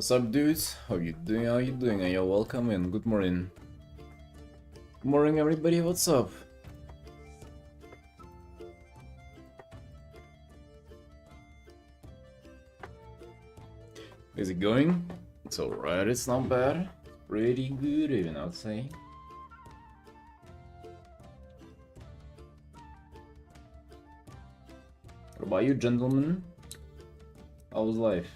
What's up, dudes? How you doing? How you doing? And you're welcome and good morning. Good morning, everybody. What's up? Is it going? It's alright. It's not bad. Pretty good, even I'd say. What about you, gentlemen? How was life?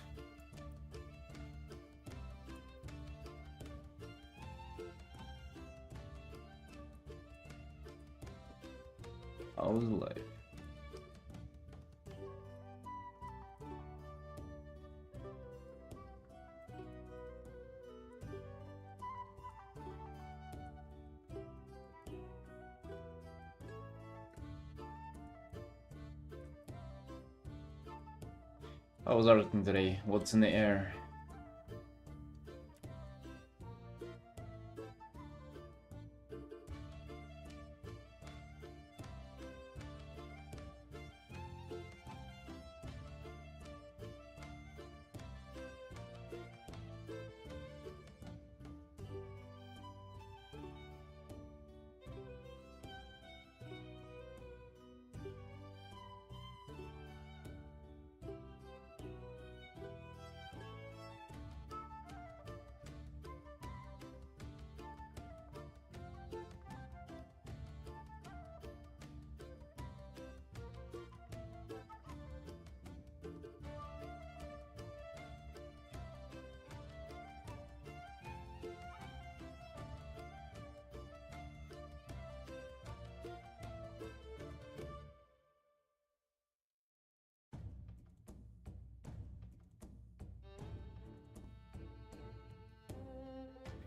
How was life? How was Artin today? What's in the air?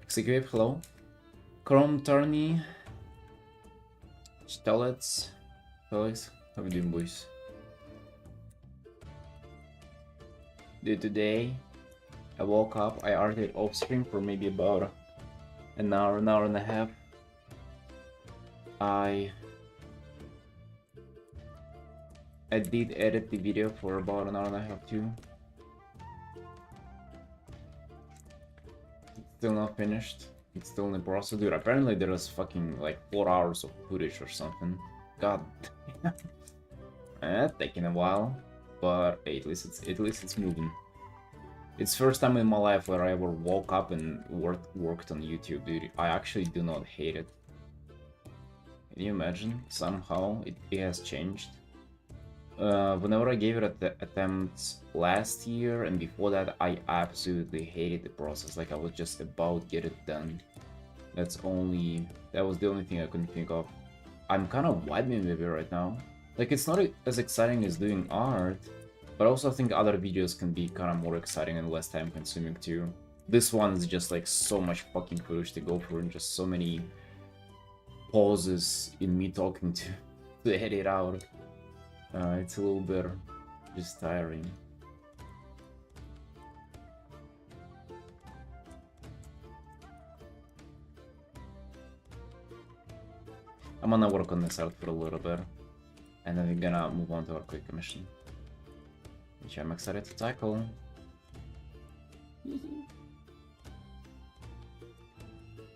Executive, hello. Chrome, Tarny, Stalets, Felix, how you doing, boys? Dude, today I woke up, I arted off stream for maybe about an hour and a half. I did edit the video for about an hour and a half too. Still not finished. It's still in the process. Dude, apparently there was fucking like 4 hours of footage or something. God damn. Taking a while. But hey, at least it's moving. It's first time in my life where I ever woke up and worked on YouTube, dude. I actually do not hate it. Can you imagine? Somehow it has changed. Whenever I gave it attempts last year and before that, I absolutely hated the process. Like I was just about to get it done. That was the only thing I couldn't think of. I'm kind of widening maybe right now. Like it's not as exciting as doing art, but I also think other videos can be kind of more exciting and less time consuming too. This one is just like so much fucking footage to go through and just so many pauses in me talking to edit out. It's a little bit just tiring. I'm gonna work on this art for a little bit, and then we're gonna move on to our quick commission, which I'm excited to tackle.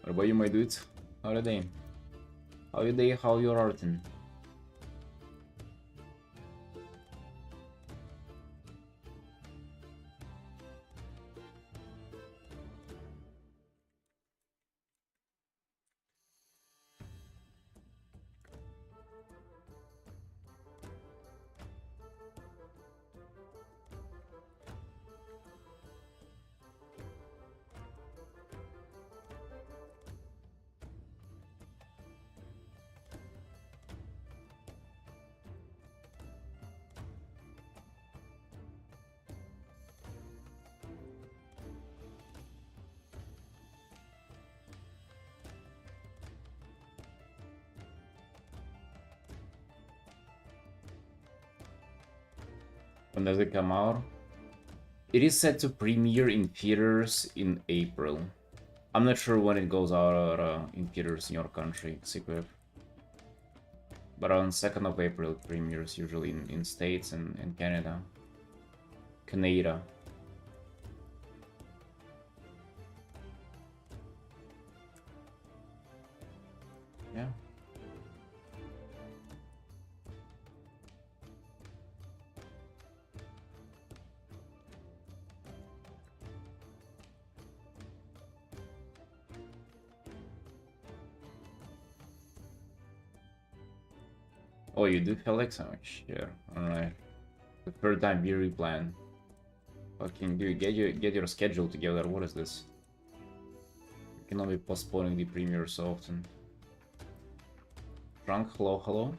What about you, my dudes? How are they? How are they? How you're Artin? When does it come out? It is set to premiere in theaters in April. I'm not sure when it goes out in theaters in your country, Secret. But on 2nd of April it premieres usually in States and Canada. Canada. Oh, you do Felix? Oh, sure. Alright. The third time we replan. Fucking dude, get your schedule together. What is this? You cannot be postponing the premiere so often. Drunk, hello, hello?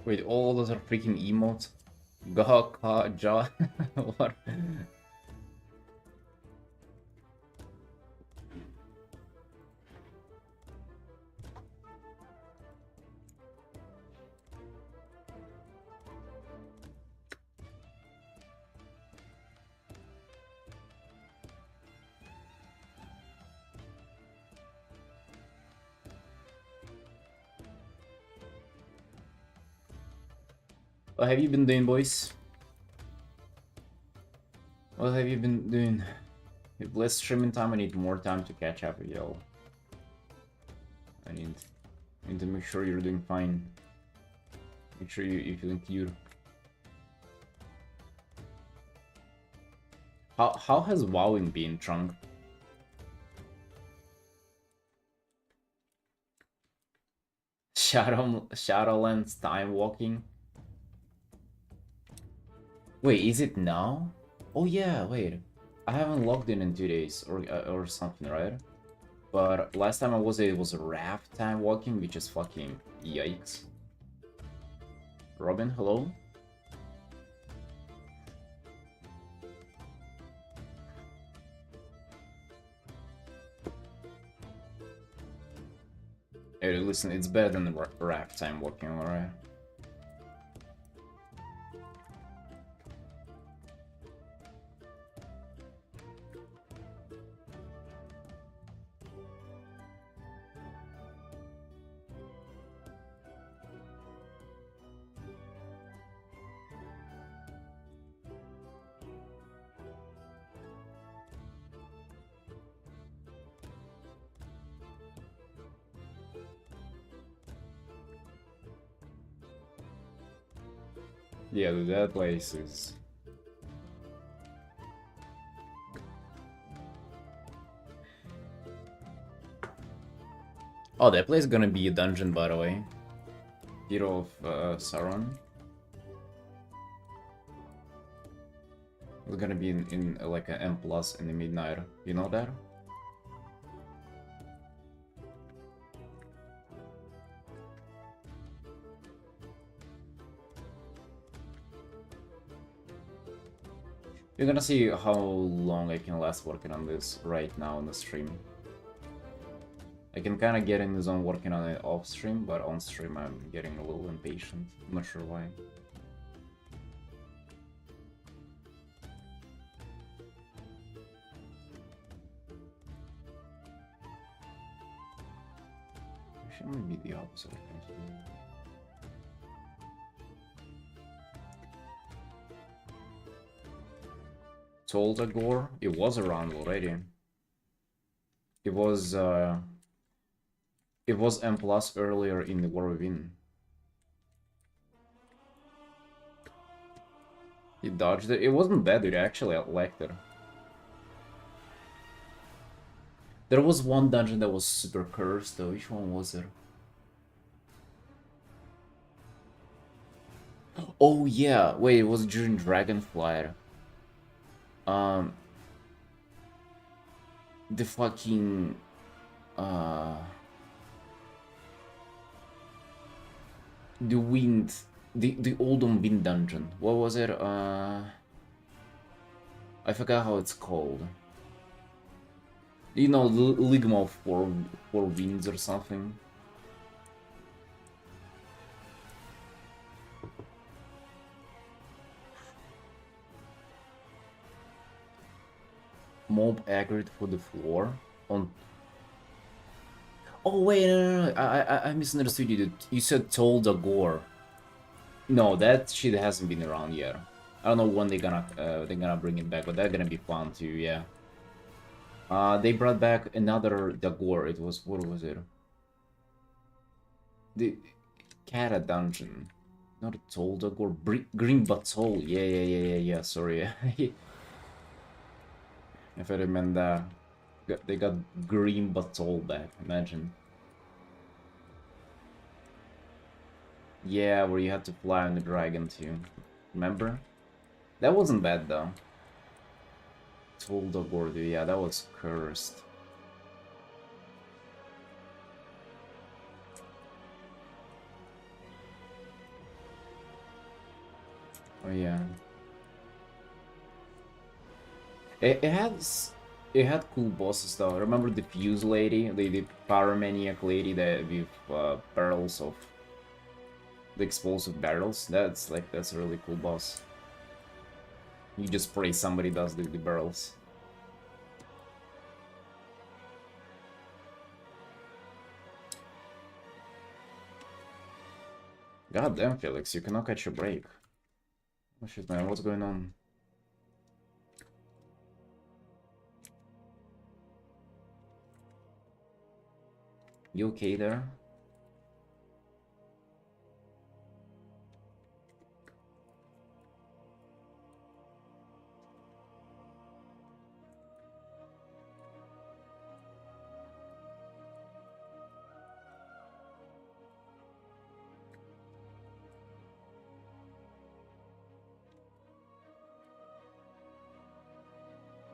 Wait, all those are freaking emotes? Ga, ka, ja. What? What have you been doing, boys? What have you been doing? With less streaming time, I need more time to catch up with y'all. I need to make sure you're doing fine. Make sure you're feeling cute. How has wowing been, Trunk? Shadowlands time walking. Wait, is it now? Oh yeah, wait. I haven't logged in 2 days or something, right? But last time I was it was raft time walking, which is fucking yikes. Robin, hello? Hey, listen, it's better than the raft time walking, alright? Yeah, dude, that place is... Oh, that place is gonna be a dungeon, by the way. Hero of Sauron. It's gonna be in like an M plus in the midnight. You know that? You're gonna see how long I can last working on this right now on the stream. I can kind of get in the zone working on it off stream, but on stream I'm getting a little impatient. I'm not sure why. Actually, might be the opposite. Toldagor? It was around already. It was M plus earlier in the War Within. He dodged it. It wasn't bad, dude. I actually liked it. There was one dungeon that was super cursed though. Which one was it? Oh yeah, wait, it was during Dragonflight. Um, the fucking uh, the wind, the Oldham Wind dungeon. What was it? I forgot how it's called. You know, Ligma of four winds or something. Mob aggroed for the floor on. Oh wait, no. I misunderstood you. You said Tolda Gore. No, that shit hasn't been around yet. I don't know when they're gonna bring it back, but that's gonna be fun too. Yeah. They brought back another Dagor. It was, what was it? The Kata dungeon. Not a Tol Dagor. Green Batol. Yeah. Sorry. If I remember that. They got Green Batol back. Imagine. Yeah, where you had to fly on the dragon too. Remember? That wasn't bad though. Tol Dagor, dude. Yeah, that was cursed. Oh yeah. It had cool bosses though. Remember the Fuse lady, the Pyromaniac lady that with barrels of the explosive barrels? That's a really cool boss. You just pray somebody does the barrels. God damn, Felix, you cannot catch a break. Oh shit, man, what's going on? You okay there?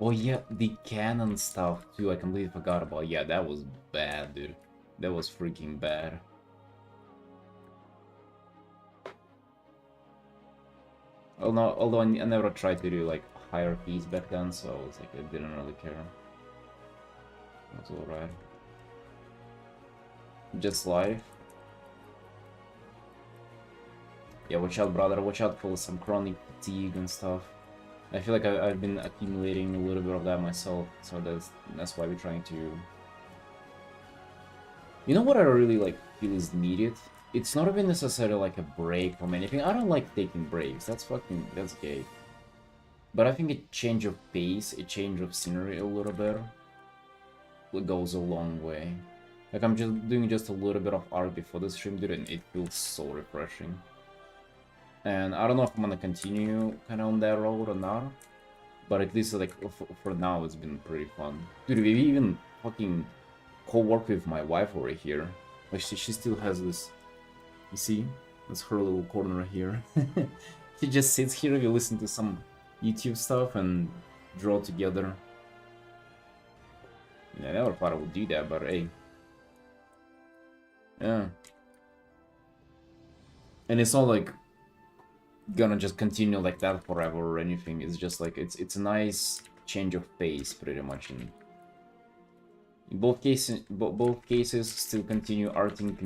Oh yeah, the cannon stuff too, I completely forgot about. Yeah, that was bad, dude. That was freaking bad. Although I never tried to do like higher fees back then, so it's like I didn't really care. That's alright. Just life. Yeah, watch out, brother. Watch out for some chronic fatigue and stuff. I feel like I've been accumulating a little bit of that myself, so that's why we're trying to. You know what I really like feel is needed? It's not even necessarily like a break from anything. I don't like taking breaks. That's gay. But I think a change of pace, a change of scenery a little bit, it goes a long way. Like I'm just doing just a little bit of art before the stream, dude, and it feels so refreshing. And I don't know if I'm gonna continue kind of on that road or not, but at least like for now it's been pretty fun. Dude, we even fucking co-work with my wife over here. Like she still has this. You see, that's her little corner here. She just sits here. We listen to some YouTube stuff and draw together. Yeah, I never thought I would do that, but hey. Yeah. And it's not like gonna just continue like that forever or anything. It's just like it's a nice change of pace, pretty much. In both cases, still continue arting,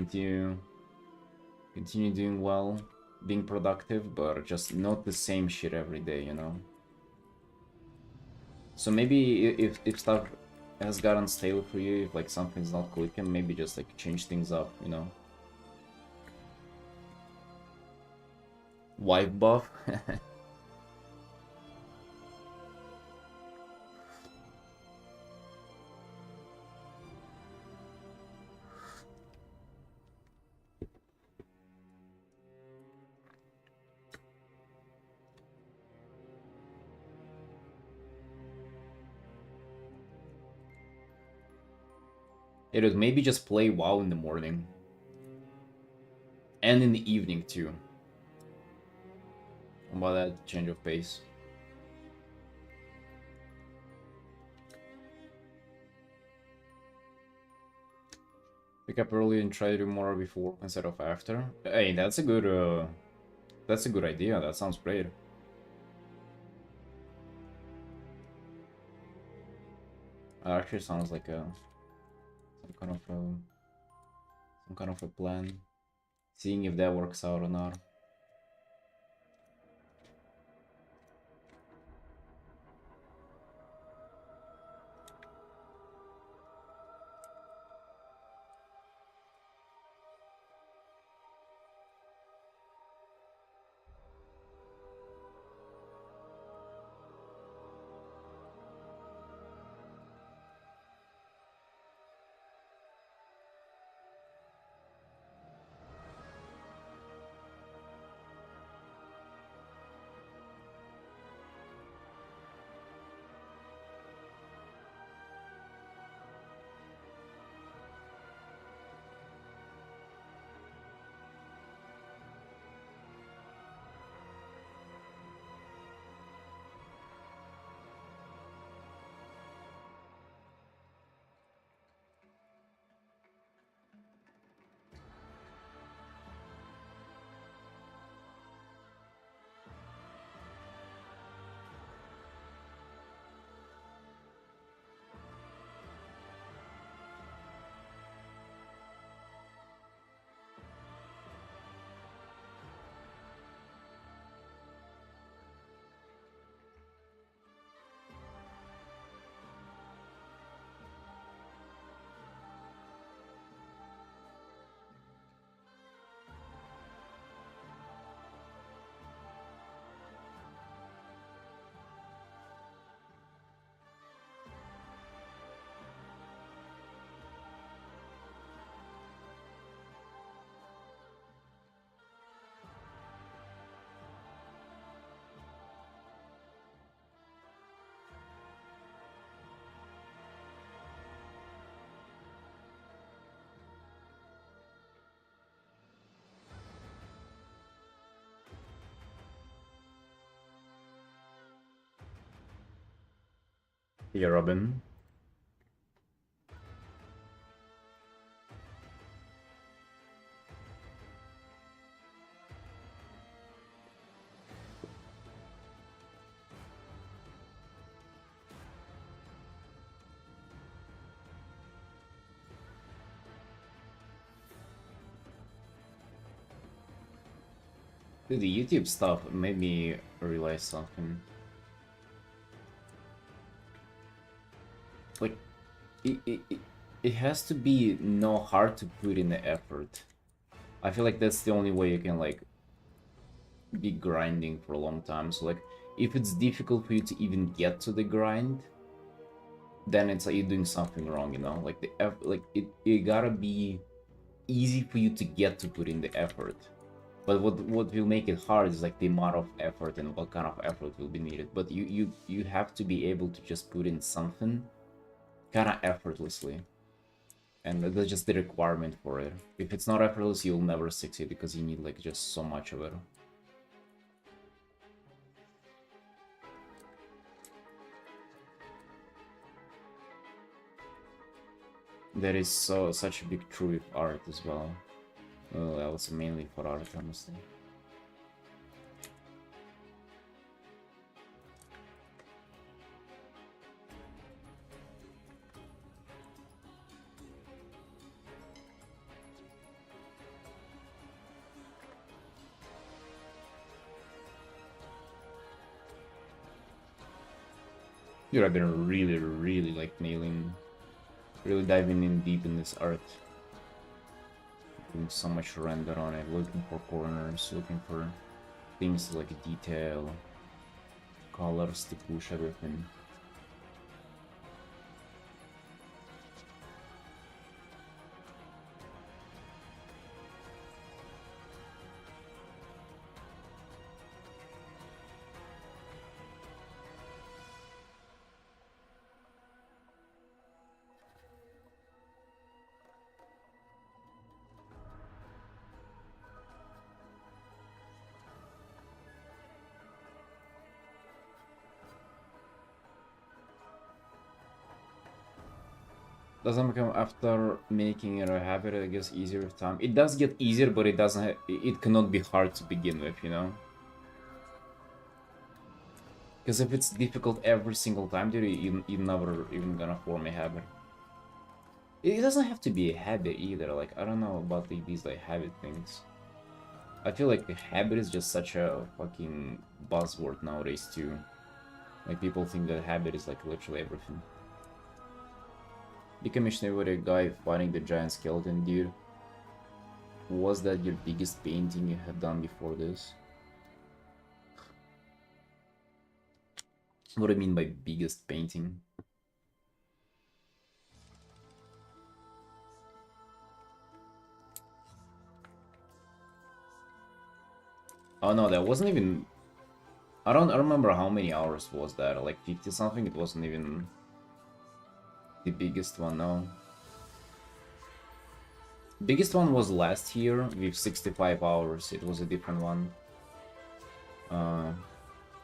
continue doing well, being productive, but just not the same shit every day, you know. So maybe if stuff has gotten stale for you, if like something's not clicking, maybe just like change things up, you know. Wife buff. It would maybe just play WoW in the morning. And in the evening too. about that change of pace. Pick up early and try to do more before instead of after. Hey, that's a good idea. That sounds great. That actually sounds like some kind of a plan. Seeing if that works out or not. Yeah, Robin. Dude, the YouTube stuff made me realize something. Like, it has to be no hard to put in the effort. I feel like that's the only way you can, like, be grinding for a long time. So, like, if it's difficult for you to even get to the grind, then it's like you're doing something wrong, you know? Like, it gotta be easy for you to get to put in the effort. But what will make it hard is like the amount of effort and what kind of effort will be needed. But you have to be able to just put in something kind of effortlessly, and that's just the requirement for it. If it's not effortless, you'll never succeed because you need like just so much of it. That is such a big truth with art as well. Well, that was mainly for art, honestly. Dude, I've been really like really diving in deep in this art. Doing so much render on it, looking for corners, looking for things like detail, colors to push everything. Doesn't become after making it a habit, I guess, easier with time. It does get easier, but it doesn't. It cannot be hard to begin with, you know. Because if it's difficult every single time, dude, you're never even gonna form a habit. It doesn't have to be a habit either. Like, I don't know about these like habit things. I feel like the habit is just such a fucking buzzword nowadays too. Like, people think that habit is like literally everything. Decommissioning with a guy fighting the giant skeleton dude. Was that your biggest painting you have done before this? What do you mean by biggest painting? Oh no, that wasn't even... I don't remember how many hours was that, like 50 something? It wasn't even the biggest one, no. Biggest one was last year with 65 hours. It was a different one.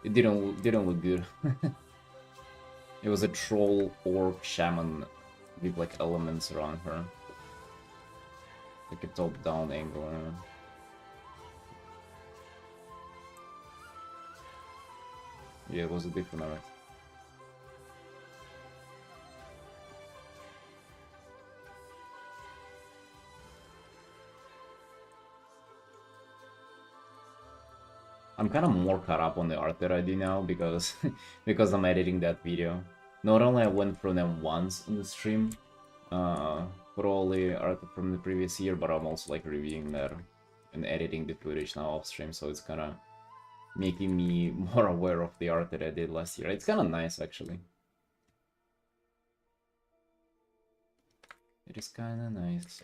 It didn't look good. It was a troll orc shaman with like elements around her. Like a top-down angle. Yeah, it was a different art. I'm kind of more caught up on the art that I do now because because I'm editing that video. Not only I went through them once in the stream, for all the art from the previous year, but I'm also like reviewing that and editing the footage now off stream, so it's kind of making me more aware of the art that I did last year. It's kind of nice, actually. It is kind of nice.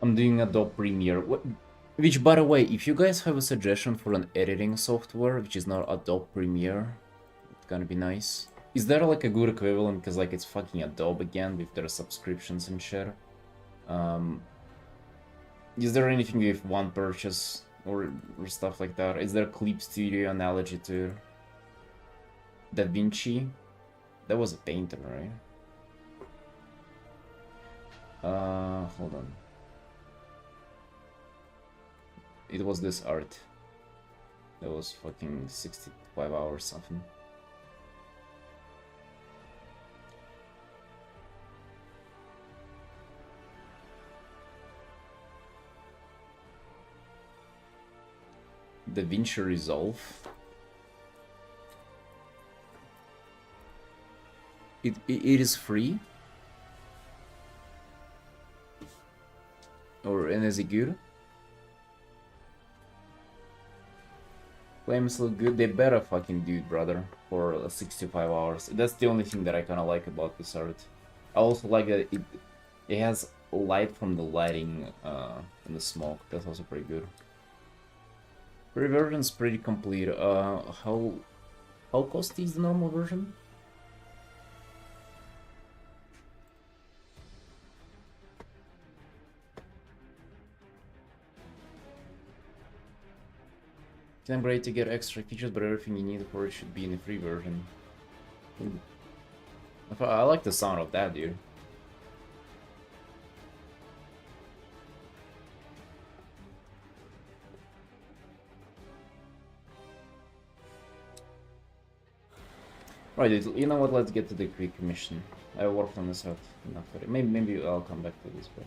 I'm doing Adobe Premiere, which, by the way, if you guys have a suggestion for an editing software which is not Adobe Premiere, it's gonna be nice. Is there like a good equivalent? Because like it's fucking Adobe again with their subscriptions and shit. Is there anything with one purchase or stuff like that? Is there Clip Studio analogy to Da Vinci? That was a painter, right? Hold on. It was this art. That was fucking 65 hours something. Da Vinci Resolve. It is free? And is it good? Claims look good, they better fucking do it, brother, for 65 hours. That's the only thing that I kind of like about this art. I also like that it has light from the lighting and the smoke. That's also pretty good. Free version's pretty complete. How costly is the normal version? It's great to get extra features, but everything you need for it should be in the free version. I like the sound of that, dude. Right, dude, you know what? Let's get to the quick mission. I worked on this out enough for it. Maybe I'll come back to this, but.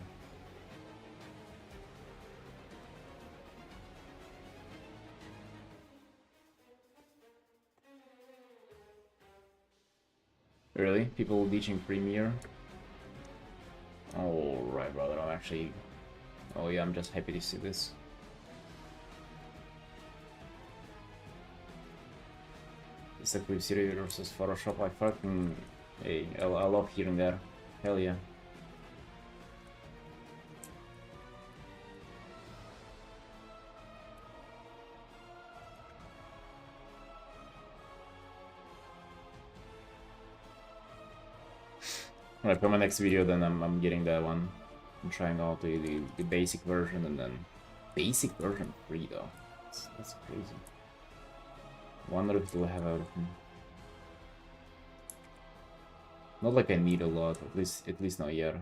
Really? People teaching Premiere? Alright, brother, I'm actually... Oh yeah, I'm just happy to see this. It's a Clip Studio versus Photoshop. I fucking... Hey, I love hearing that. Hell yeah. Like for my next video, then I'm getting that one. I'm trying out the basic version, and then basic version free though. That's crazy. Wonder if we'll have everything. Not like I need a lot, at least not yet.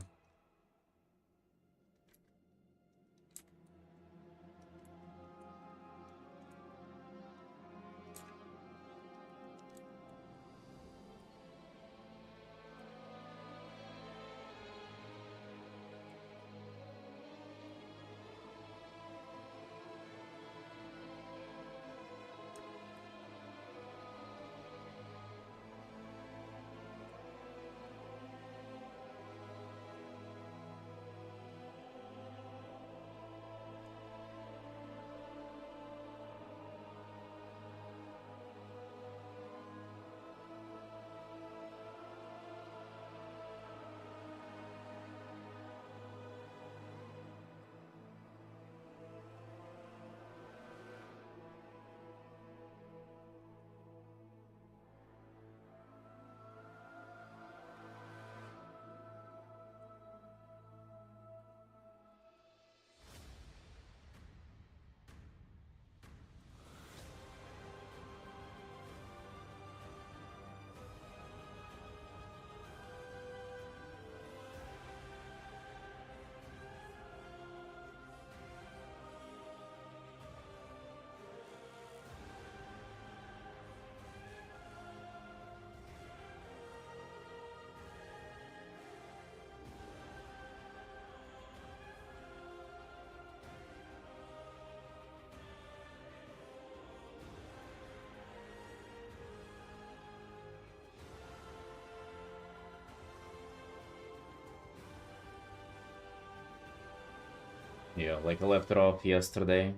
Yeah, like I left it off yesterday.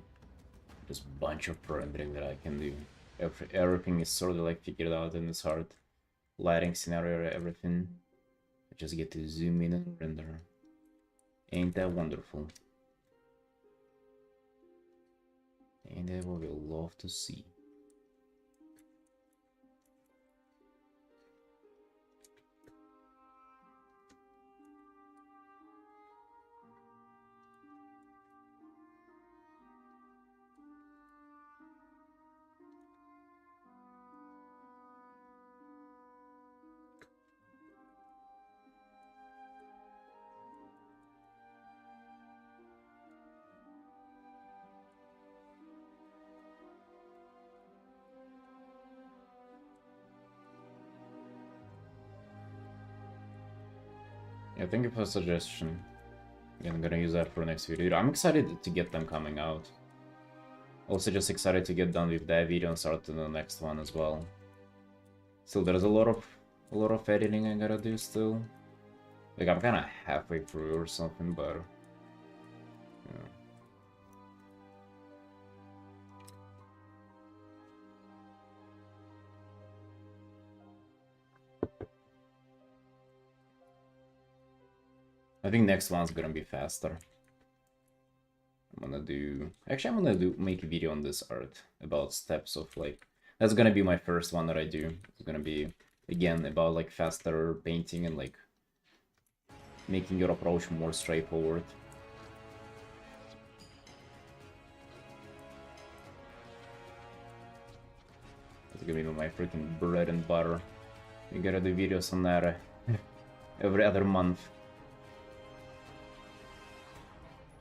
Just a bunch of rendering that I can do. Everything is sort of like figured out in this hard lighting scenario, everything. I just get to zoom in and render. Ain't that wonderful? Ain't that what we love to see? Yeah, thank you for the suggestion. I'm gonna use that for next video. I'm excited to get them coming out. Also just excited to get done with that video and start to the next one as well. Still, there's a lot of editing I gotta do still. Like I'm kinda halfway through or something, but yeah. I think next one's gonna be faster. I'm gonna make a video on this art about steps of like, that's gonna be my first one that I do. It's gonna be again about like faster painting and like making your approach more straightforward. It's gonna be my freaking bread and butter. You gotta do videos on that every other month.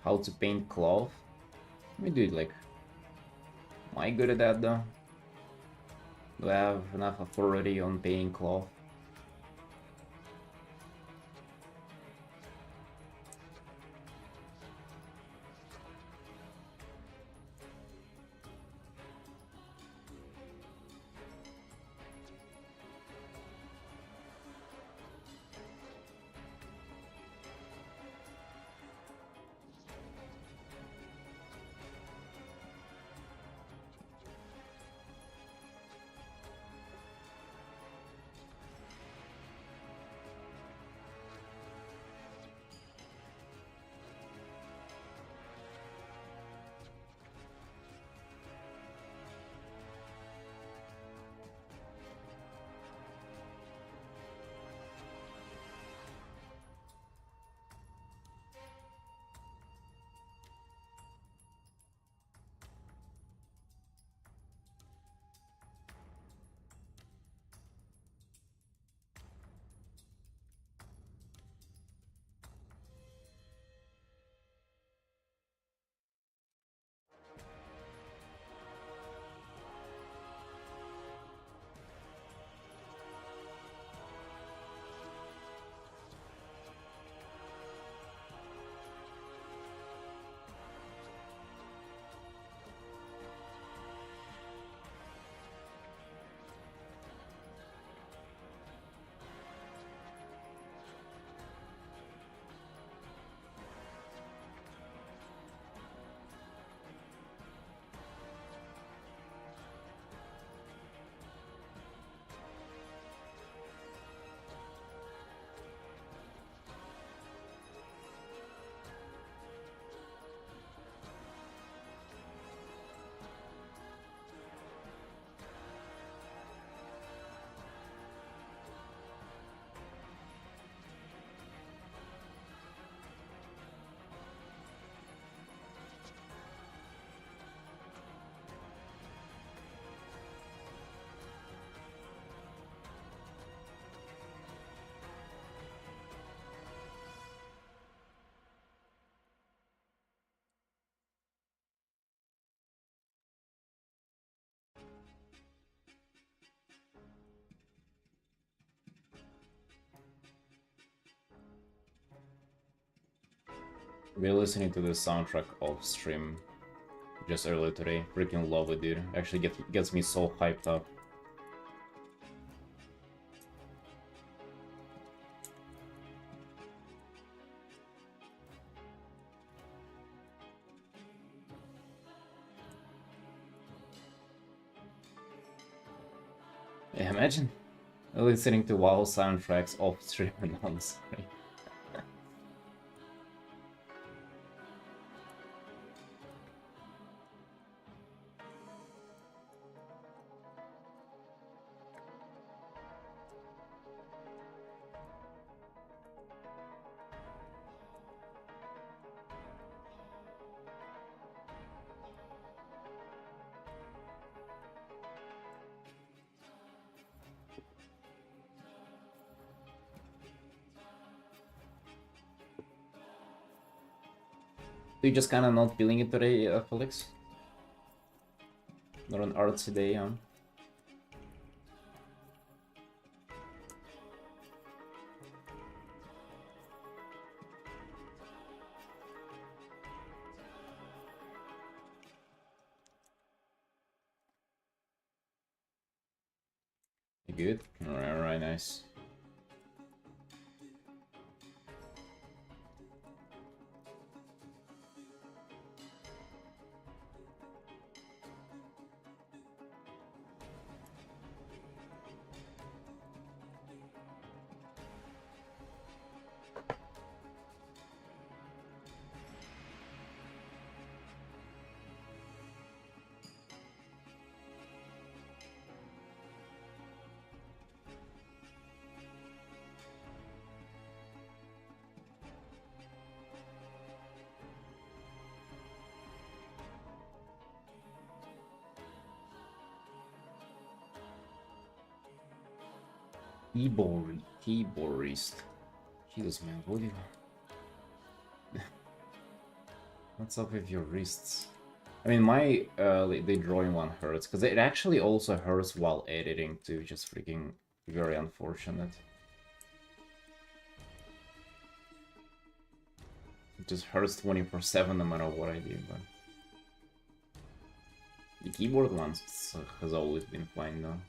How to paint cloth? Let me do it like... Am I good at that though? Do I have enough authority on painting cloth? We're listening to the soundtrack off stream just earlier today. Freaking love it, dude. Actually gets me so hyped up. Yeah, imagine listening to WoW soundtracks off stream and on stream. You just kind of not feeling it today, Felix? Not an artsy day, huh? You good? Alright, nice. Keyboardist. Jesus, man, what do you... What's up with your wrists? I mean, my the drawing one hurts, because it actually also hurts while editing too, just freaking very unfortunate. It just hurts 24/7 no matter what I do, but... The keyboard one has always been fine though.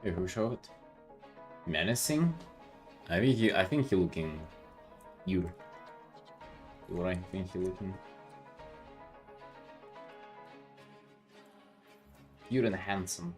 Hey, who showed? Menacing? I think he looking you. What I think he looking cute and handsome.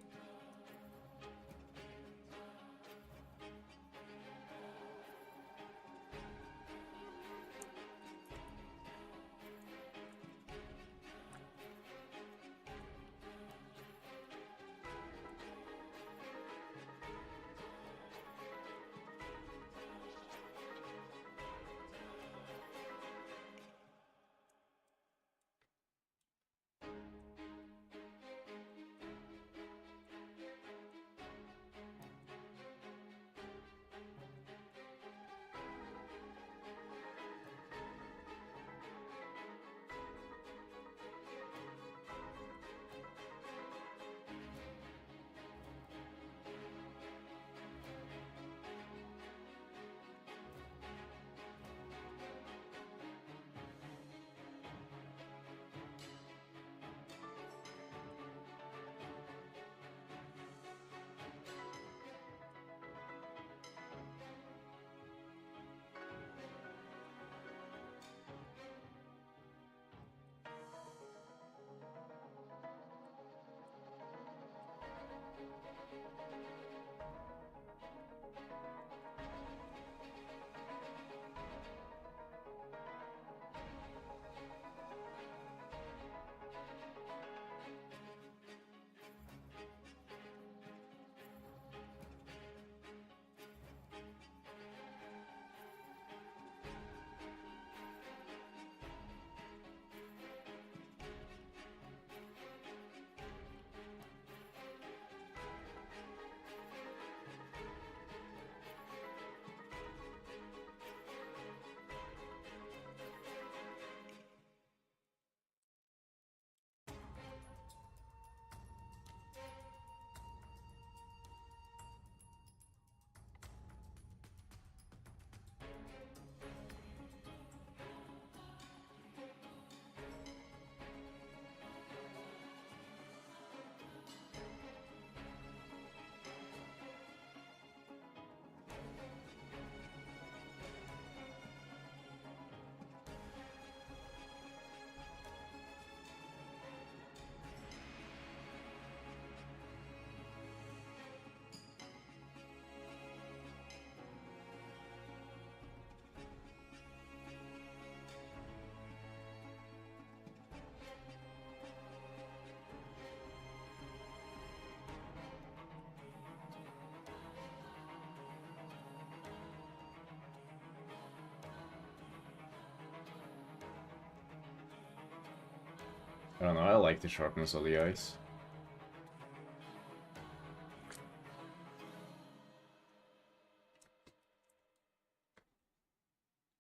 I don't know, I like the sharpness of the eyes.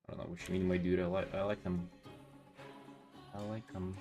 I don't know which anime dude I like them. I like them.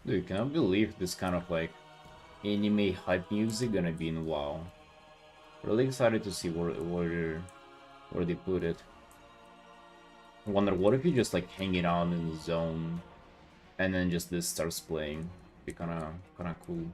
Dude, can I believe this kind of like anime hype music gonna be in WoW? Really excited to see where they put it. I wonder what if you just like hanging out in the zone and then just this starts playing. Be kinda cool.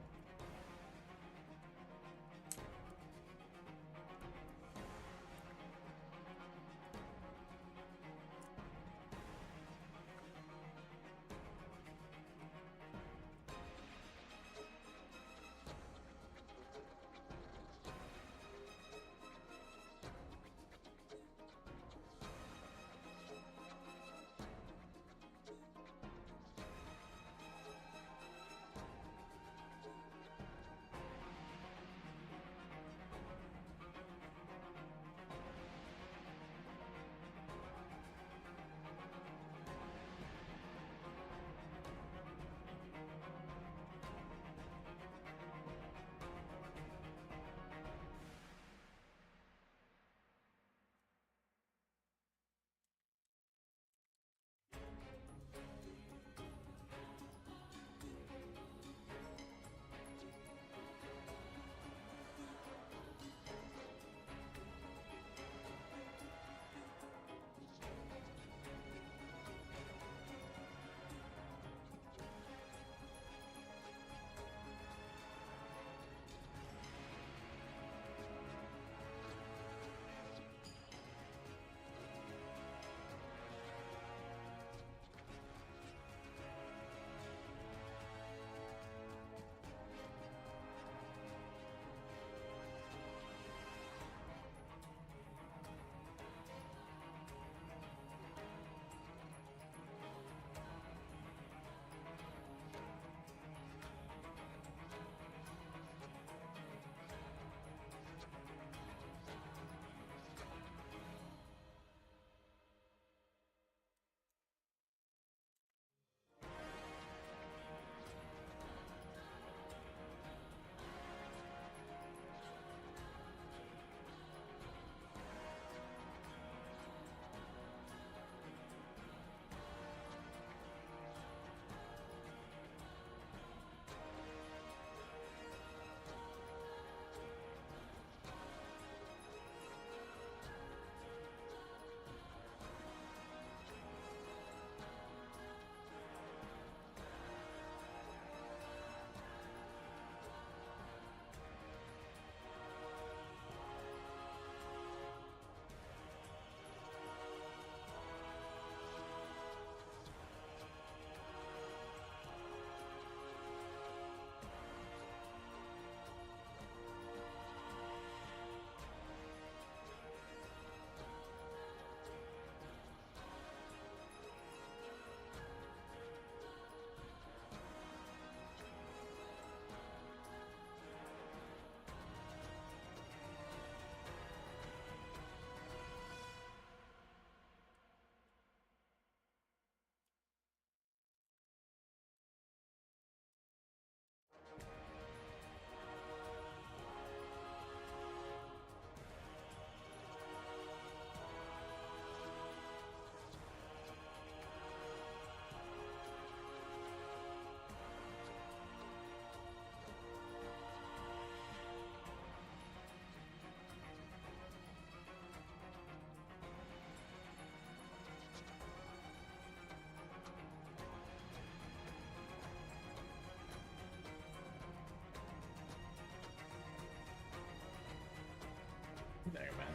There, man.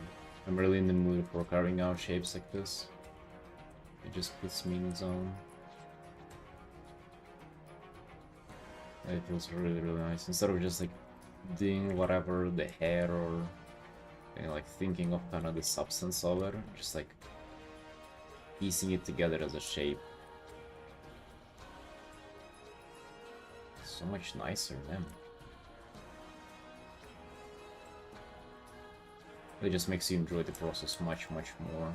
I'm really in the mood for carving out shapes like this. It just puts me in the zone. It feels really, really nice. Instead of just like doing whatever, the hair or like thinking of kind of the substance of it, just like piecing it together as a shape. So much nicer, man. It just makes you enjoy the process much, much more,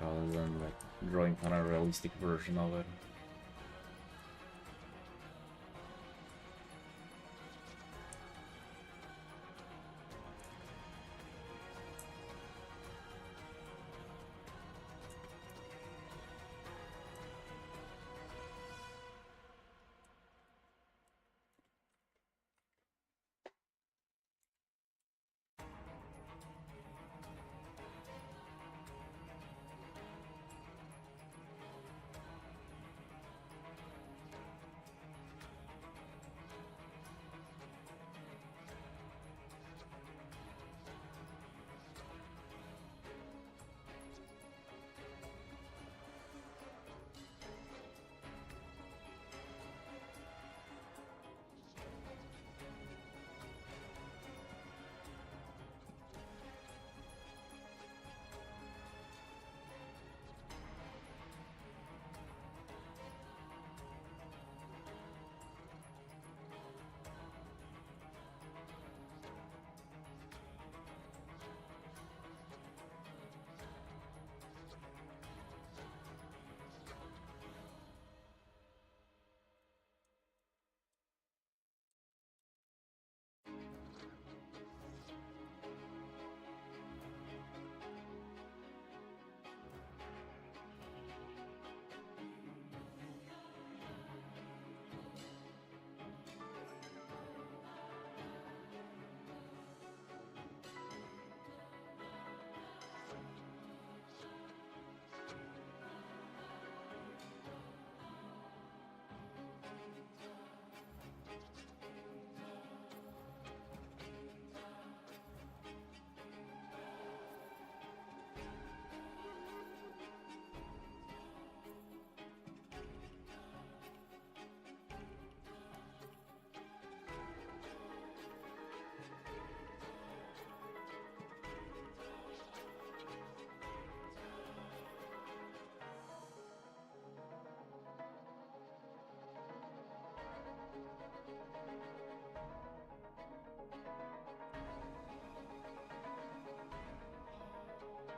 rather than like drawing kind of a realistic version of it.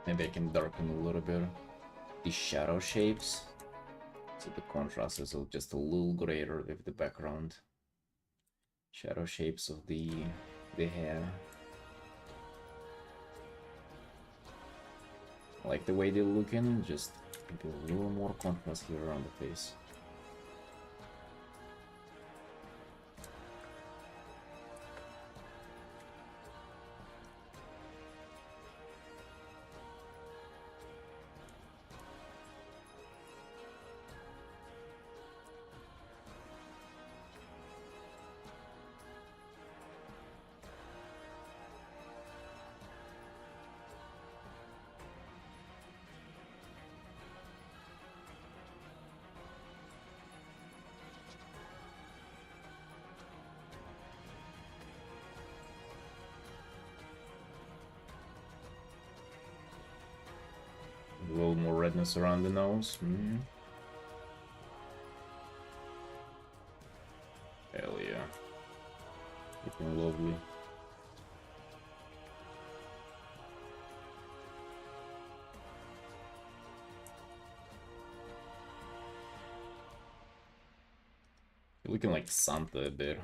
Maybe I can darken a little bit these shadow shapes, so the contrast is just a little greater with the background. Shadow shapes of the hair. I like the way they're looking, just maybe a little more contrast here around the face. A little more redness around the nose. Hell yeah. Looking lovely. You're looking like Santa a bit.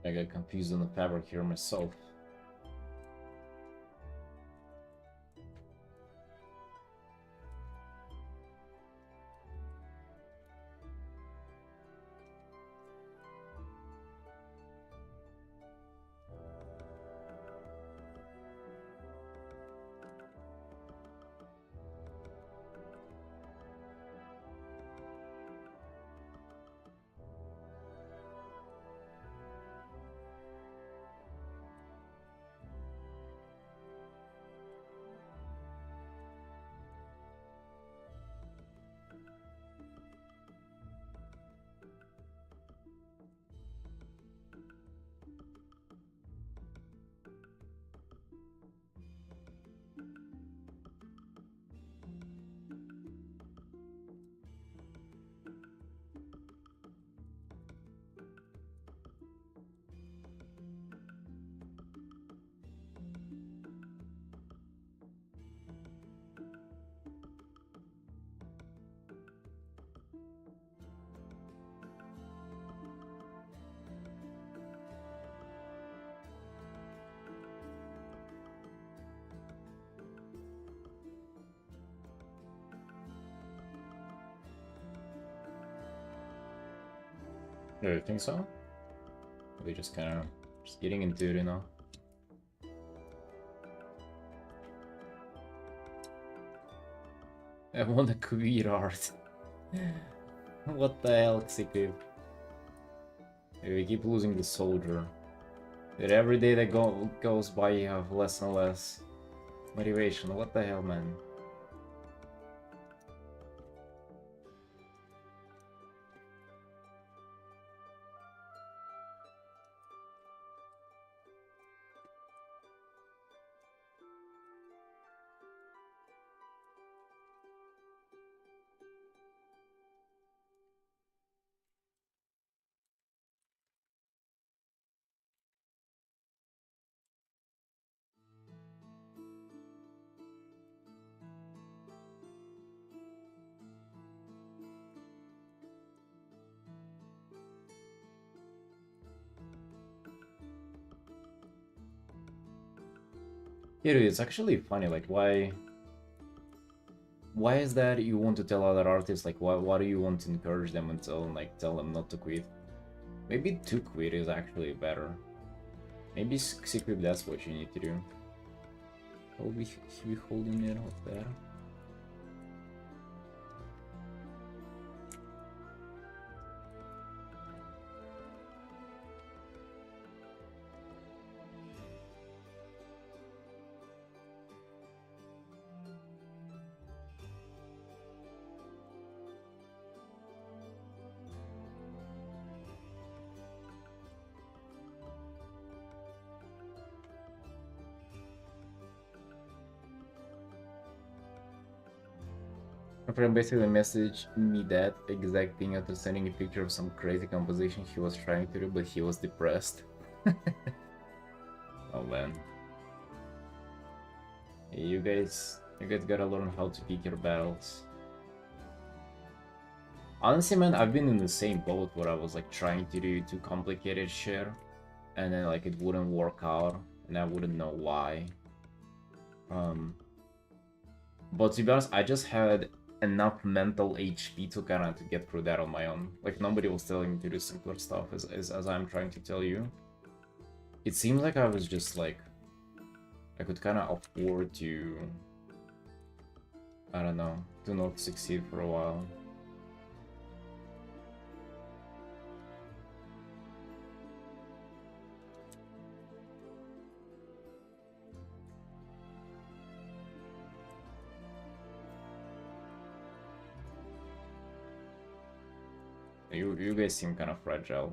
I got confused on the fabric here myself. Do you think so? Are they just kind of just getting into it, you know? I want a queer art. What the hell, Xikib? We keep losing the soldier. That every day that goes by, you have less and less motivation. What the hell, man? Yeah, dude, it's actually funny, like, why is that you want to tell other artists, like, why do you want to encourage them and tell them not to quit? Maybe to quit is actually better. Maybe secret, that's what you need to do. Oh, we holding it out there. My friend basically messaged me that exact thing after sending a picture of some crazy composition he was trying to do, but he was depressed. Oh man. You guys gotta learn how to pick your battles. Honestly, man, I've been in the same boat where I was like trying to do too complicated shit, and then like it wouldn't work out, and I wouldn't know why. But to be honest, I just had enough mental HP to kind of to get through that on my own. Like nobody was telling me to do simpler stuff as I'm trying to tell you. It seems like I was just like, I could kind of afford to, I don't know, to not succeed for a while. You guys seem kind of fragile.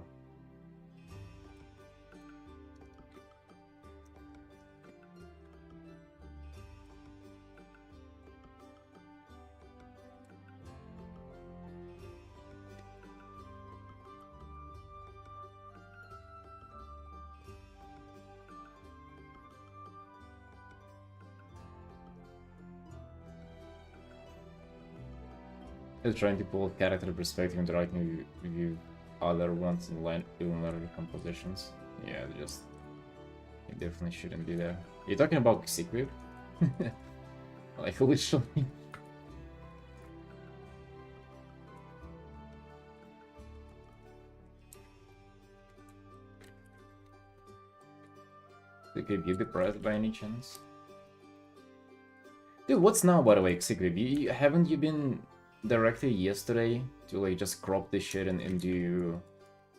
Just trying to pull character perspective and writing review other ones in line even larger compositions. Yeah, just it definitely shouldn't be there. You're talking about Secret? Like literally. Okay, you depressed by any chance? Dude, what's now, by the way, Secret? Haven't you been directed yesterday to like just crop this shit and do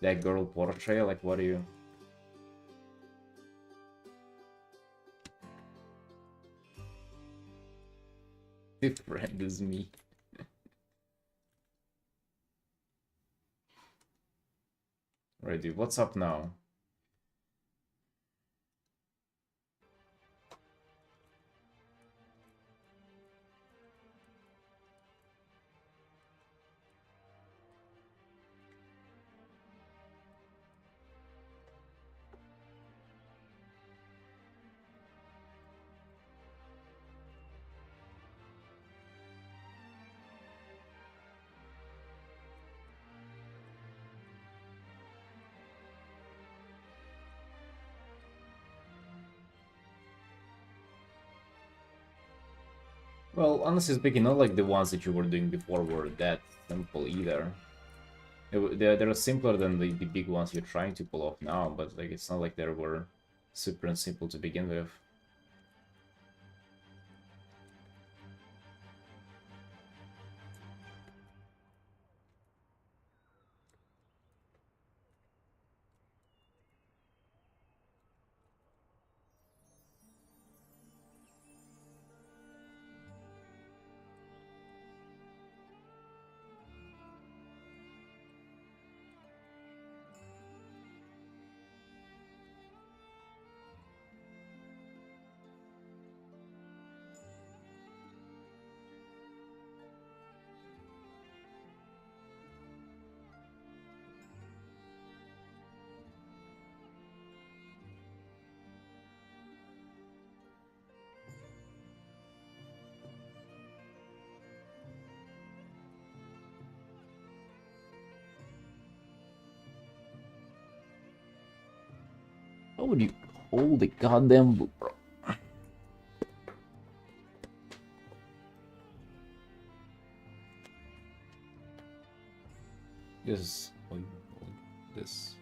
that girl portrait? Like, what do you? Different as me. Right, dude, what's up now? Well, honestly speaking, not like the ones that you were doing before were that simple either. They're simpler than the big ones you're trying to pull off now, but like it's not like they were super and simple to begin with. How would you hold the goddamn book, bro? This is this.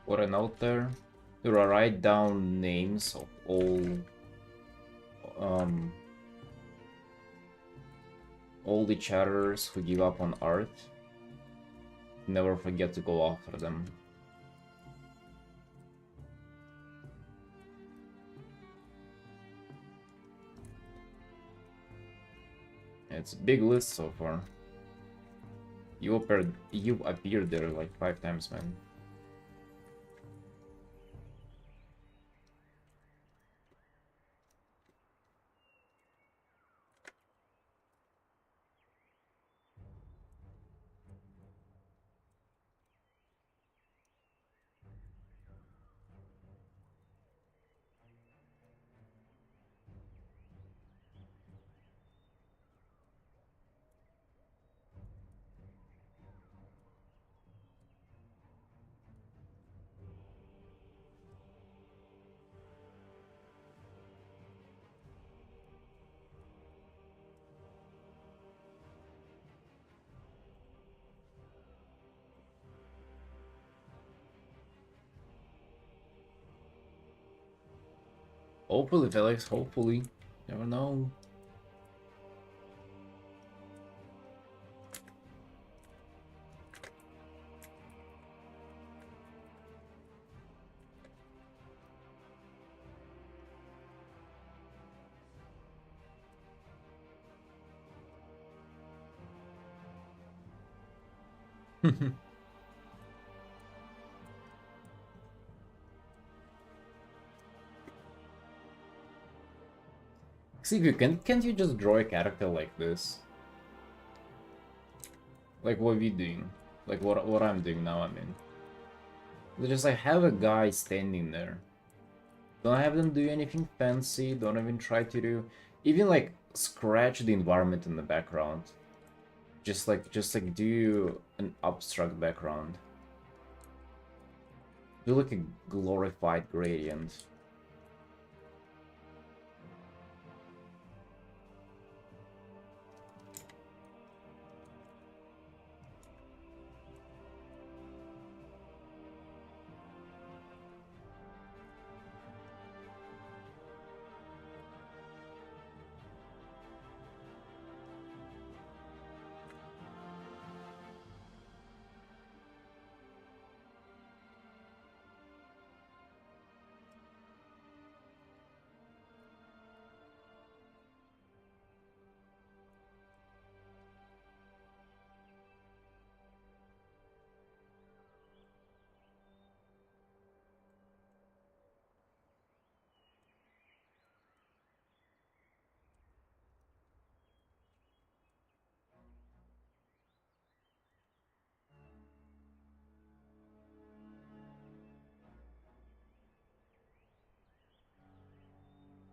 Put a note there. To write down names of um all the chatters who give up on art. Never forget to go after them. It's a big list so far. You appeared there like 5 times, man. Hopefully, Felix, hopefully. Never know. See, if you can't you just draw a character like this? Like what we doing? Like what I'm doing now, I mean. They just like have a guy standing there. Don't have them do anything fancy, don't even try to do even like scratch the environment in the background. Just like do an abstract background. Do like a glorified gradient.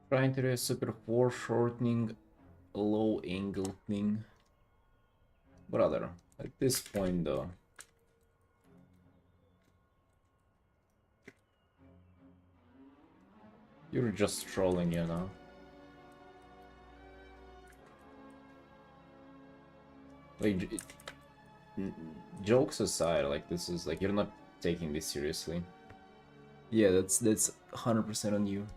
Trying to do a super foreshortening low angle thing. Brother, at this point though. You're just trolling, you know. Like, jokes aside, like this is like you're not taking this seriously. Yeah, that's 100% on you.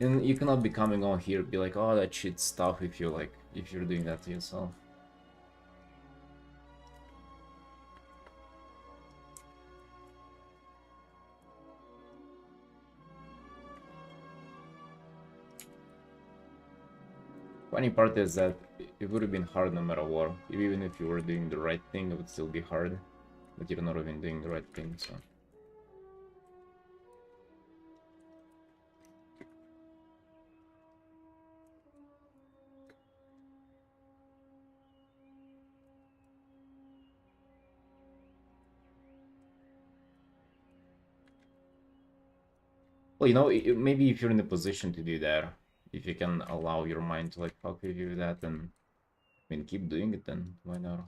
And you cannot be coming on here be like, oh, that shit stuff if you're like if you're doing that to yourself. Funny part is that it would have been hard no matter what. Even if you were doing the right thing, it would still be hard. But you're not even doing the right thing, so. Well, you know, maybe if you're in a position to do that, if you can allow your mind to like fuck with you that, then I mean, keep doing it then. Why not?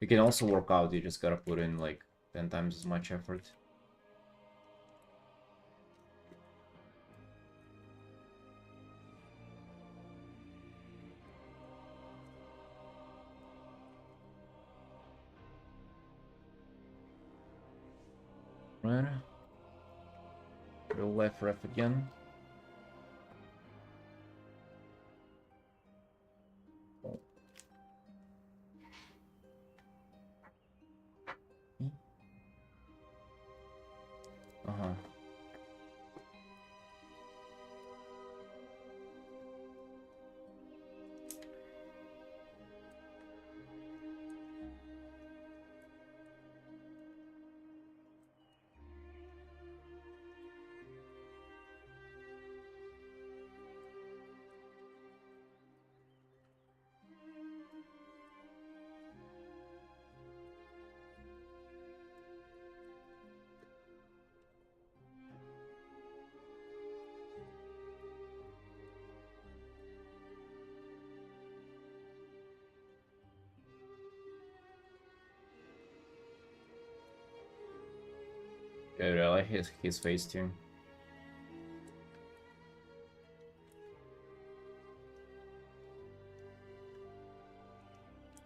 You can also work out. You just gotta put in like 10 times as much effort. Right. Real life ref again. Uh-huh. Okay, I like his face too.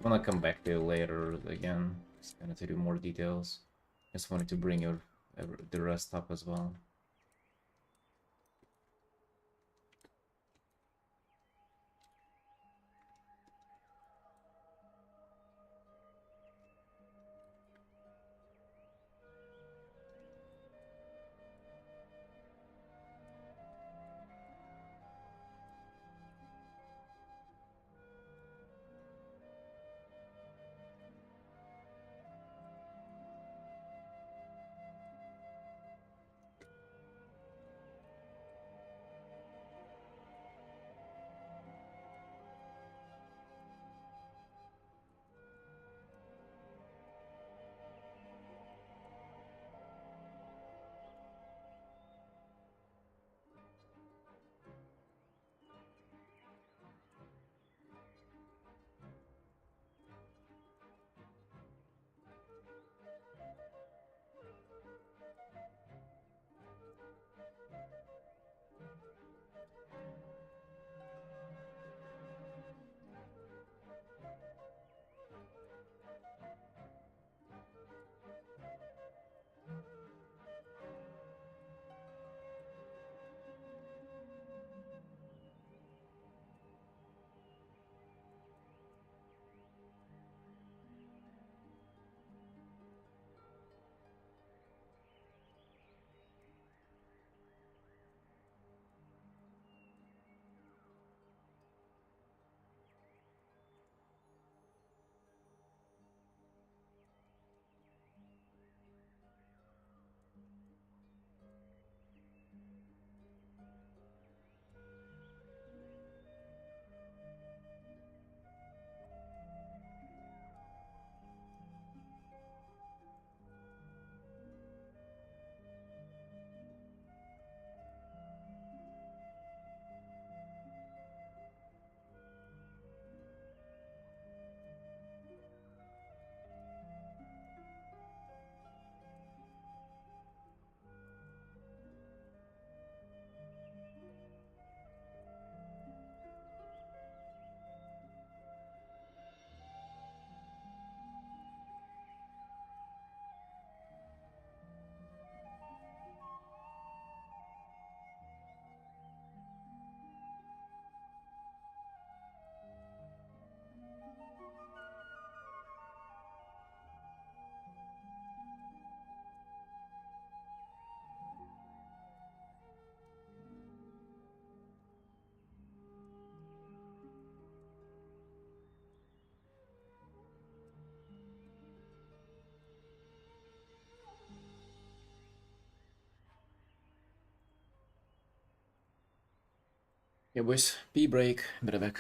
I'm gonna come back to it later again. Just gonna tell you more details. Just wanted to bring the rest up as well. Yeah, boys, pee break, better back.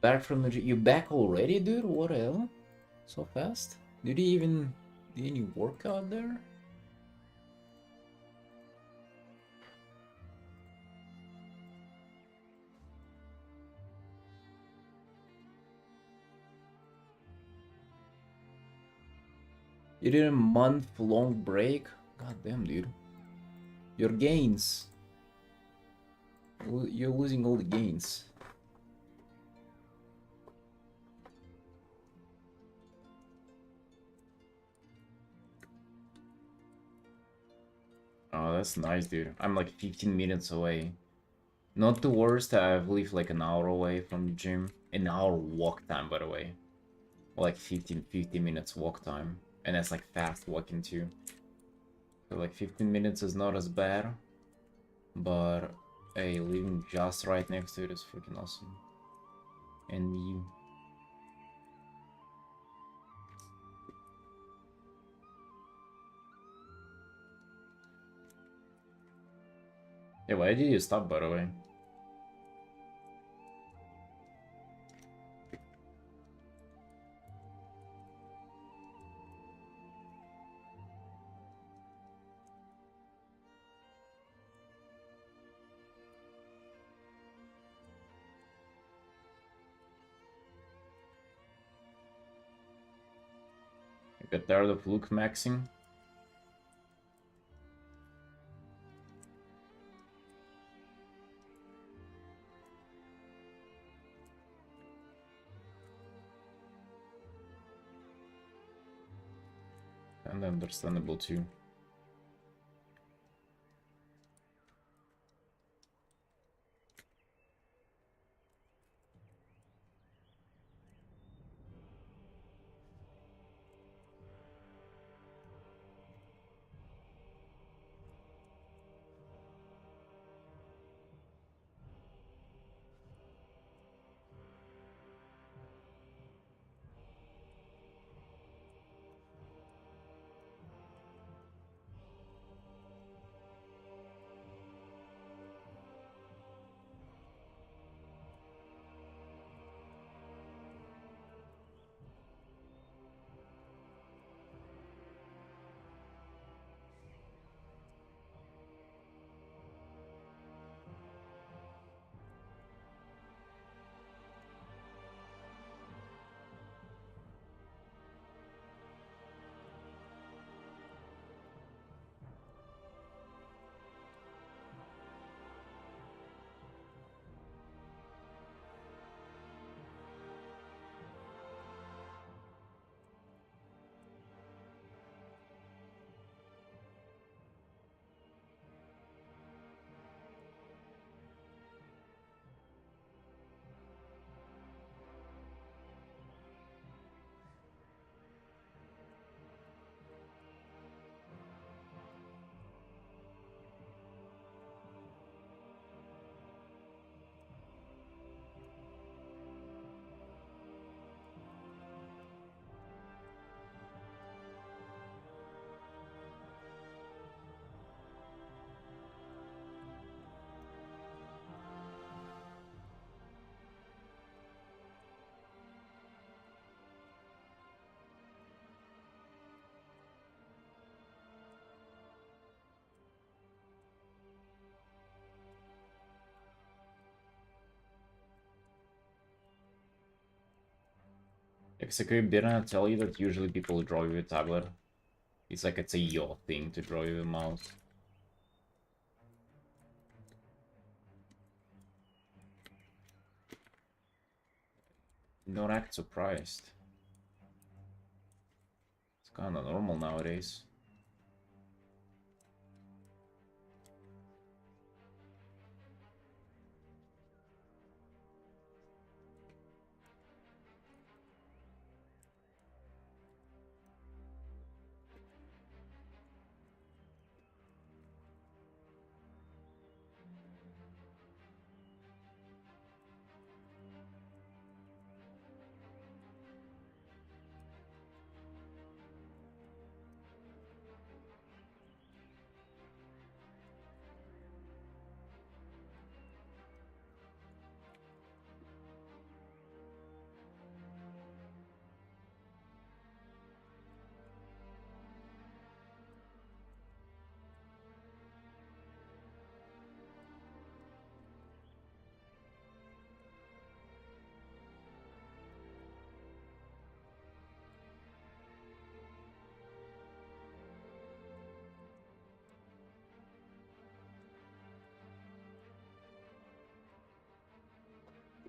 Back from the you back already, dude? What the hell? So fast? Did you even do any workout there? You did a month-long break? God damn, dude. Your gains. You're losing all the gains. Oh, that's nice, dude. I'm like 15 minutes away. Not the worst, I've lived like an hour away from the gym. An hour walk time, by the way. Or like 50 minutes walk time. And that's like fast walking too. So like 15 minutes is not as bad. But hey, living just right next to it is freaking awesome. And you. Yeah, why did you stop, by the way? You got tired of look maxing? And understandable too. Like, Sakura didn't tell you that usually people draw with a tablet. It's like it's a yo thing to draw with a mouse. Don't act surprised. It's kinda normal nowadays.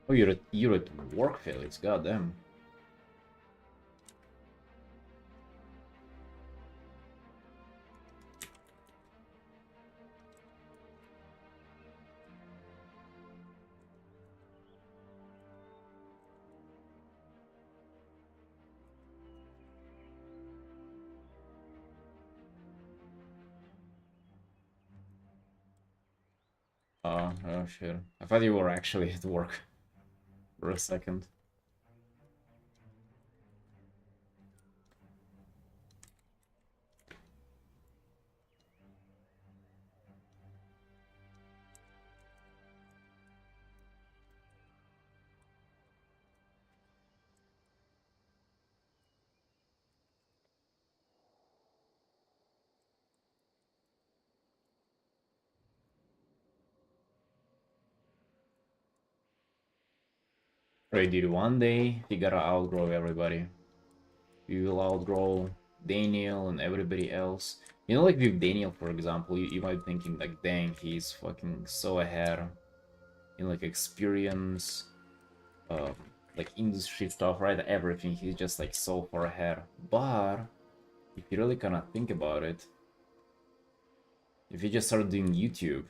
Oh, you're at work, Felix. Goddamn. Oh shit. I thought you were actually at work for a second. Right, dude, one day you gotta outgrow everybody. You will outgrow Daniel and everybody else. You know, like with Daniel, for example, you might be thinking like, dang, he's fucking so ahead in like experience, uh, like industry stuff, right? Everything, he's just like so far ahead. But if you really kind of think about it, if you just start doing YouTube,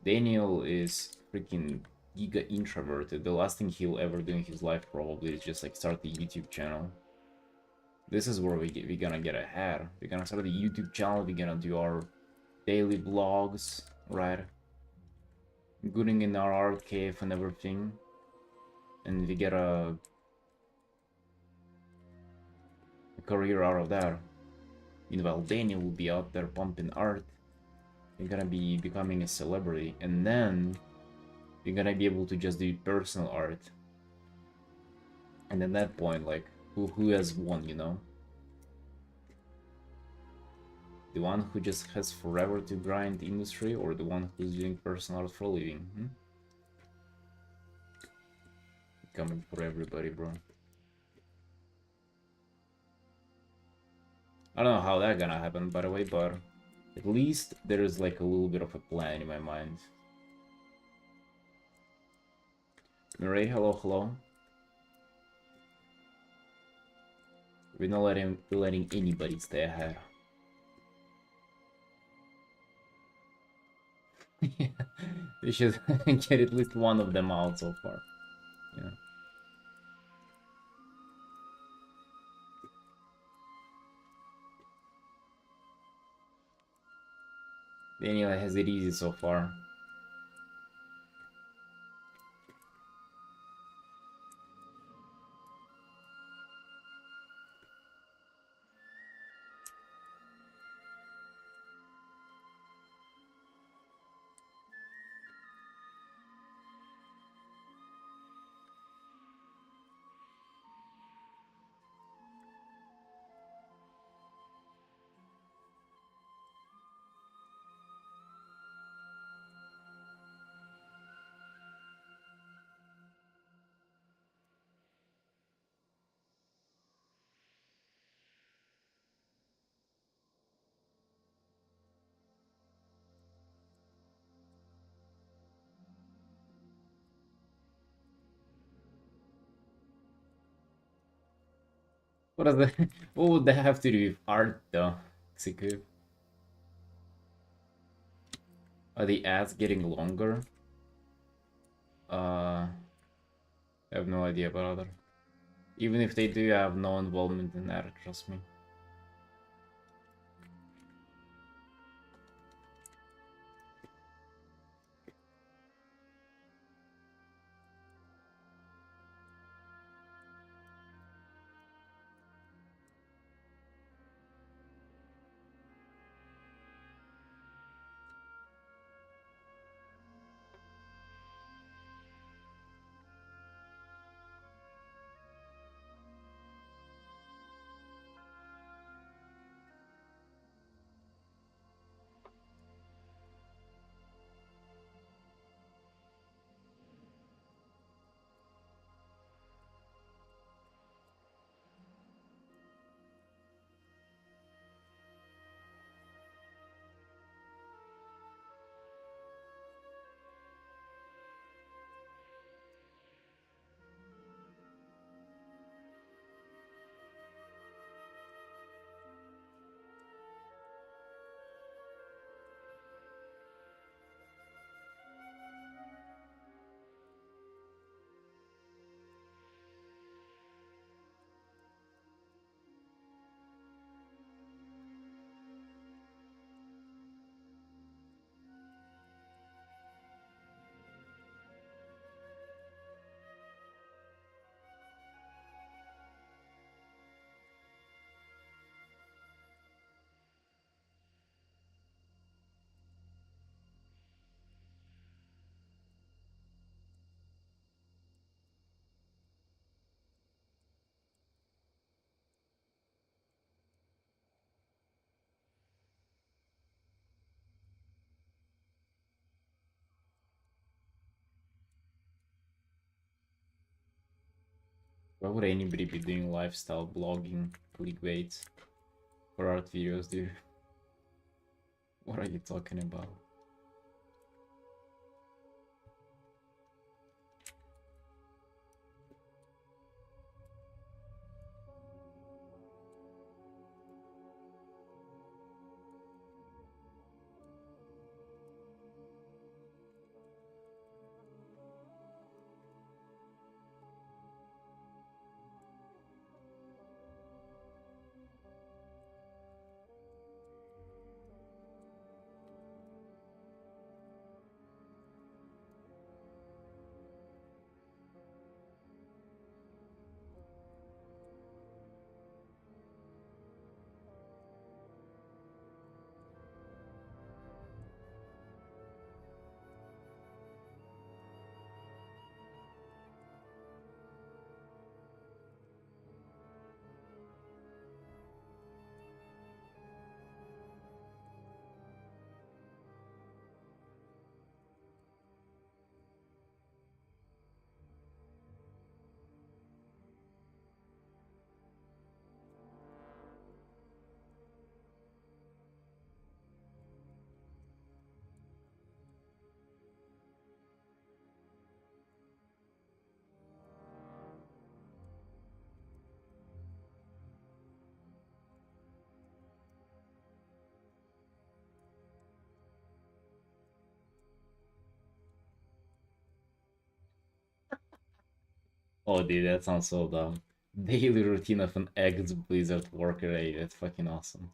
Daniel is freaking giga introverted. The last thing he'll ever do in his life probably is just like start the YouTube channel. This is where we're gonna get ahead. We're gonna start the YouTube channel, we're gonna do our daily vlogs, right? Gooding in our art cave and everything. And we get a career out of that. Meanwhile, Daniel will be out there pumping art. You're gonna be becoming a celebrity, and then you're gonna be able to just do personal art. And at that point, like, who has won, you know? The one who just has forever to grind the industry, or the one who's doing personal art for a living? Coming for everybody, bro. I don't know how that's gonna happen, by the way, but at least there is like a little bit of a plan in my mind. Mirai, hello, hello. We're not letting anybody stay ahead. Yeah, they should get at least one of them out so far. Yeah. Daniel has it easy so far. What is that? What would that have to do with art though? Execute. Are the ads getting longer? I have no idea about other. Even if they do, I have no involvement in that, trust me. Why would anybody be doing lifestyle blogging, clickbait, for art videos, dude? What are you talking about? Oh, dude, that sounds so dumb. Daily routine of an ex-Blizzard worker. Hey, that's fucking awesome.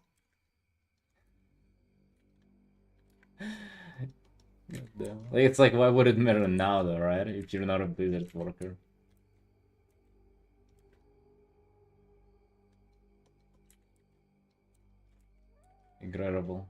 Goddamn. Like, it's like, why would it matter now, though, right? If you're not a Blizzard worker. Incredible.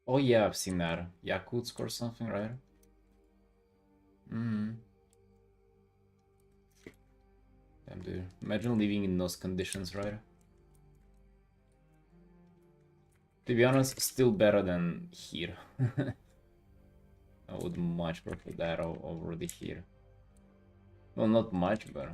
Oh yeah, I've seen that. Yakutsk or something, right? Mm. Damn, dude. Imagine living in those conditions, right? To be honest, still better than here. I would much prefer that over the here. Well, not much, but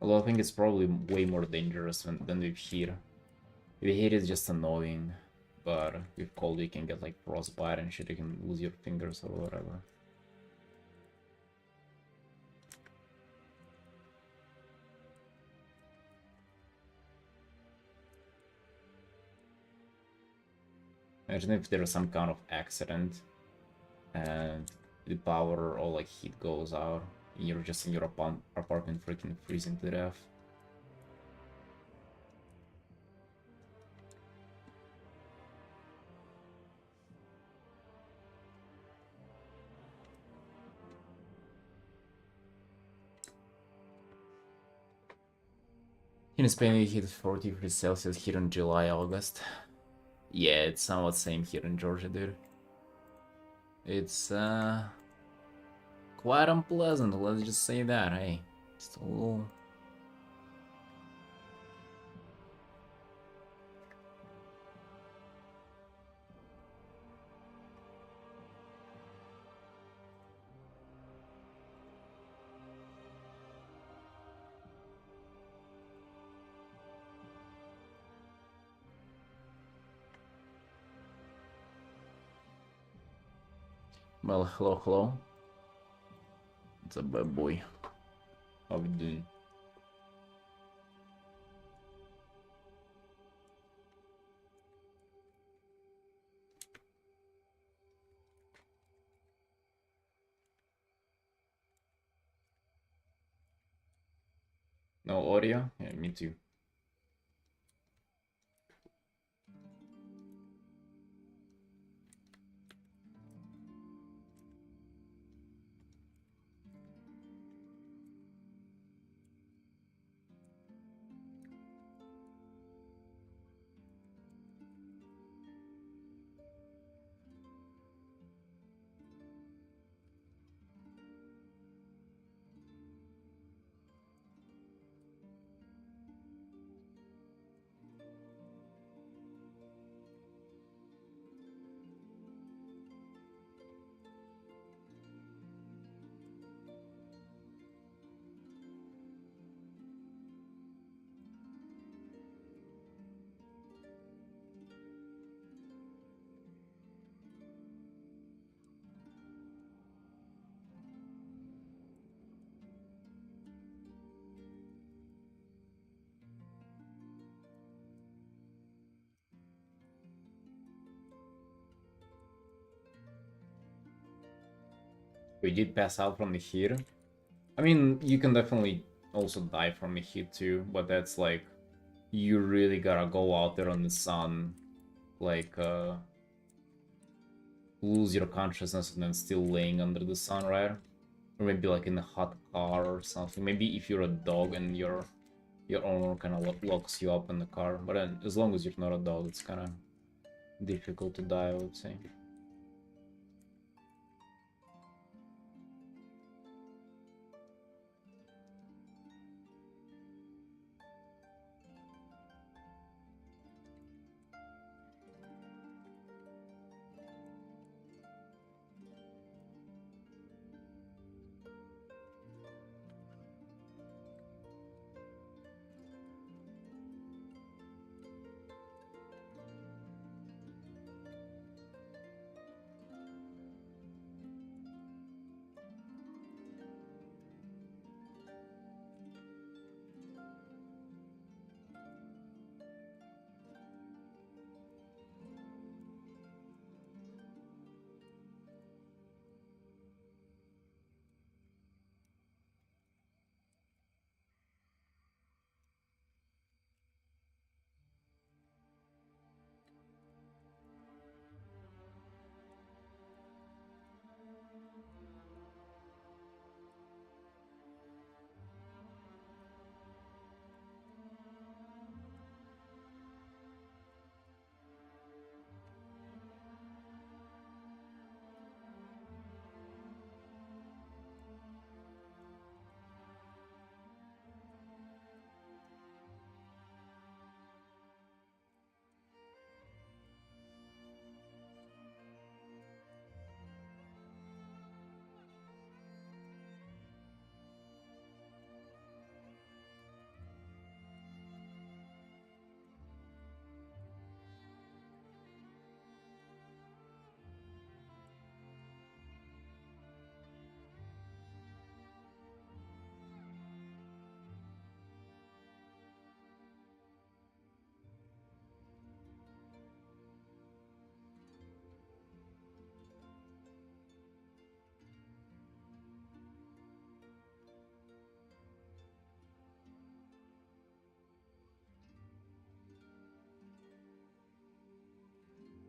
although I think it's probably way more dangerous than with here. With here it's just annoying, but with cold you can get like frostbite and shit, you can lose your fingers or whatever. Imagine if there's some kind of accident and the power or like heat goes out, and you're just in your apartment freaking freezing to death. In Spain it hit 40 degrees Celsius here in July, August. Yeah, it's somewhat same here in Georgia, dude. It's quite unpleasant, let's just say that, hey. Just a little... Well, hello, hello. It's a bad boy. How we doing? No audio? Yeah, me too. We did pass out from the heat. I mean, you can definitely also die from the heat too, but that's like, you really gotta go out there on the sun, like, lose your consciousness and then still laying under the sun, right? Or maybe like in a hot car or something. Maybe if you're a dog and your owner kind of locks you up in the car, but then, as long as you're not a dog, it's kind of difficult to die, I would say.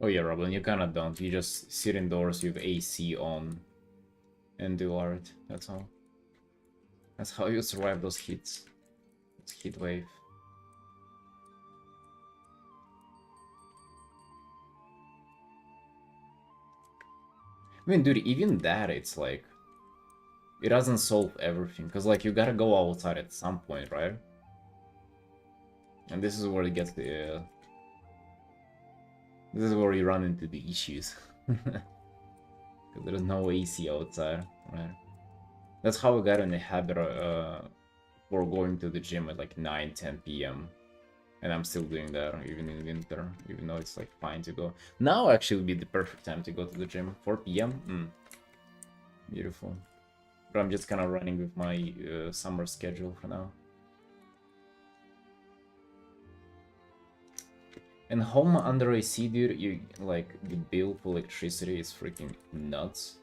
Oh yeah, Robin, you kinda don't. You just sit indoors with AC on and do art. That's all. That's how you survive those heats. It's heat wave. I mean, dude, even that, it's like it doesn't solve everything, because like you gotta go outside at some point, right? And this is where it gets the this is where you run into the issues. Because there's no AC outside, right? That's how I got in the habit for going to the gym at like 9-10 p.m. And I'm still doing that even in winter, even though it's like fine to go. Now actually would be the perfect time to go to the gym. 4 p.m. Beautiful. But I'm just kind of running with my summer schedule for now. And home under AC, dude, you like the bill for electricity is freaking nuts.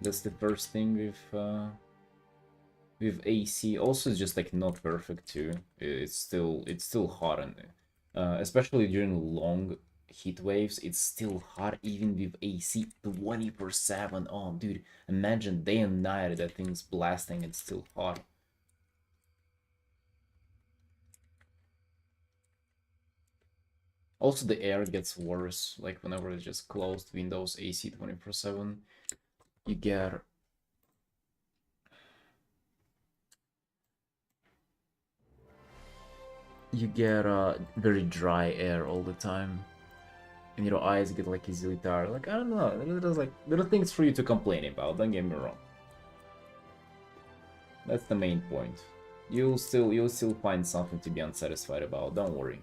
That's the first thing with AC. Also, it's just like not perfect too. It's still hot, and especially during long heat waves, it's still hot even with AC 24/7. Oh, dude, imagine day and night that thing's blasting. It's still hot. Also, the air gets worse, like whenever it's just closed windows AC 24/7. You get very dry air all the time, and your eyes get like easily tired. Like I don't know, there's like little things for you to complain about. Don't get me wrong. That's the main point. You'll still find something to be unsatisfied about. Don't worry.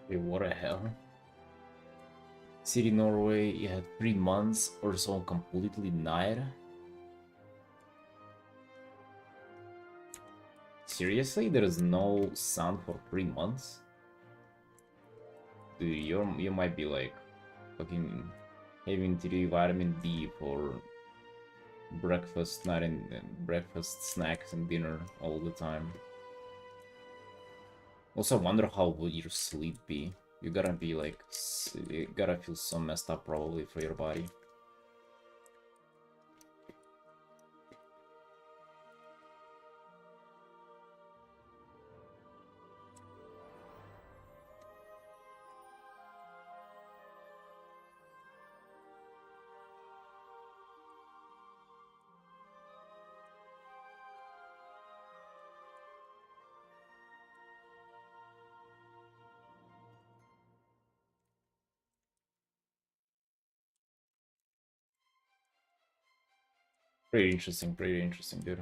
Wait, what the hell? City Norway, you had 3 months or so completely night. Seriously, there is no sun for 3 months? Dude, you might be like fucking having to do vitamin D for breakfast, night and breakfast, snacks, and dinner all the time. Also, I wonder how would your sleep be. You gotta be like, you gotta feel so messed up probably for your body. Pretty interesting, dude.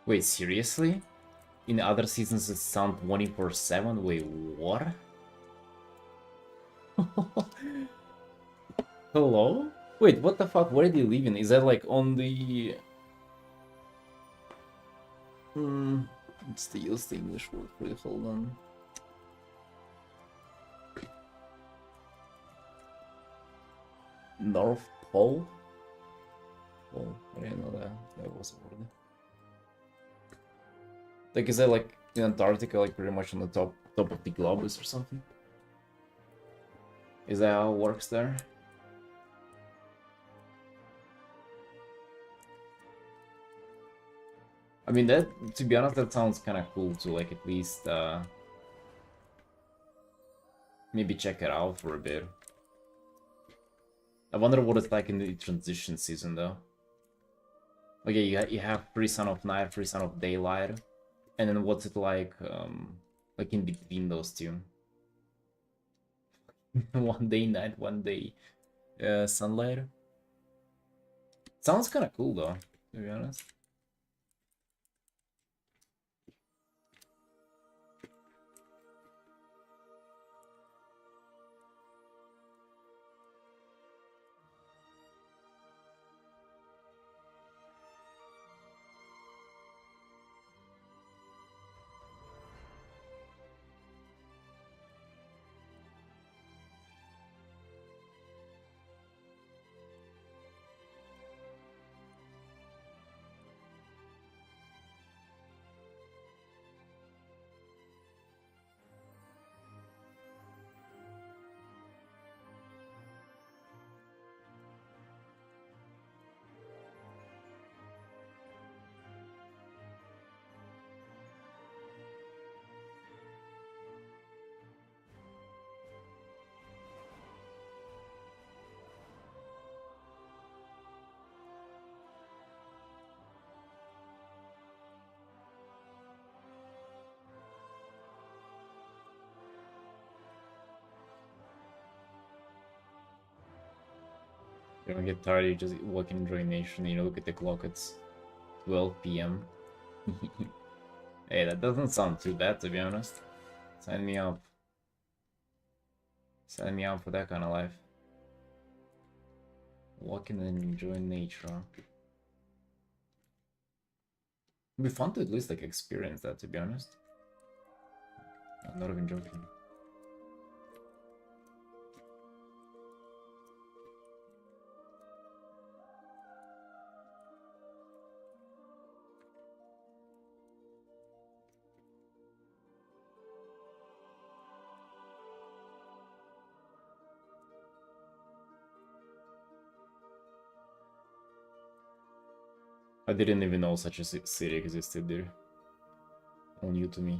Wait, seriously? In other seasons it's on 24/7? Wait, what? Hello? Wait, what the fuck? Where are they living? Is that like on the... What's the English word for it? Hold on. North Pole? Oh, I didn't know that was a word. Like, is that like in Antarctica, like pretty much on the top of the globus or something? Is that how it works there? I mean, that, to be honest, that sounds kind of cool to, like, at least, maybe check it out for a bit. I wonder what it's like in the transition season, though. Okay, you have free son of night, free son of daylight, and then what's it like in between those two? One day night, one day sunlight. Sounds kind of cool, though, to be honest. You don't get tired, you just walk in Joy Nation, you know, look at the clock, it's 12 p.m. Hey, that doesn't sound too bad, to be honest. Sign me up. Sign me up for that kind of life. Walking and enjoying nature. It'd be fun to at least, like, experience that, to be honest. I'm not even joking. I didn't even know such a city existed there. All new to me.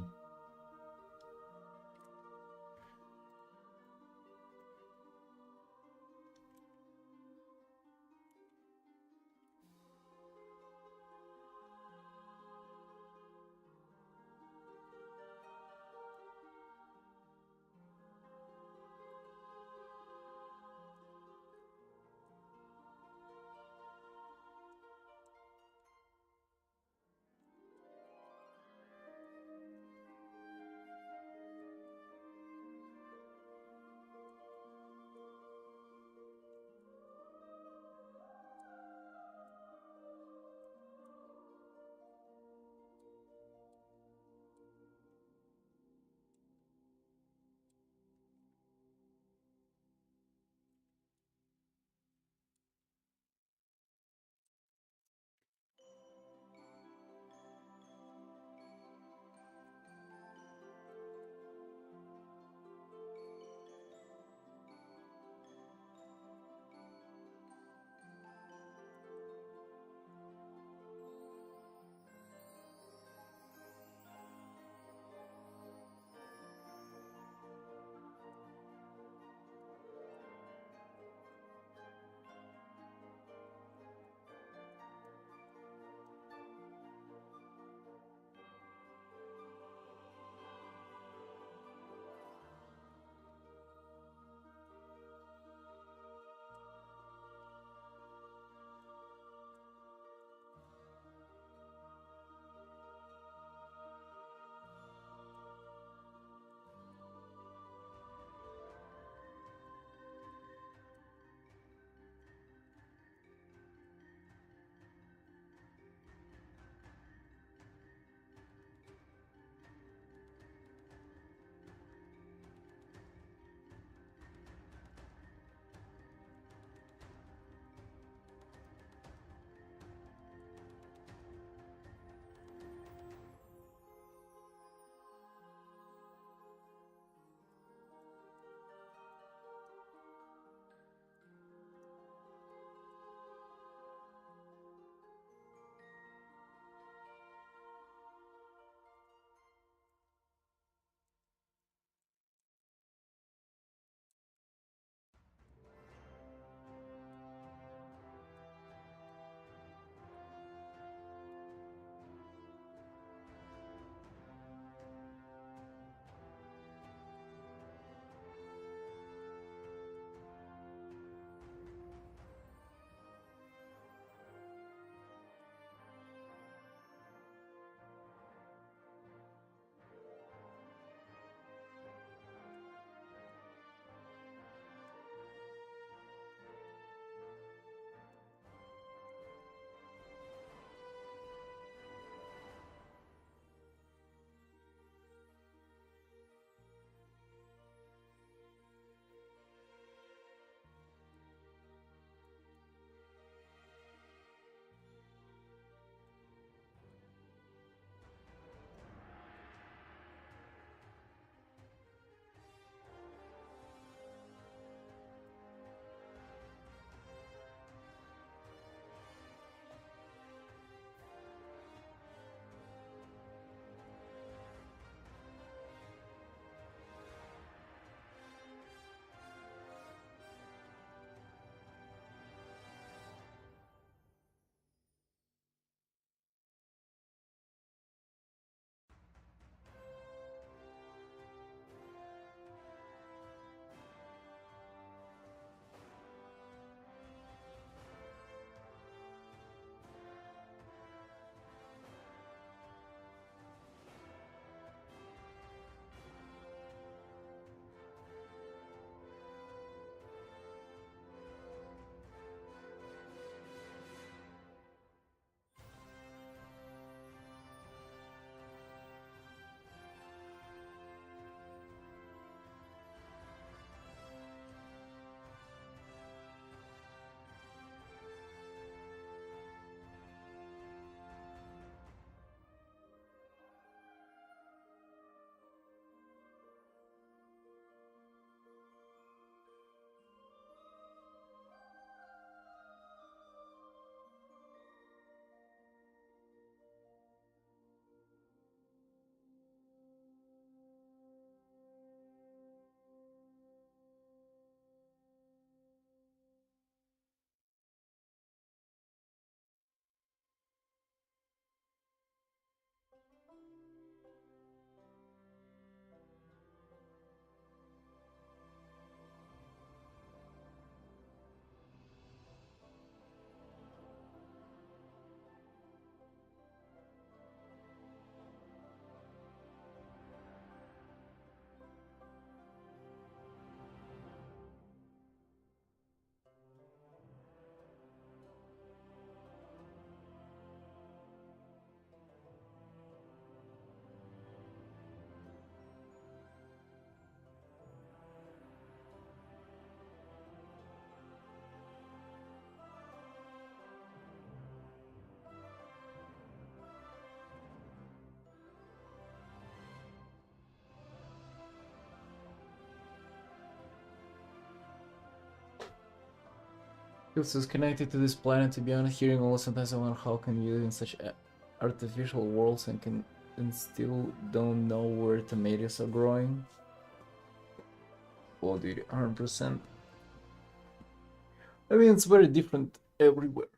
Feels so connected to this planet, to be honest. Hearing all, sometimes I wonder how can we live in such artificial worlds and still don't know where tomatoes are growing. Oh, dude, 100%. I mean, it's very different everywhere.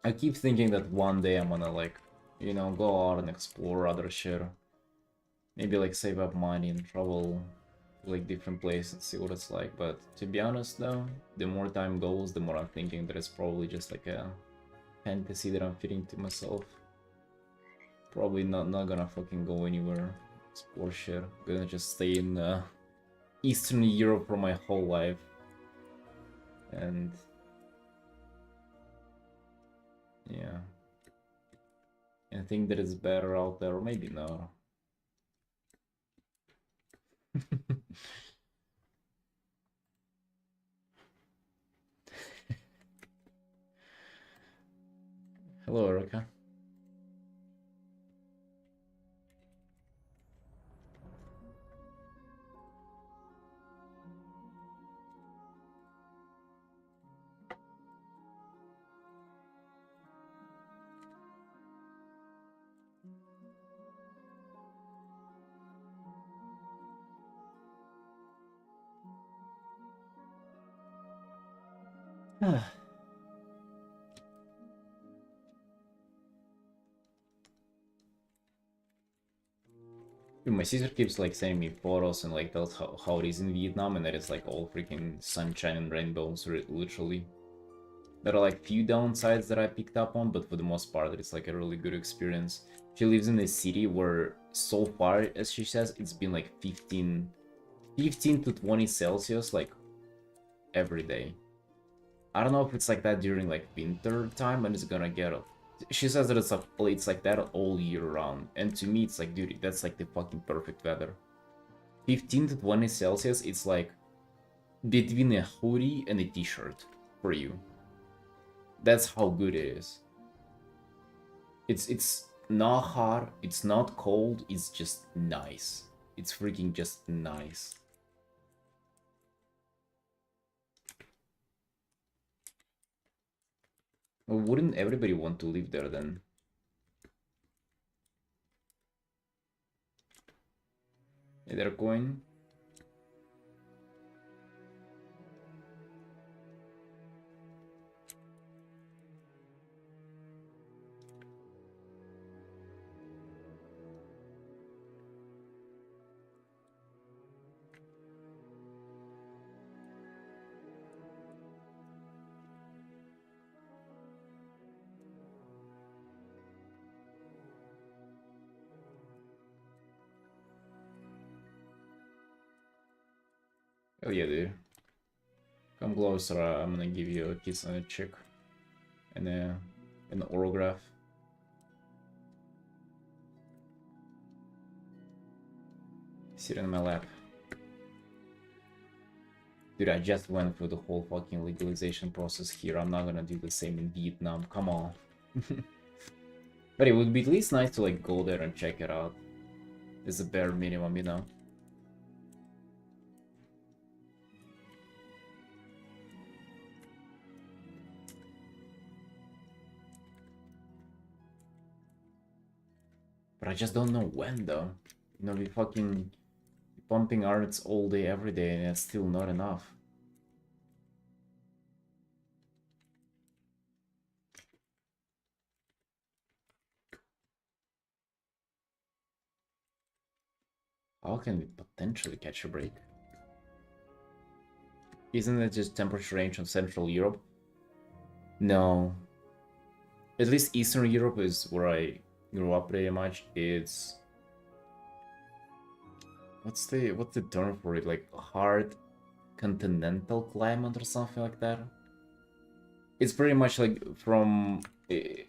I keep thinking that one day I'm gonna, like, you know, go out and explore other shit. Maybe, like, save up money and travel to, like, different places and see what it's like. But to be honest, though, the more time goes, the more I'm thinking that it's probably just like a fantasy that I'm fitting to myself. Probably not gonna fucking go anywhere, explore shit. Gonna just stay in Eastern Europe for my whole life. And yeah, I think that it's better out there, or maybe not. Hello, Erica. Dude, my sister keeps like sending me photos and like tells how it is in Vietnam, and that it's like all freaking sunshine and rainbows, literally. There are like few downsides that I picked up on, but for the most part, it's like a really good experience. She lives in a city where so far, as she says, it's been like 15 to 20 Celsius like every day. I don't know if it's like that during like winter time and it's gonna get up. She says that it's like that all year round, and to me it's like, dude, that's like the fucking perfect weather. 15 to 20 Celsius, it's like between a hoodie and a t-shirt for you. That's how good it is. It's not hot, it's not cold, it's just nice. It's freaking just nice. Well, wouldn't everybody want to live there then? They're going. Oh yeah, dude. Come closer, I'm gonna give you a kiss on the cheek. And an autograph. Sit in my lap. Dude, I just went through the whole fucking legalization process here. I'm not gonna do the same in Vietnam, come on. But it would be at least nice to like go there and check it out. It's a bare minimum, you know? But I just don't know when, though. You know, we fucking pumping arts all day, every day, and it's still not enough. How can we potentially catch a break? Isn't it just temperature range on Central Europe? No. At least Eastern Europe is where I grew up pretty much. It's... What's the term for it? Like hard continental climate or something like that? It's pretty much like from... It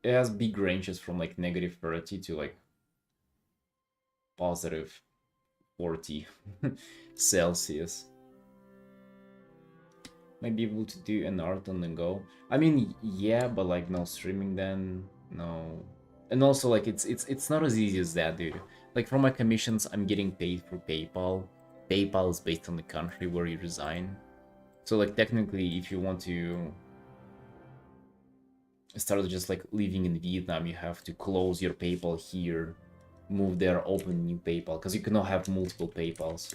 has big ranges from like -30 to like +40 Celsius. Might be able to do an art on the go. I mean, yeah, but like no streaming then, no. And also like it's not as easy as that, dude. Like for my commissions, I'm getting paid through PayPal. PayPal is based on the country where you reside. So like technically, if you want to start just like living in Vietnam, you have to close your PayPal here, move there, open new PayPal, because you cannot have multiple PayPals.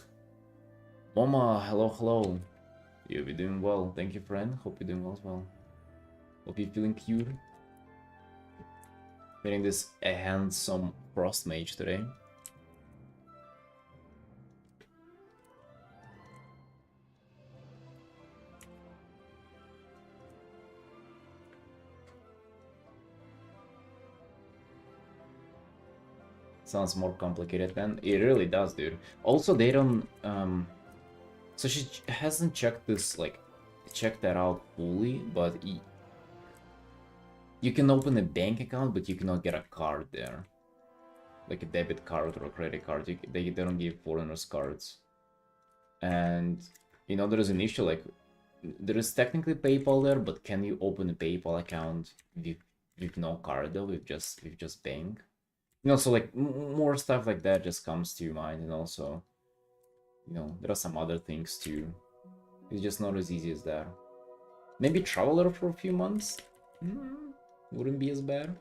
Mama, hello, hello. You'll be doing well. Thank you, friend. Hope you're doing well as well. Hope you're feeling cute. Getting this a handsome frost mage today. Sounds more complicated than it really does, dude. Also, they don't so she hasn't checked this, like, checked that out fully, but you can open a bank account, but you cannot get a card there. Like a debit card or a credit card. They don't give foreigners cards. And, you know, there is an issue, like, there is technically PayPal there, but can you open a PayPal account with no card, though, with just bank? You know, so, like, more stuff like that just comes to your mind, and also, you know, there are some other things too. It's just not as easy as that. Maybe Traveler for a few months? Wouldn't be as bad.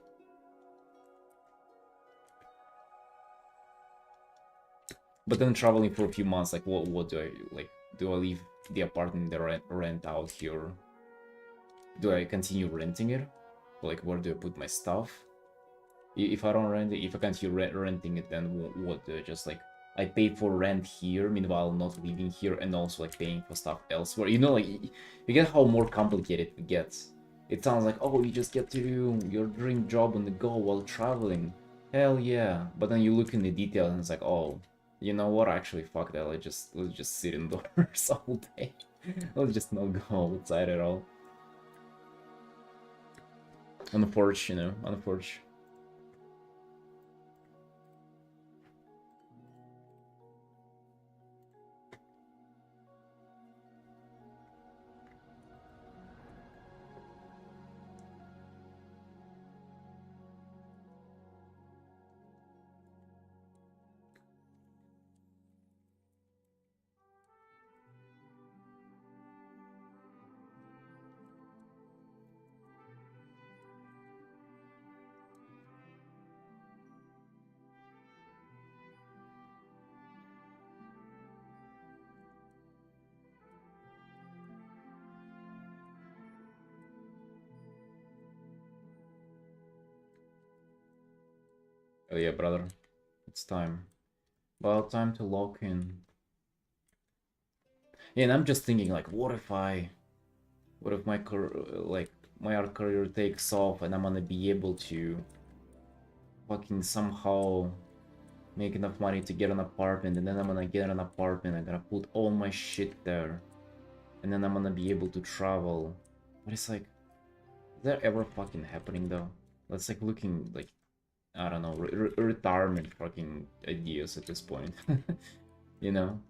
But then traveling for a few months, like, what do I, like, do I leave the apartment that rent out here? Do I continue renting it? Like, where do I put my stuff? If I don't rent it, if I continue renting it, then what do I just, like, I pay for rent here, meanwhile not living here, and also like paying for stuff elsewhere. You know, like, you get how more complicated it gets. It sounds like, oh, you just get to do your dream job on the go while traveling. Hell yeah. But then you look in the details and it's like, oh, you know what? Actually, fuck that. Let's just sit indoors all day. Let's just not go outside at all. Unfortunate, you know, unfortunate. Oh yeah, brother. It's time. Well, time to lock in. Yeah, and I'm just thinking, like, what if my my art career takes off and I'm gonna be able to fucking somehow make enough money to get an apartment, and then I'm gonna get an apartment, I'm gonna put all my shit there, and then I'm gonna be able to travel. But it's like, is that ever fucking happening though? That's like looking like, I don't know, retirement fucking ideas at this point. You know?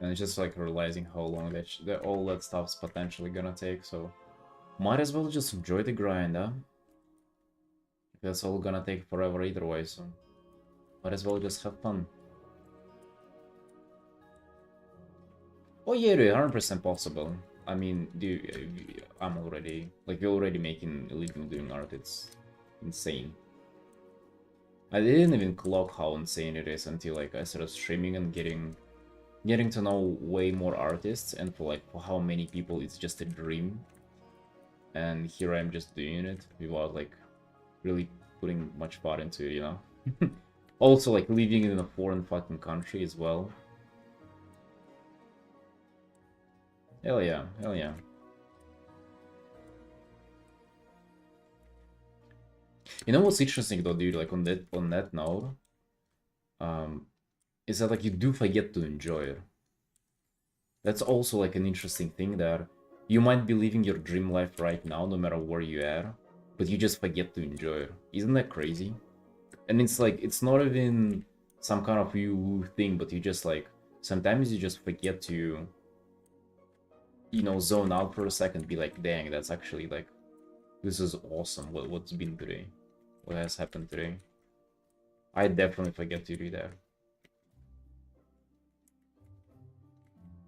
And it's just like realizing how long that all that stuff's potentially gonna take, so might as well just enjoy the grind, huh? That's all gonna take forever either way, so might as well just have fun. Oh yeah, dude, 100% possible. I mean, dude, I'm already, like, we're already making a living doing art. It's insane. I didn't even clock how insane it is until, like, I started streaming and getting to know way more artists, and for how many people it's just a dream. And here I am just doing it without, like, really putting much thought into it, you know? Also, like, living in a foreign fucking country as well. Hell yeah, hell yeah. You know what's interesting though, dude? Like on that note, um, is that like you do forget to enjoy it. That's also like an interesting thing that you might be living your dream life right now, no matter where you are, but you just forget to enjoy it. Isn't that crazy? And it's like it's not even some kind of you thing, but you just like sometimes you just forget to, you know, zone out for a second, be like, dang, that's actually like this is awesome. What's been today? What has happened today? I definitely forget to do that.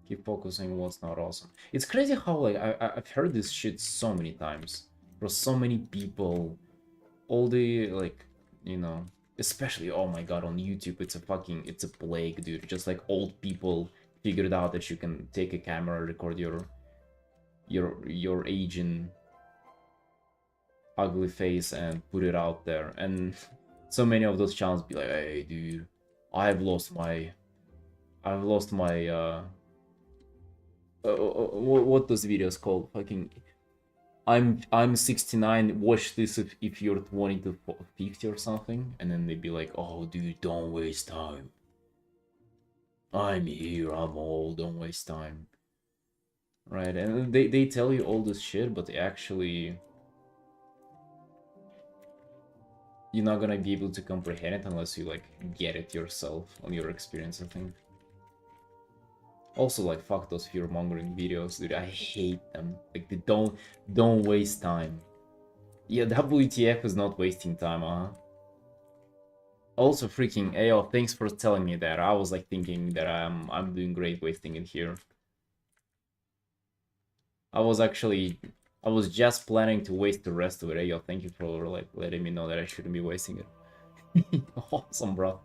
Keep focusing what's not awesome. It's crazy how like I've heard this shit so many times. For so many people, all the like, you know, especially oh my god on YouTube, it's a plague, dude. Just like old people figured out that you can take a camera, record your aging ugly face and put it out there, and so many of those channels be like, hey dude, I've lost my I've lost my what those videos called? Fucking I'm 69. Watch this if you're 20 to 50 or something, and then they'd be like, "Oh, dude, don't waste time. I'm here. I'm old. Don't waste time." Right? And they tell you all this shit, but actually, you're not gonna be able to comprehend it unless you like get it yourself on your experience, I think. Also, like, fuck those fear-mongering videos, dude. I hate them. Like, they don't waste time. Yeah, WTF is not wasting time, huh? Also, freaking AO, thanks for telling me that. I was like thinking that I'm doing great wasting it here. I was just planning to waste the rest of it. AO, thank you for like letting me know that I shouldn't be wasting it. Awesome, bro.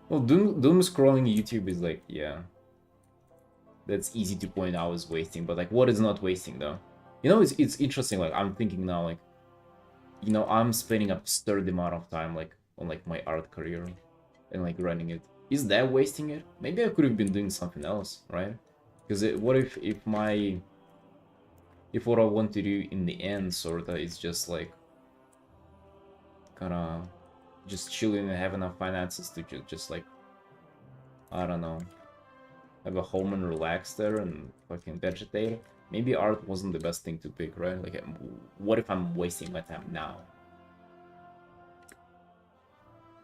Well, doom scrolling YouTube is like, yeah, that's easy to point out as wasting, but like, what is not wasting though? You know, it's interesting. Like, I'm thinking now, like, you know, I'm spending a sturdy amount of time like on like my art career and like running it. Is that wasting it? Maybe I could have been doing something else, right? Because what if what I want to do in the end sorta is just like kind of just chilling and have enough finances to just like, I don't know, have a home and relax there and fucking vegetate. Maybe art wasn't the best thing to pick, right? Like, what if I'm wasting my time now?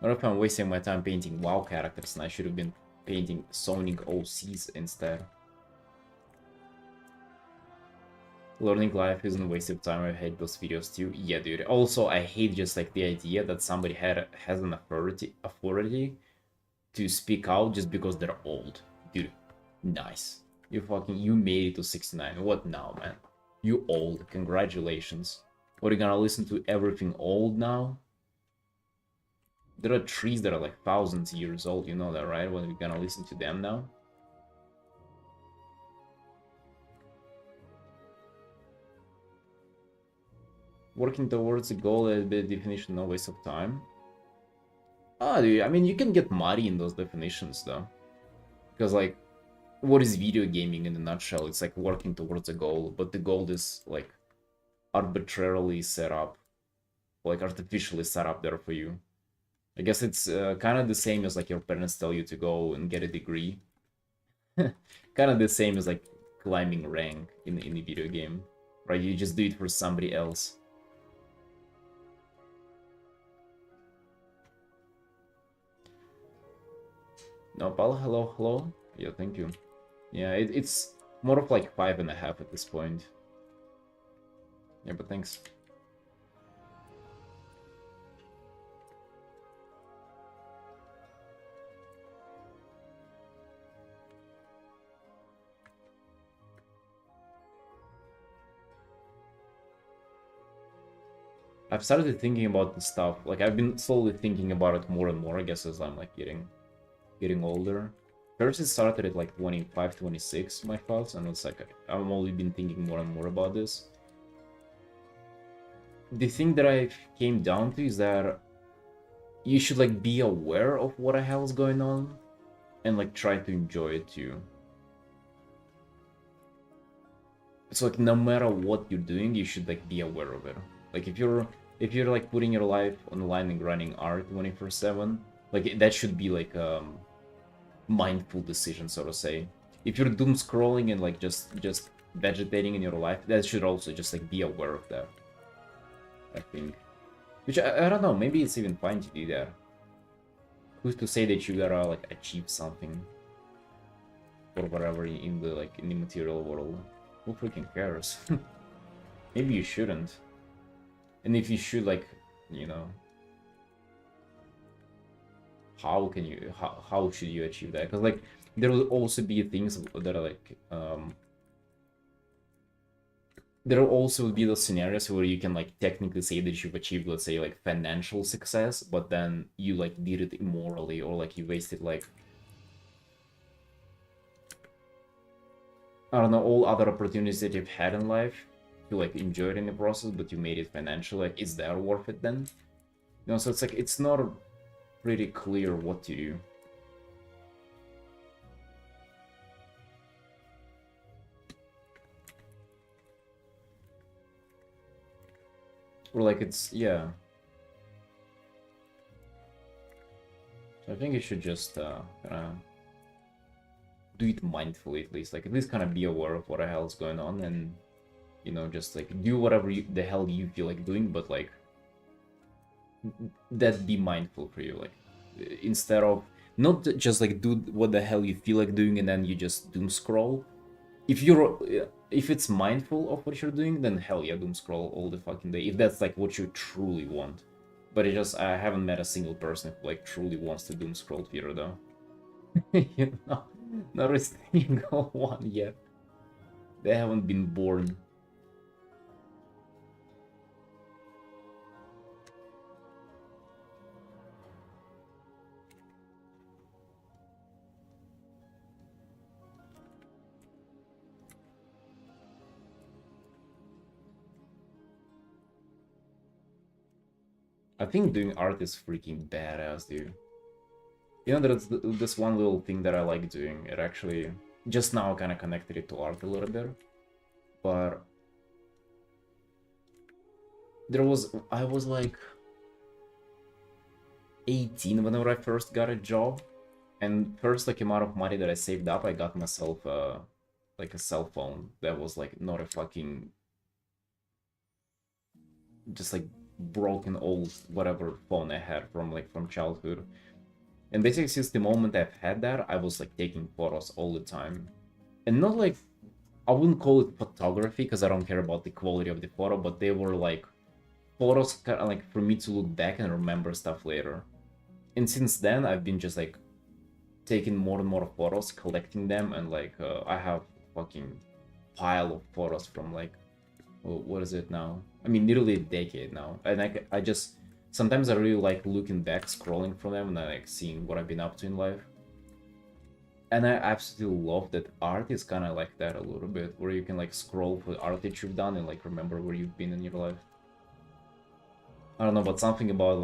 What if I'm wasting my time painting WoW characters and I should have been painting Sonic OCs instead? Learning life isn't a waste of time. I hate those videos too. Yeah, dude. Also, I hate just like the idea that somebody has an authority to speak out just because they're old. Dude, nice. You made it to 69. What now, man? You old. Congratulations. What, are you gonna listen to everything old now? There are trees that are like thousands of years old, you know that, right? What, are we gonna listen to them now? Working towards a goal at the definition, no waste of time. Ah, dude, I mean, you can get muddy in those definitions, though. Because, like, what is video gaming in a nutshell? It's like working towards a goal, but the goal is, like, arbitrarily set up, like, artificially set up there for you. I guess it's kind of the same as, like, your parents tell you to go and get a degree. Kind of the same as, like, climbing rank in the video game, right? You just do it for somebody else. No, Paul, hello, hello. Yeah, thank you. Yeah, it's more of like 5.5 at this point. Yeah, but thanks. I've started thinking about this stuff. Like, I've been slowly thinking about it more and more, I guess, as I'm like getting older. First it started at like 25, 26, my thoughts, and it's like I've only been thinking more and more about this. The thing that I came down to is that you should like be aware of what the hell is going on and like try to enjoy it too. So like no matter what you're doing, you should like be aware of it. Like if you're like putting your life on the line and grinding art 24/7, like that should be like mindful decision, so to say. If you're doom scrolling and like just vegetating in your life, that should also just like be aware of that, I think. Which I don't know, maybe it's even fine to do that. Who's to say that you gotta like achieve something or whatever in the like in the material world? Who freaking cares? Maybe you shouldn't. And if you should, like, you know, how should you achieve that? Because like there will also be things that are like there will also be those scenarios where you can like technically say that you've achieved, let's say, like financial success, but then you like did it immorally, or like you wasted like, I don't know, all other opportunities that you've had in life to like enjoy it in the process, but you made it financial. Like, is that worth it then? You know, so it's like it's not pretty clear what to do. Or like it's, yeah. So I think you should just kinda do it mindfully, at least kind of be aware of what the hell is going on, and you know, just like do whatever the hell you feel like doing, but like that be mindful for you, like instead of not just like do what the hell you feel like doing and then you just doom scroll. If it's mindful of what you're doing, then hell yeah, doom scroll all the fucking day, if that's like what you truly want. But I haven't met a single person who like truly wants to doom scroll Twitter though. You know, not a single one yet. They haven't been born. I think doing art is freaking badass, dude. You know, there's this one little thing that I like doing. It actually just now kind of connected it to art a little bit, but I was like 18 whenever I first got a job, and first like amount of money that I saved up, I got myself like a cell phone that was like not a fucking just like broken old whatever phone I had from childhood. And basically since the moment I've had that, I was like taking photos all the time. And not like, I wouldn't call it photography because I don't care about the quality of the photo, but they were like photos kind of like for me to look back and remember stuff later. And since then I've been just like taking more and more photos, collecting them, and like I have fucking pile of photos from like, what is it now? I mean, nearly a decade now. And I just sometimes I really like looking back, scrolling from them, and I like seeing what I've been up to in life. And I absolutely love that art is kind of like that a little bit, where you can like scroll for art that you've done and like remember where you've been in your life. I don't know, but something about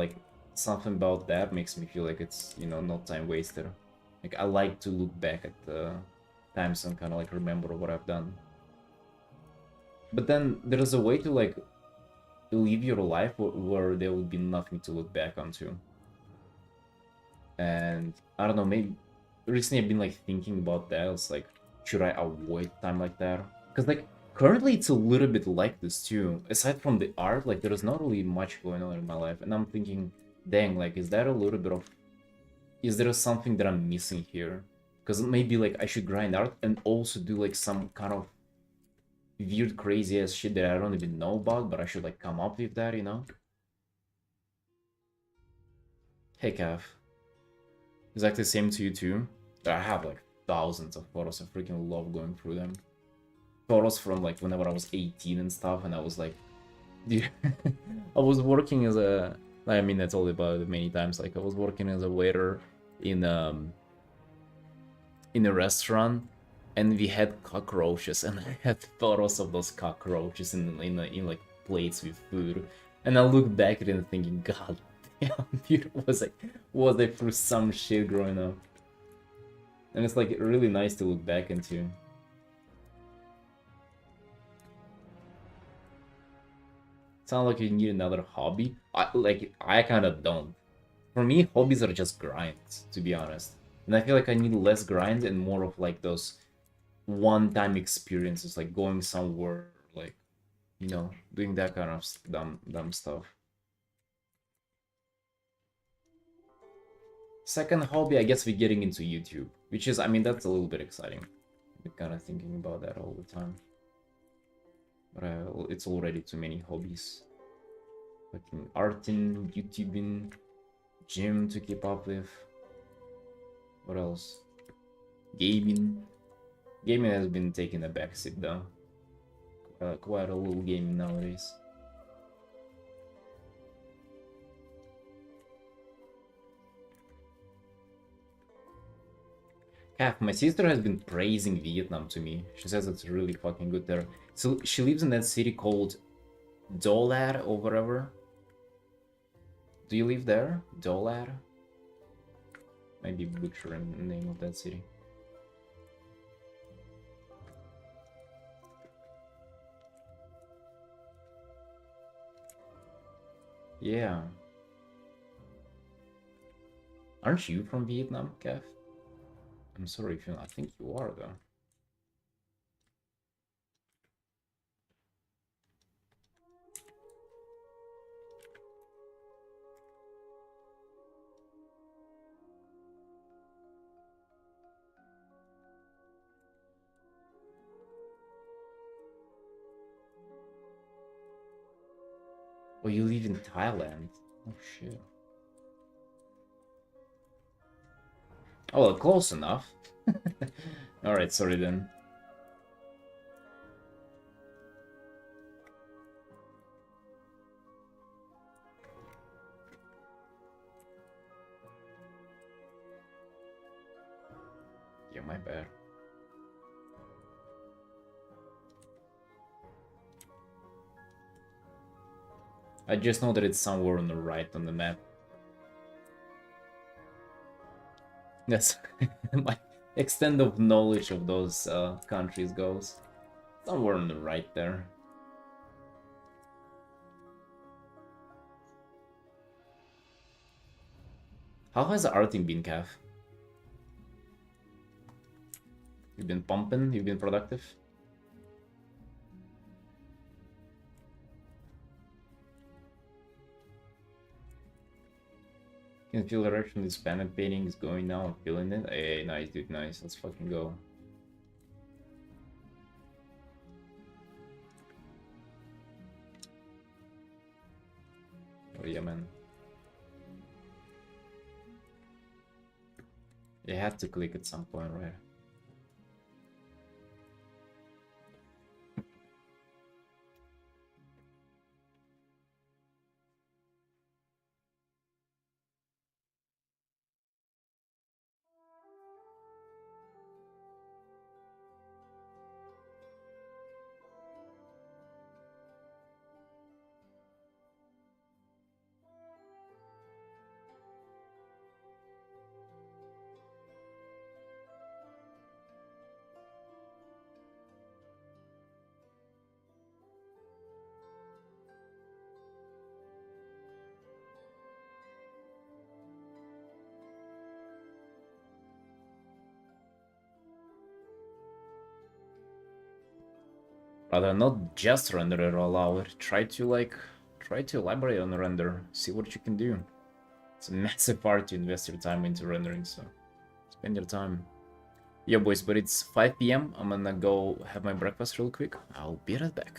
that makes me feel like it's, you know, not time wasted. Like I like to look back at the times and kind of like remember what I've done. But then there's a way to like live your life where there will be nothing to look back onto. And I don't know, maybe recently I've been like thinking about that. It's like, should I avoid time like that? Because like currently it's a little bit like this too. Aside from the art, like there's not really much going on in my life, and I'm thinking, dang, like is that a little bit of, is there something that I'm missing here? Because maybe like I should grind art and also do like some kind of weird crazy ass shit that I don't even know about, but I should like come up with that, you know? Hey Cav. Exactly the same to you too. I have like thousands of photos. I freaking love going through them. Photos from like whenever I was 18 and stuff, and I was like, dude, I was working as a, I mean, I told you about it many times. Like I was working as a waiter in a restaurant, and we had cockroaches, and I had photos of those cockroaches in like plates with food. And I look back at it and thinking, God damn, dude, was I through some shit growing up? And it's like really nice to look back into. Sound like you need another hobby. I kind of don't. For me, hobbies are just grinds, to be honest. And I feel like I need less grinds and more of like those one-time experiences, like going somewhere, like, doing that kind of dumb stuff. Second hobby, I guess we're getting into YouTube, which is, I mean, that's a little bit exciting. I've been kind of thinking about that all the time. But it's already too many hobbies. Fucking Artin, YouTubing, gym to keep up with. What else? Gaming. Gaming has been taking a backseat though. Quite a little gaming nowadays. Half, my sister has been praising Vietnam to me. She says it's really fucking good there. So she lives in that city called Dolar or whatever. Do you live there? Dolar? Maybe butchering the name of that city. Yeah. Aren't you from Vietnam, Kev? I'm sorry if you... I think you are, though. Oh, you live in Thailand? Oh, shit. Oh, well, close enough. Alright, sorry then. Yeah, my bad. I just know that it's somewhere on the right on the map. That's my extent of knowledge of those countries goes. Somewhere on the right there. How has Artin been, Cav? You've been pumping? You've been productive? Can feel the direction this planet painting is going now. I'm feeling it. Hey, nice, dude, nice. Let's fucking go. Oh, yeah, man. You had to click at some point, right? Rather not just render it all out. Try to elaborate on the render. See what you can do. It's a massive part to invest your time into rendering, so spend your time. Yeah, boys, but it's 5 p.m. I'm gonna go have my breakfast real quick. I'll be right back.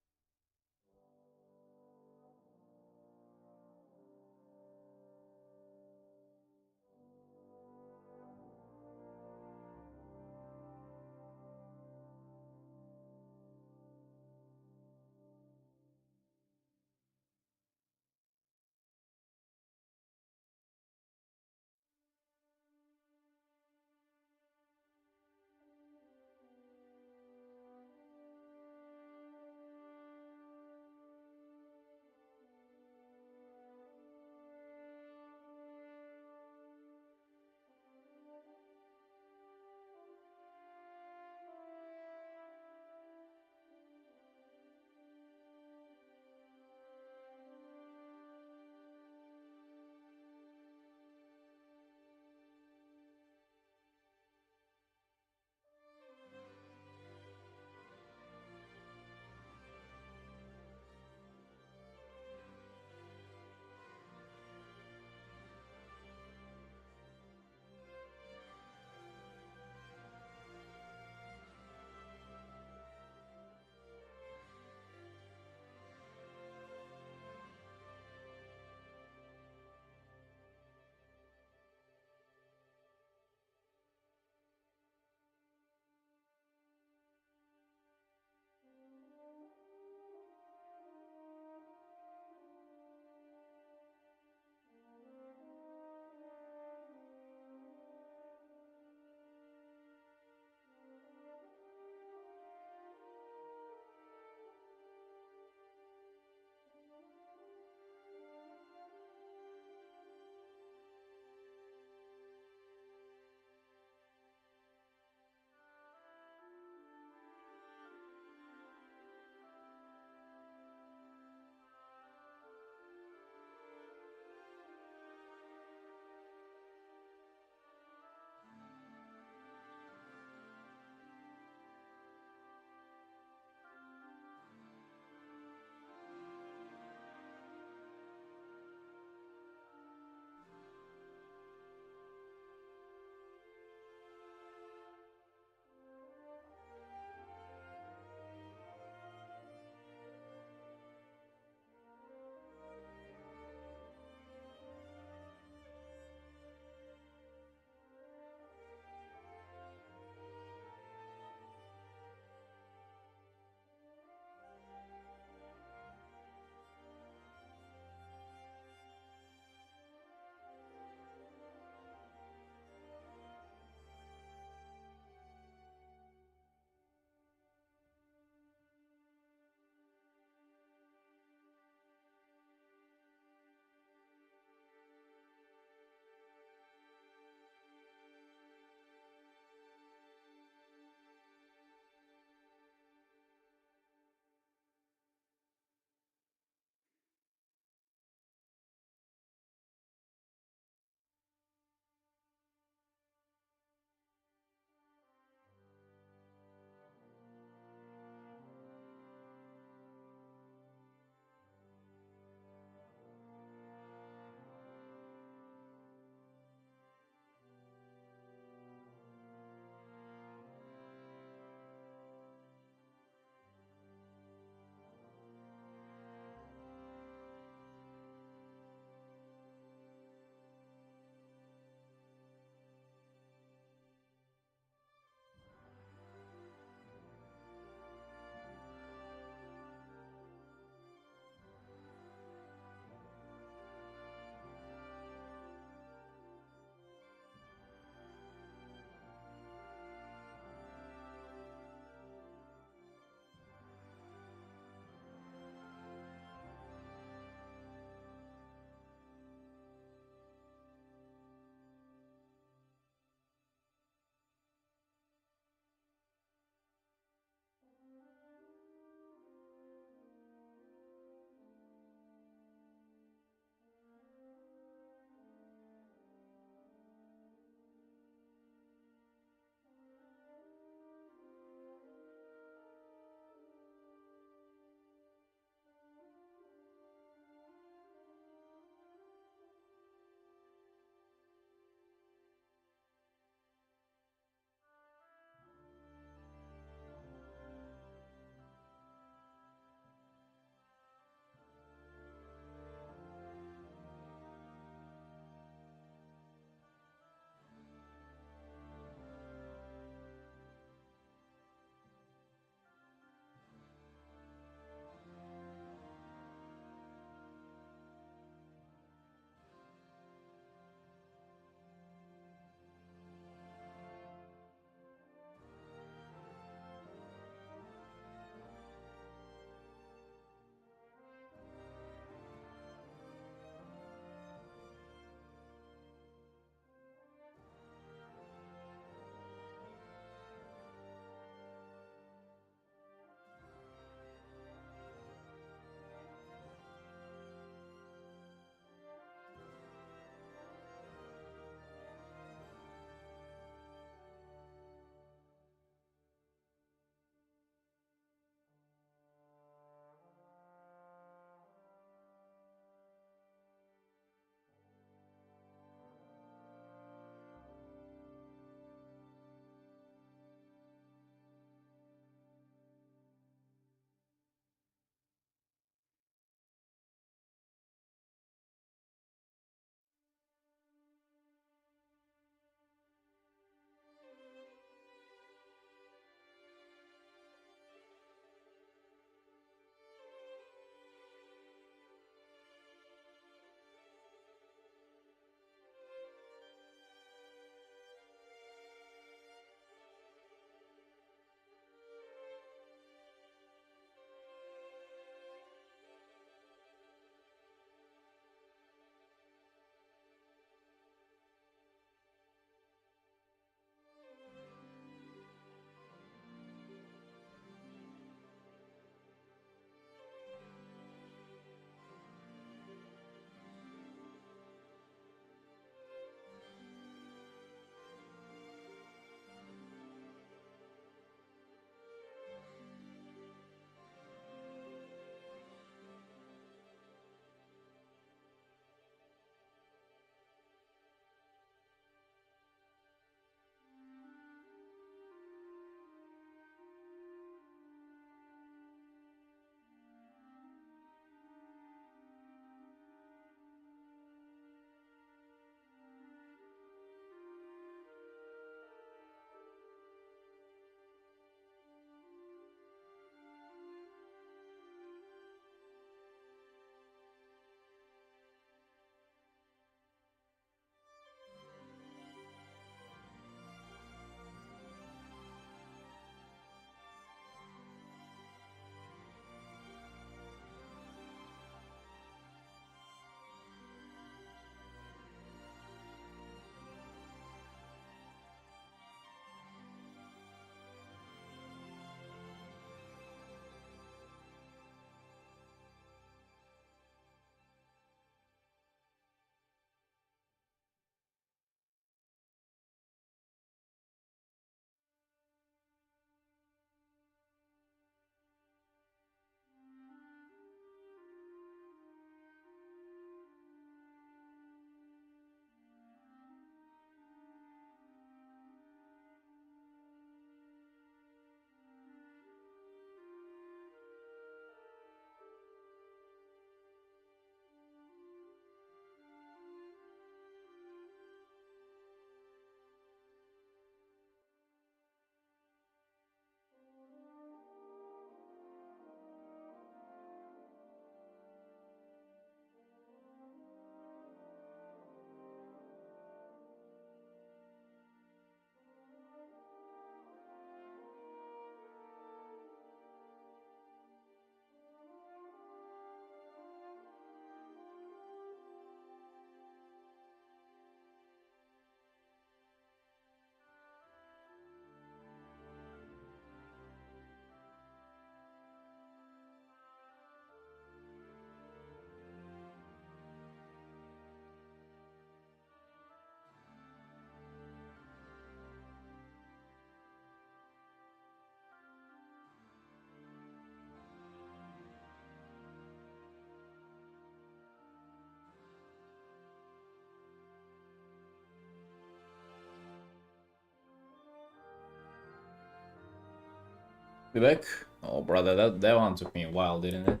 Be back? Oh, brother, that one took me a while, didn't it?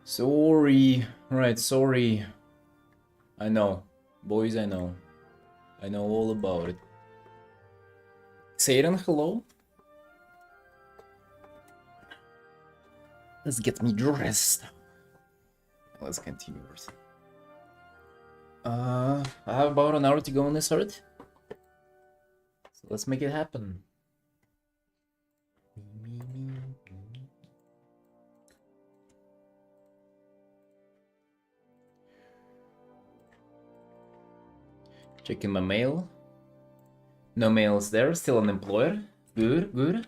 Sorry. Right, sorry. I know. Boys, I know. I know all about it. Satan, hello? Let's get me dressed. Let's continue. I have about an hour to go on this art. So let's make it happen. Checking my mail. No mails there, still unemployed. Good, good.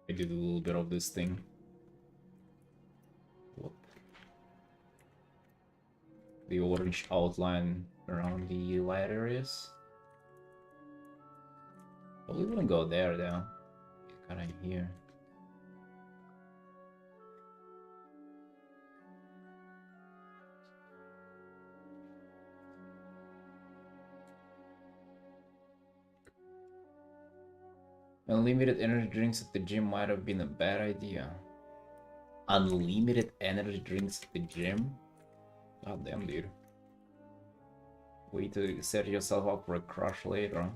I did a little bit of this thing. Whoop. The orange outline around the light areas. Probably wouldn't go there though. Kinda here. Unlimited energy drinks at the gym might have been a bad idea. Unlimited energy drinks at the gym? God damn, dude. Way to set yourself up for a crush later.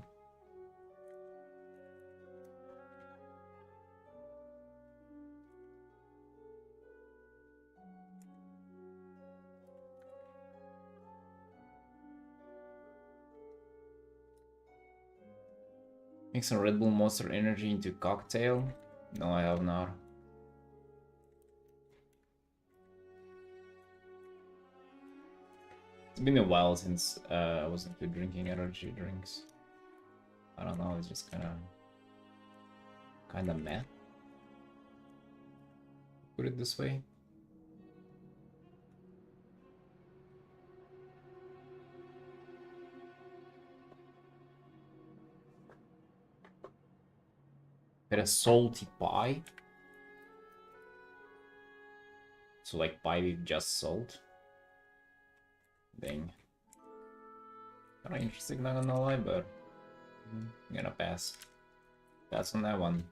Mix some Red Bull Monster Energy into cocktail? No, I have not. It's been a while since I was into drinking energy drinks. I don't know, it's just kinda meh. Put it this way. Get a salty pie. So like pie with just salt. Dang. Kinda interesting, not gonna lie, but I'm gonna pass. Pass on that one.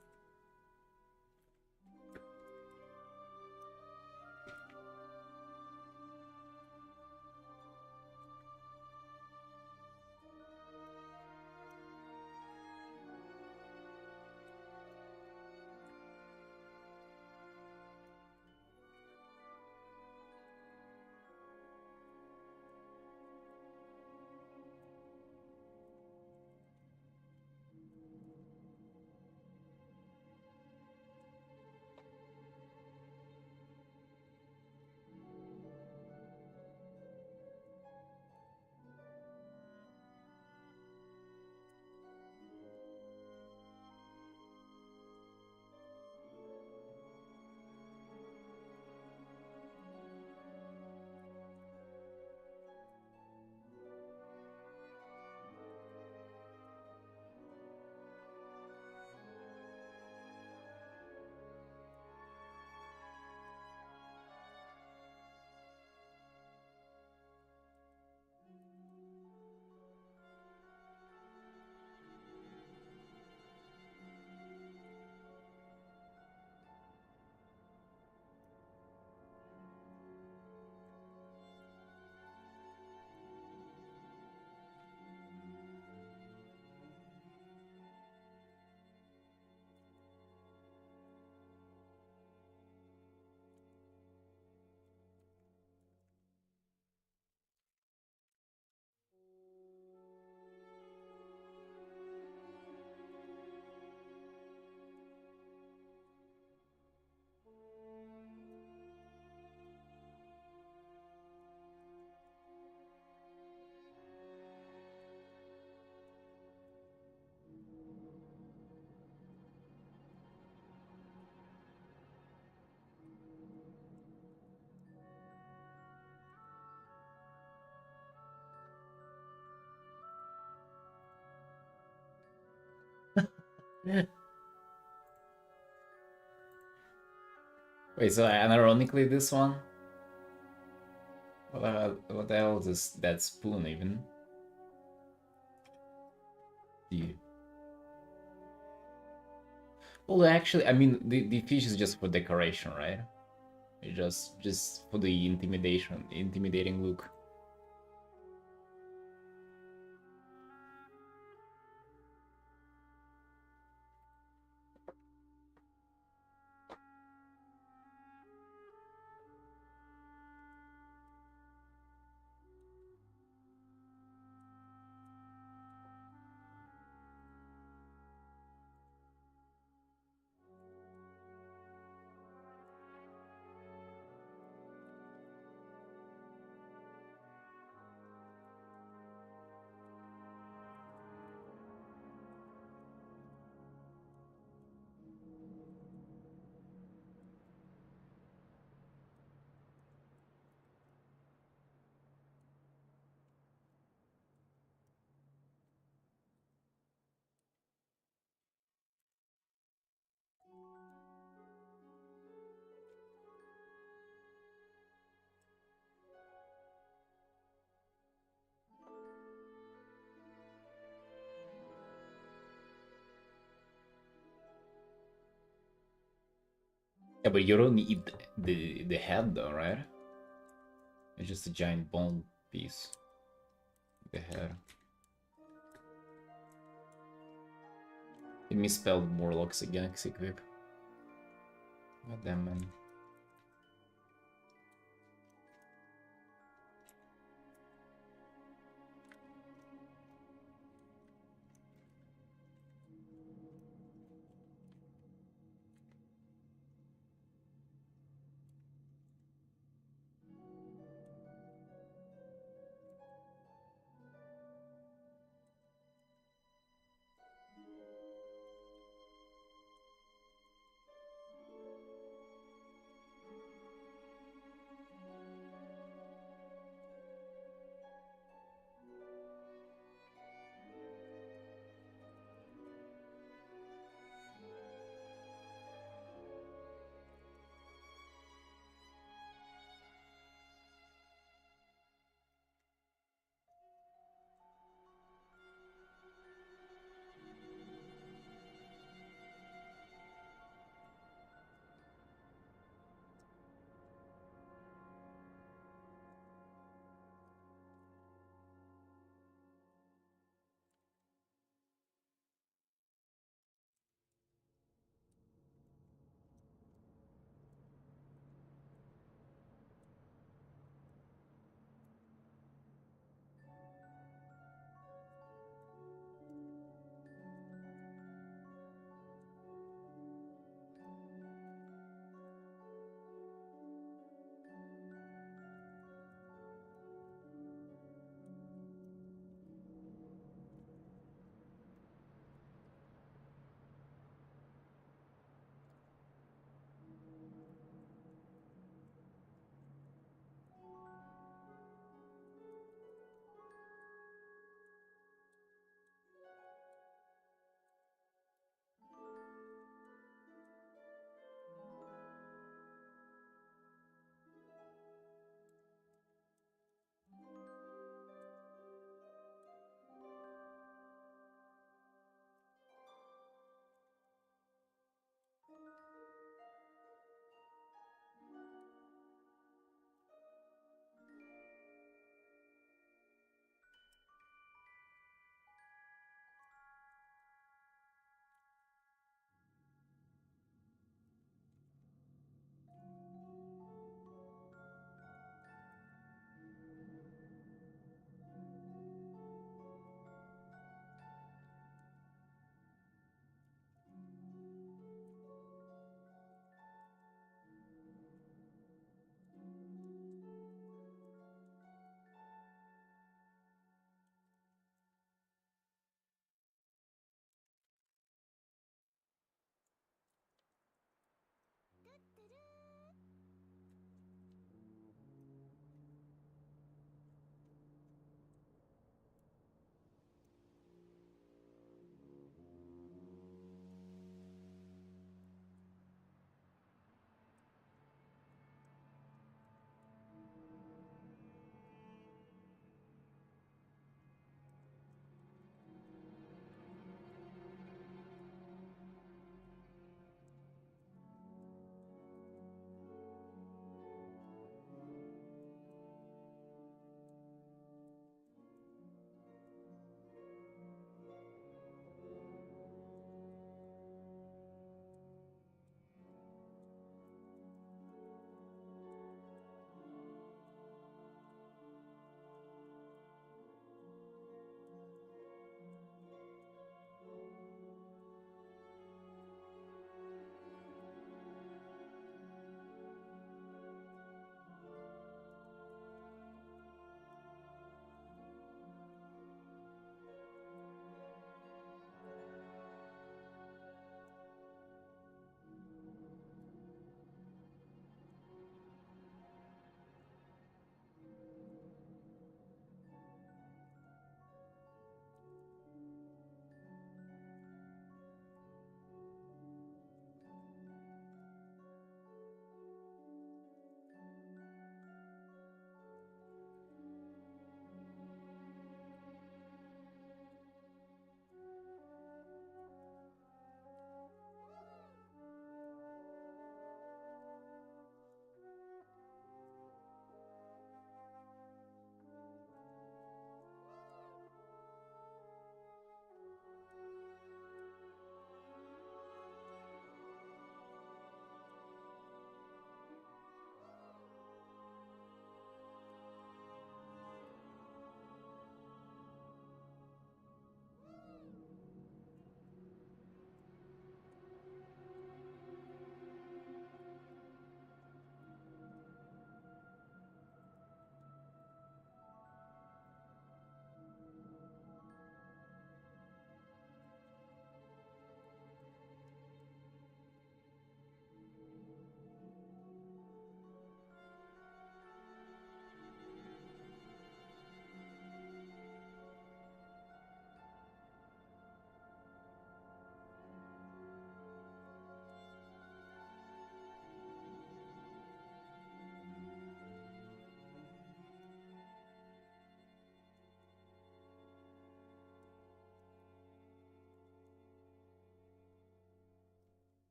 Wait, so ironically this one? What the hell is that spoon even? Yeah. Well, actually, I mean, the fish is just for decoration, right? It's just for the intimidating look. Yeah, but you don't need the head though, right? It's just a giant bone piece. The head. It misspelled Morlocks again, equip. God damn, man.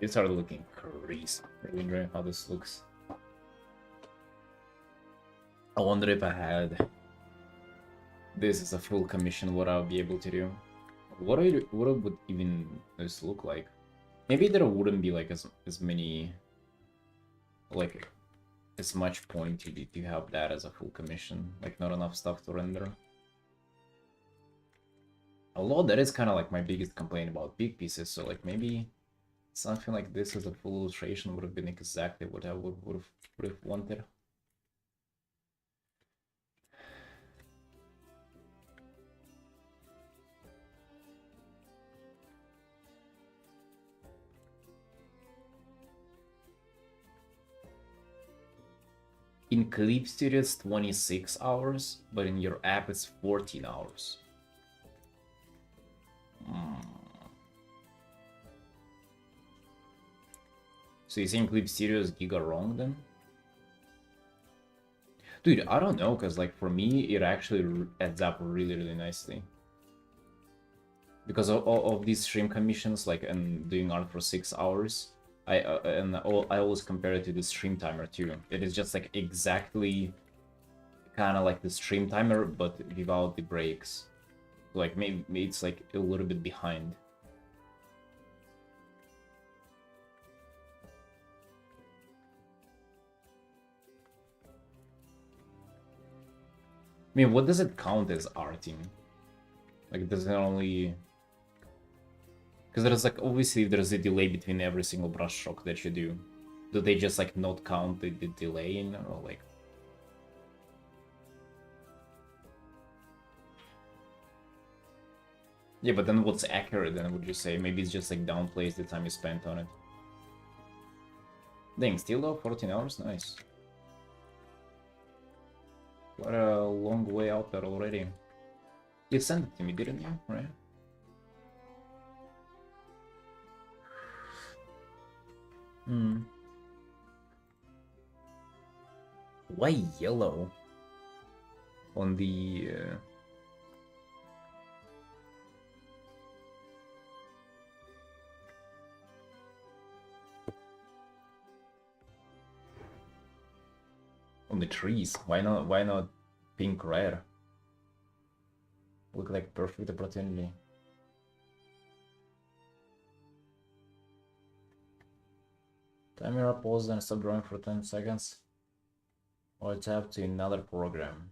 It started looking crazy. Really enjoying how this looks. I wonder if I had this as a full commission, what I would be able to do. What would even this look like? Maybe there wouldn't be like as many, like as much point to have that as a full commission. Like not enough stuff to render. Although that is kind of like my biggest complaint about big pieces. So like maybe something like this as a full illustration would have been exactly what I would have wanted. In Clip Studio it's 26 hours, but in your app it's 14 hours. So you think Clip Studio is giga wrong then? Dude, I don't know, because like for me it actually adds up really nicely. Because of these stream commissions, like, and doing art for 6 hours, I always compare it to the stream timer too. It is just like exactly kind of like the stream timer, but without the breaks. Like maybe it's like a little bit behind. I mean, what does it count as arting? Like, does it only... Because there's like, obviously there's a delay between every single brush stroke that you do. Do they just like not count the delay in, or like... Yeah, but then what's accurate then, would you say? Maybe it's just like downplays the time you spent on it. Dang, still though, 14 hours? Nice. What a long way out there already. You sent it to me, didn't you? Right? Why yellow? On the... On the trees. Why not pink red? Look like perfect opportunity. Timer pause and stop drawing for 10 seconds. Or tap to another program.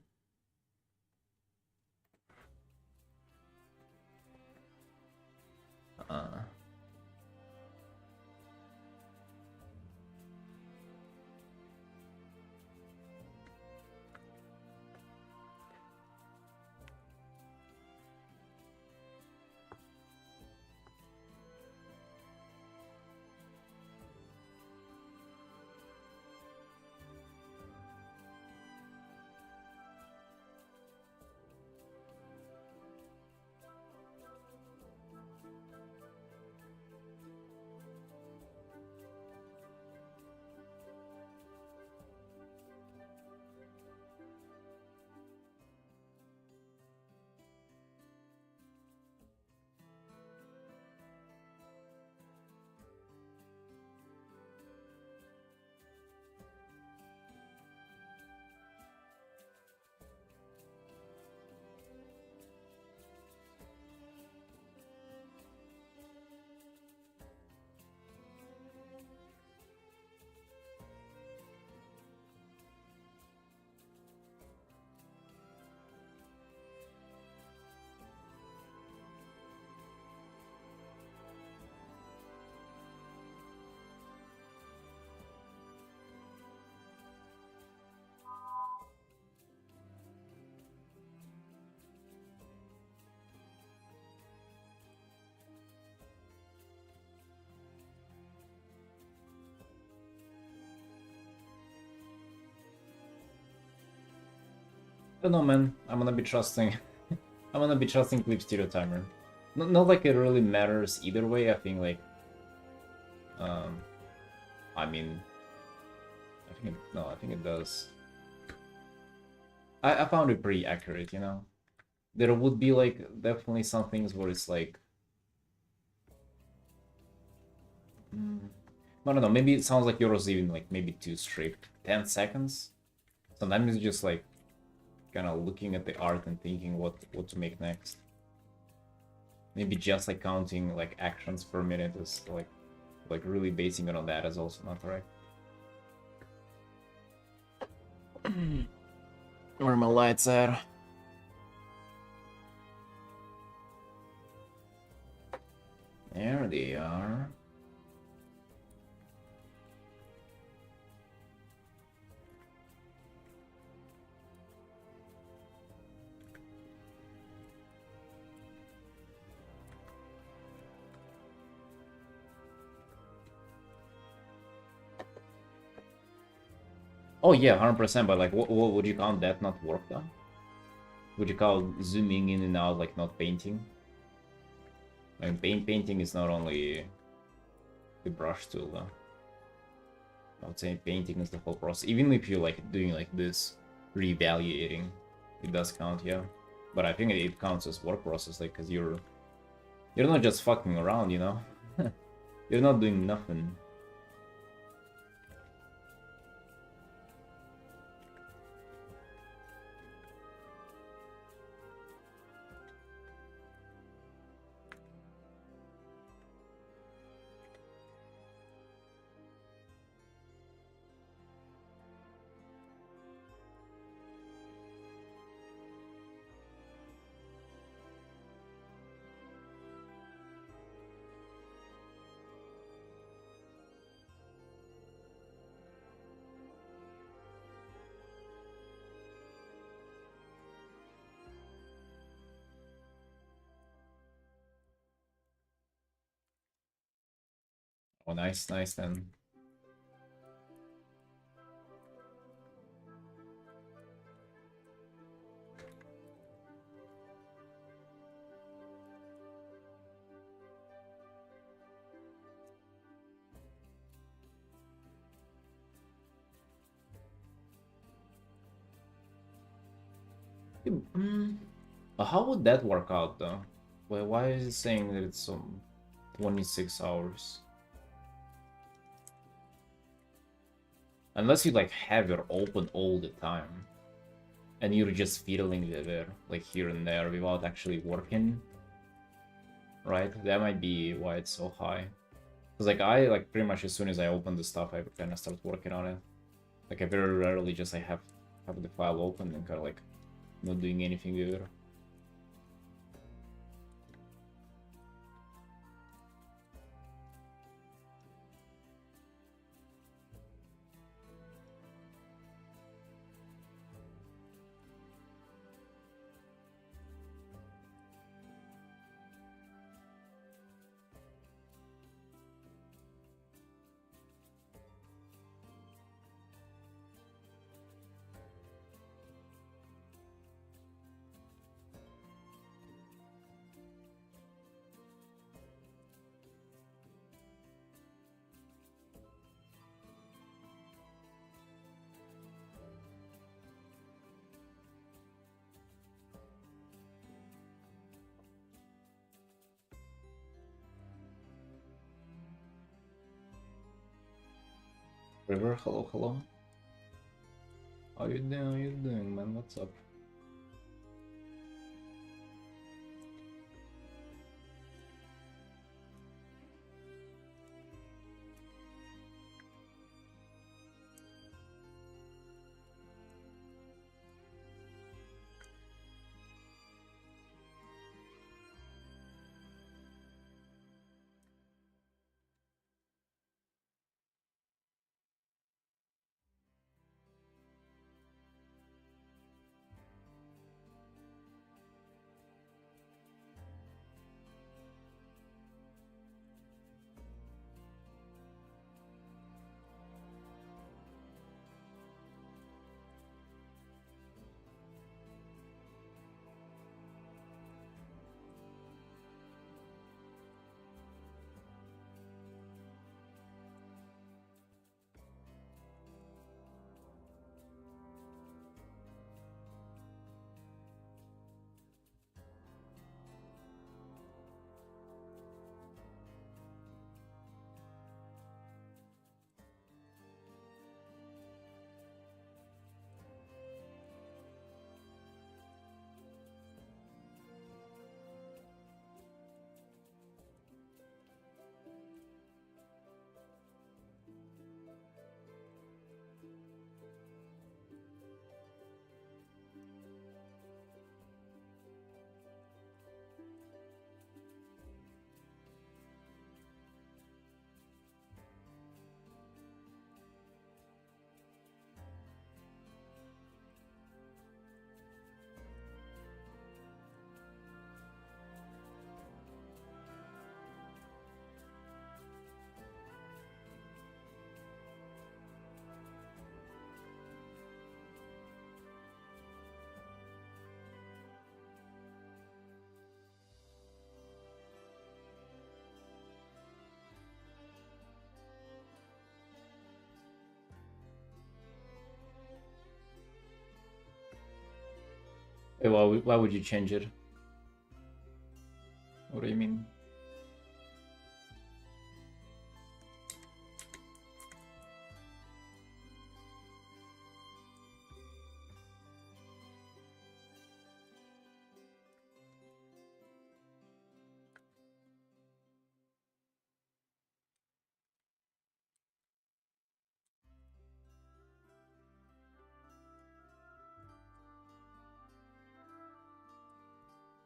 I don't know, man. I'm gonna be trusting. I'm gonna be trusting Clip Stereo Timer. Not like it really matters either way. I think like, I mean, I think it does. I found it pretty accurate, you know. There would be like definitely some things where it's like, I don't know, maybe it sounds like yours even like maybe too strict. 10 seconds? Sometimes it's just like kind of looking at the art and thinking what to make next. Maybe just like counting like actions per minute is like really basing it on that is also not correct. Where are my lights at? There they are. Oh yeah, 100%, but like what would you count that not work though? Would you call zooming in and out like not painting? I mean, painting is not only the brush tool though. I would say painting is the whole process. Even if you're like doing like this reevaluating, it does count, yeah. But I think it counts as work process, like, cause you're not just fucking around, you know. You're not doing nothing. Oh, nice, nice then. How would that work out though? Why is it saying that it's 26 hours? Unless you like have it open all the time and you're just fiddling with it like here and there without actually working, right? That might be why it's so high. Because like I like pretty much as soon as I open the stuff, I kind of start working on it. Like I very rarely just I have the file open and kind of like not doing anything with it. River, hello, hello. How you doing? How you doing, man? What's up? Wait, why would you change it? What do you mean?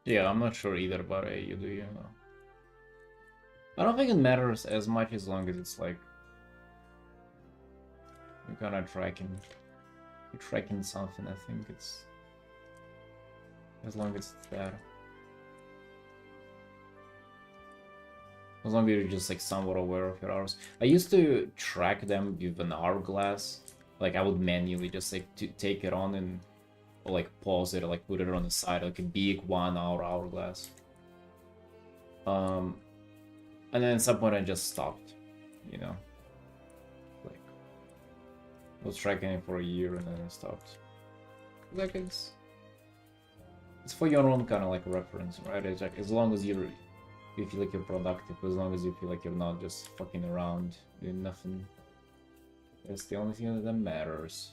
Yeah, I'm not sure either about AU, do you know? I don't think it matters as much as long as it's like you're kind of tracking something. I think it's as long as it's there. As long as you're just like somewhat aware of your hours. I used to track them with an hourglass. Like I would manually just like take it on and or like pause it or like put it on the side, like a big 1 hour hourglass. And then at some point I just stopped, you know. Like I was tracking it for a year and then I stopped. Like it's for your own kind of like reference, right? It's like as long as you feel like you're productive, as long as you feel like you're not just fucking around doing nothing. That's the only thing that matters.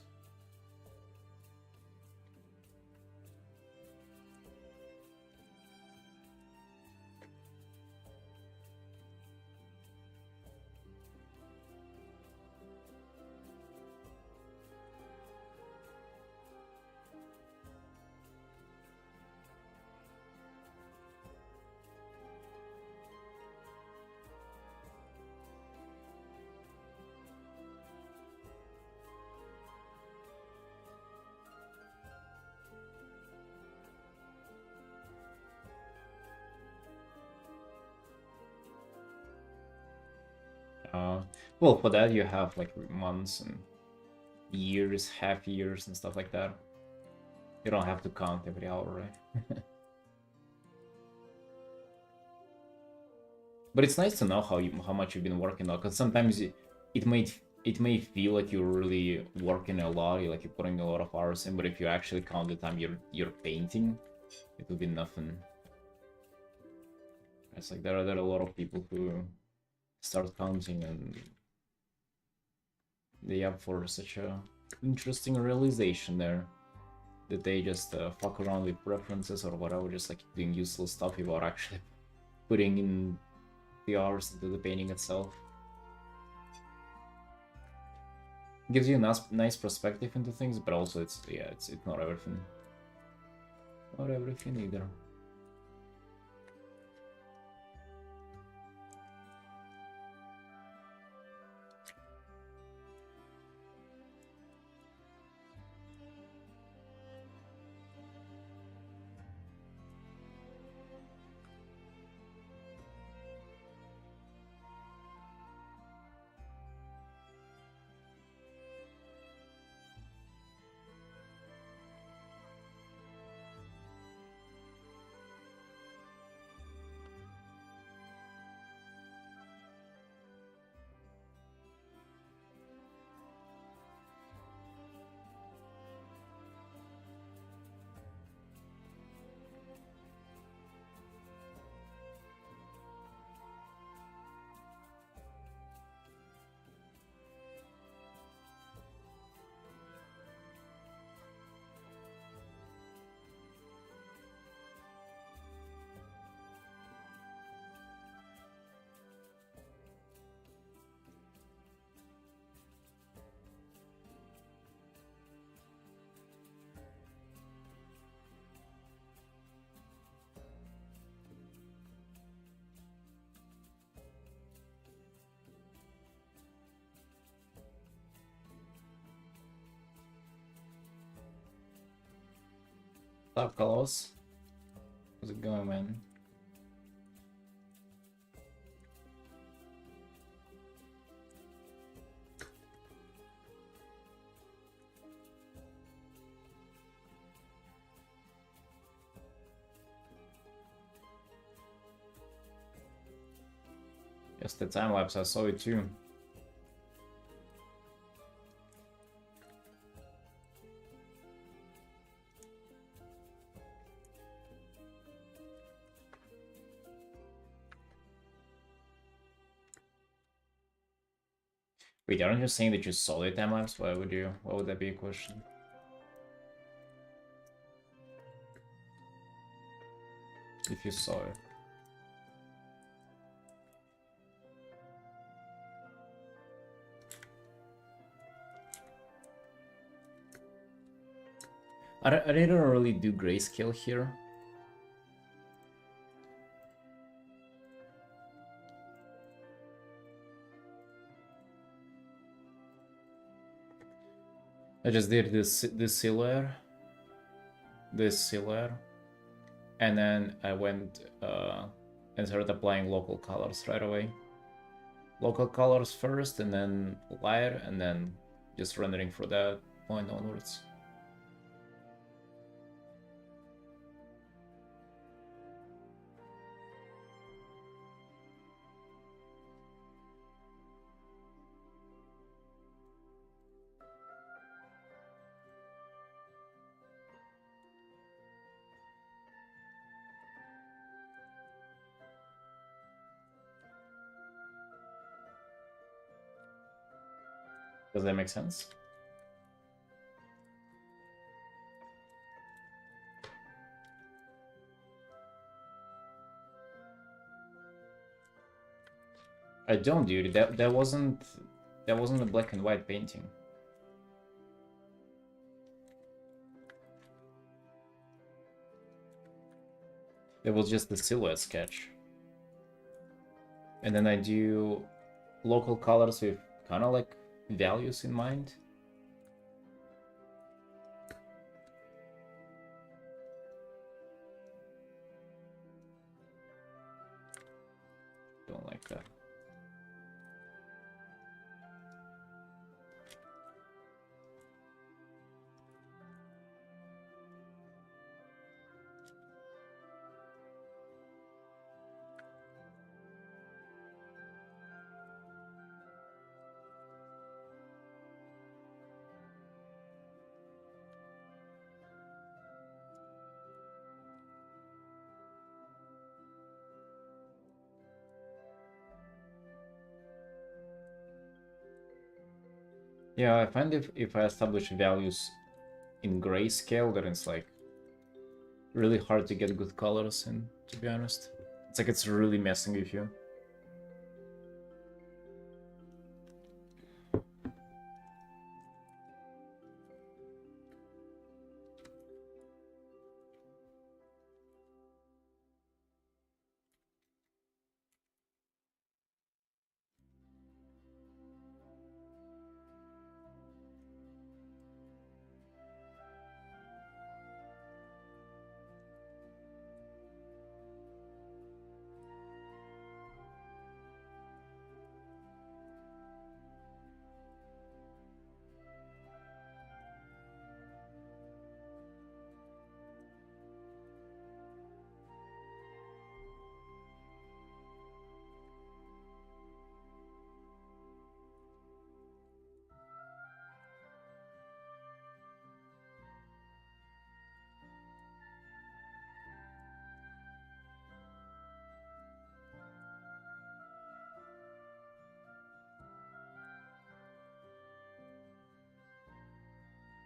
Well, for that you have like months and years, half years and stuff like that. You don't have to count every hour, right? But it's nice to know how much you've been working on, because sometimes it may feel like you're really working a lot, like you're putting a lot of hours in, but if you actually count the time you're painting, it will be nothing. It's like there are a lot of people who start counting and they have for such a interesting realization there that they just fuck around with preferences or whatever, just like doing useless stuff without actually putting in the hours into the painting itself. Gives you a nice perspective into things, but also it's not everything. Not everything either. What's up, Carlos? How's it going, man? Yes, the time lapse, I saw it too. Wait, aren't you saying that you saw the time-lapse? Why would you? Why would that be a question? If you saw it. I didn't really do grayscale here. I just did this silhouette, and then I went and started applying local colors right away. Local colors first, and then light, and then just rendering for that point onwards. Does that make sense? I don't, dude. That wasn't a black and white painting. It was just the silhouette sketch. And then I do local colors with kind of like values in mind. Don't like that. Yeah, I find if I establish values in grayscale, then it's like really hard to get good colors in, to be honest. It's like it's really messing with you.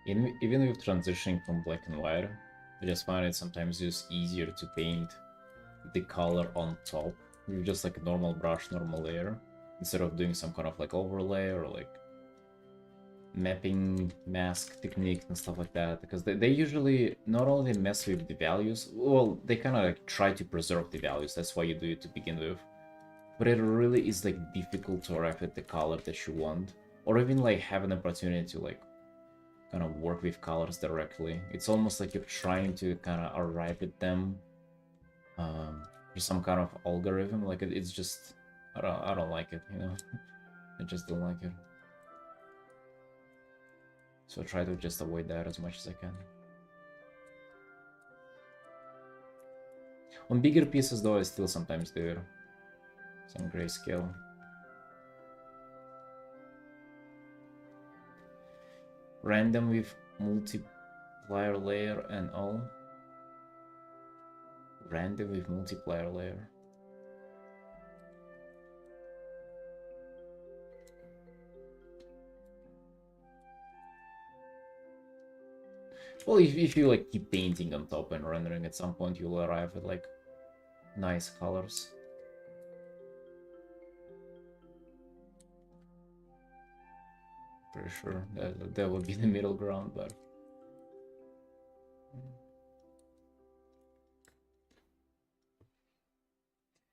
Even with transitioning from black and white, I just find it sometimes just easier to paint the color on top with just like a normal brush, normal layer, instead of doing some kind of like overlay or like mapping mask technique and stuff like that, because they usually not only mess with the values, well, they kind of like try to preserve the values, that's why you do it to begin with, but it really is like difficult to arrive at the color that you want, or even like have an opportunity to like kind of work with colors directly. It's almost like you're trying to kind of arrive at them through some kind of algorithm. Like it's just I don't like it, you know. I just don't like it. So I try to just avoid that as much as I can. On bigger pieces though, I still sometimes do some grayscale. Random with multiplier layer and all. Random with multiplier layer. Well, if you like keep painting on top and rendering, at some point you'll arrive at like nice colors. Pretty sure that would be the middle ground, but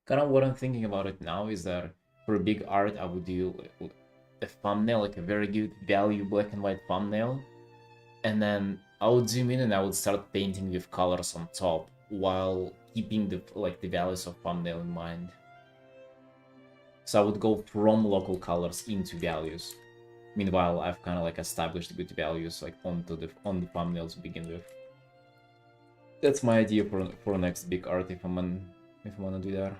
kind of what I'm thinking about it now is that for big art, I would do a thumbnail, like a very good value black and white thumbnail, and then I would zoom in and I would start painting with colors on top while keeping the values of thumbnail in mind. So I would go from local colors into values. Meanwhile, I've kind of like established good values like on the thumbnail to begin with. That's my idea for next big art if I'm gonna do that.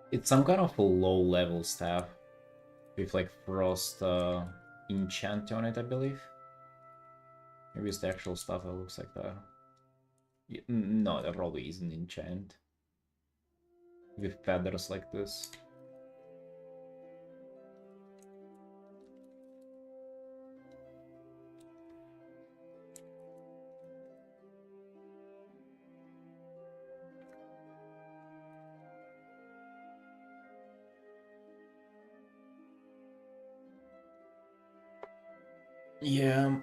It's some kind of a low level staff with like frost enchant on it, I believe. Maybe it's the actual stuff that looks like that. Yeah, no, that probably isn't enchant. With feathers like this. Yeah,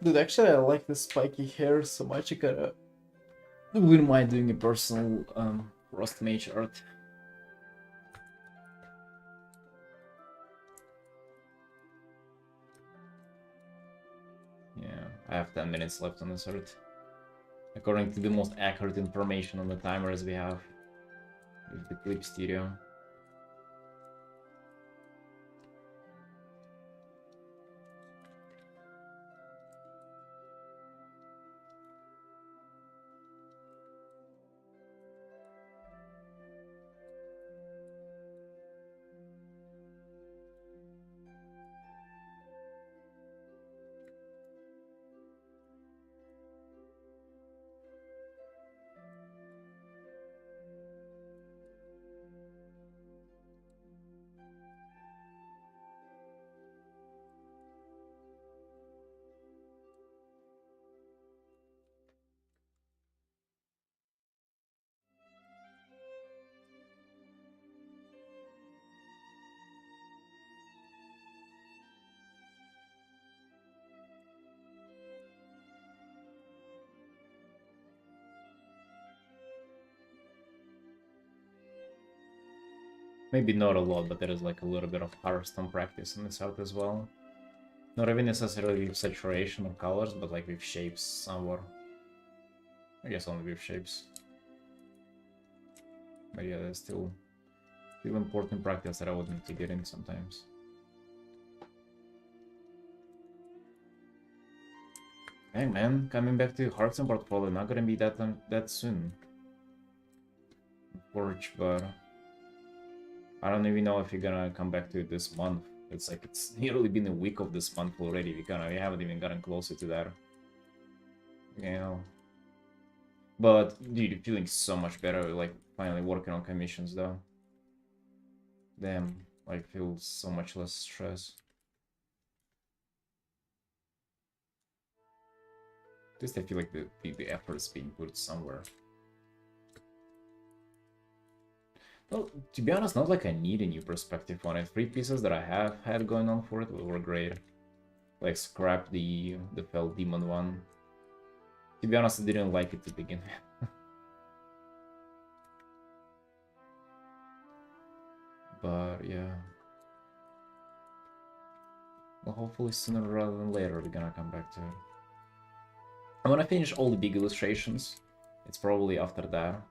dude, actually I like the spiky hair so much I kinda wouldn't mind doing a personal Frost Mage art. Yeah, I have 10 minutes left on this art. According to the most accurate information on the timers we have with the clip stereo. Maybe not a lot, but there is like a little bit of Hearthstone practice in this art as well. Not even necessarily with saturation or colors, but like with shapes somewhat. I guess only with shapes. But yeah, there's still important practice that I would need to get in sometimes. Hey man, coming back to Hearthstone portfolio, not gonna be that soon. Forge, but I don't even know if you're gonna come back to it this month. It's like it's nearly been a week of this month already. We haven't even gotten closer to that. You know. But dude, feeling so much better, like finally working on commissions though. Damn, like feels so much less stress. At least I feel like the effort is being put somewhere. Well, to be honest, not like I need a new perspective on it. 3 pieces that I have had going on for it were great. Like scrap the Fell Demon one. To be honest, I didn't like it to begin with. But yeah. Well, hopefully sooner rather than later we're gonna come back to it. And when I finish all the big illustrations, it's probably after that.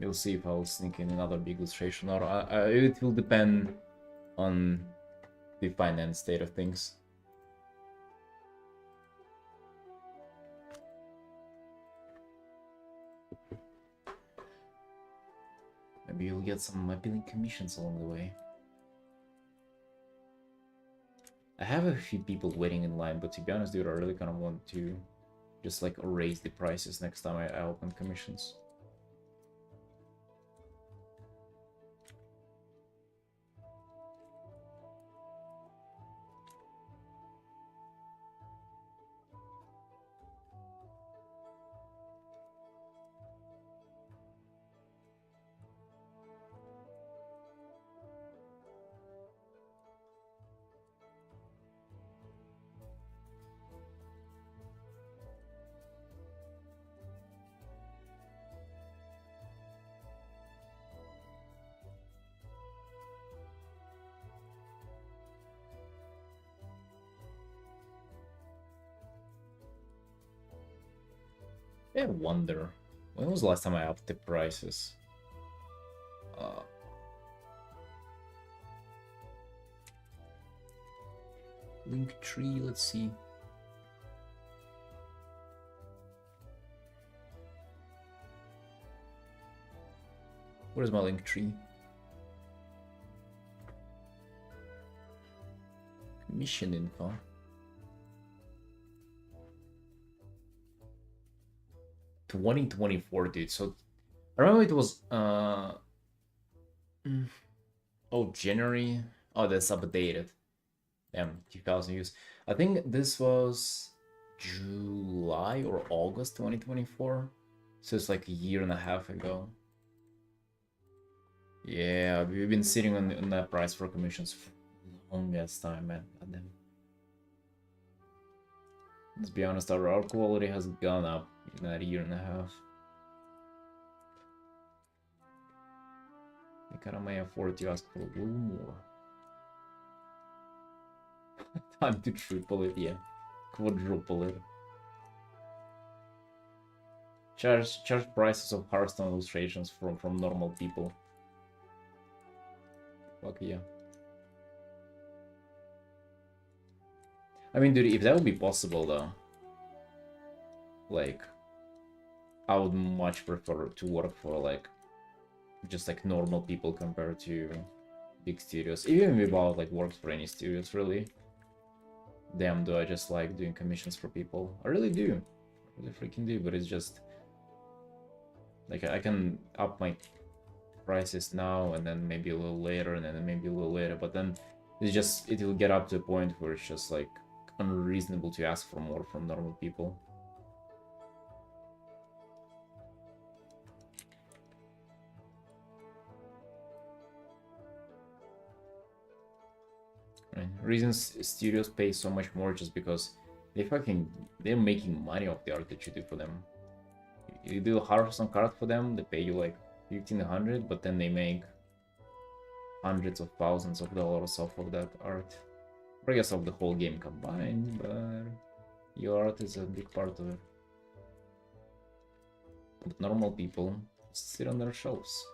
We'll see if I'll sneak in another big illustration, or it will depend on the finance state of things. Maybe you'll get some appealing commissions along the way. I have a few people waiting in line, but to be honest, dude, I really kind of want to just like raise the prices next time I open commissions. I wonder, when was the last time I upped the prices? Linktree, let's see. Where's my Linktree? Commission info. $2024, dude. So I remember it was oh, January. Oh, that's updated. Damn, 2000 views. I think this was July or August 2024. So it's like a year and a half ago. Yeah, we've been sitting on that price for commissions for the longest time, man. Goddamn. Let's be honest, our quality has gone up in that year and a half. I kinda may afford to ask for a little more. Time to triple it, yeah. Quadruple it. Charge prices of Hearthstone illustrations from normal people. Fuck yeah. I mean, dude, if that would be possible though, like, I would much prefer to work for like just like normal people compared to big studios. Even without like works for any studios, really. Damn, do I just like doing commissions for people? I really do. I really freaking do, but it's just like I can up my prices now and then maybe a little later and then maybe a little later, but then it will get up to a point where it's just like unreasonable to ask for more from normal people. Right. Reasons studios pay so much more just because they're making money off the art that you do for them. You do a Hearthstone card for them, they pay you like 1500, but then they make hundreds of thousands of dollars off of that art. Or I guess of the whole game combined, but your art is a big part of it. But normal people sit on their shelves.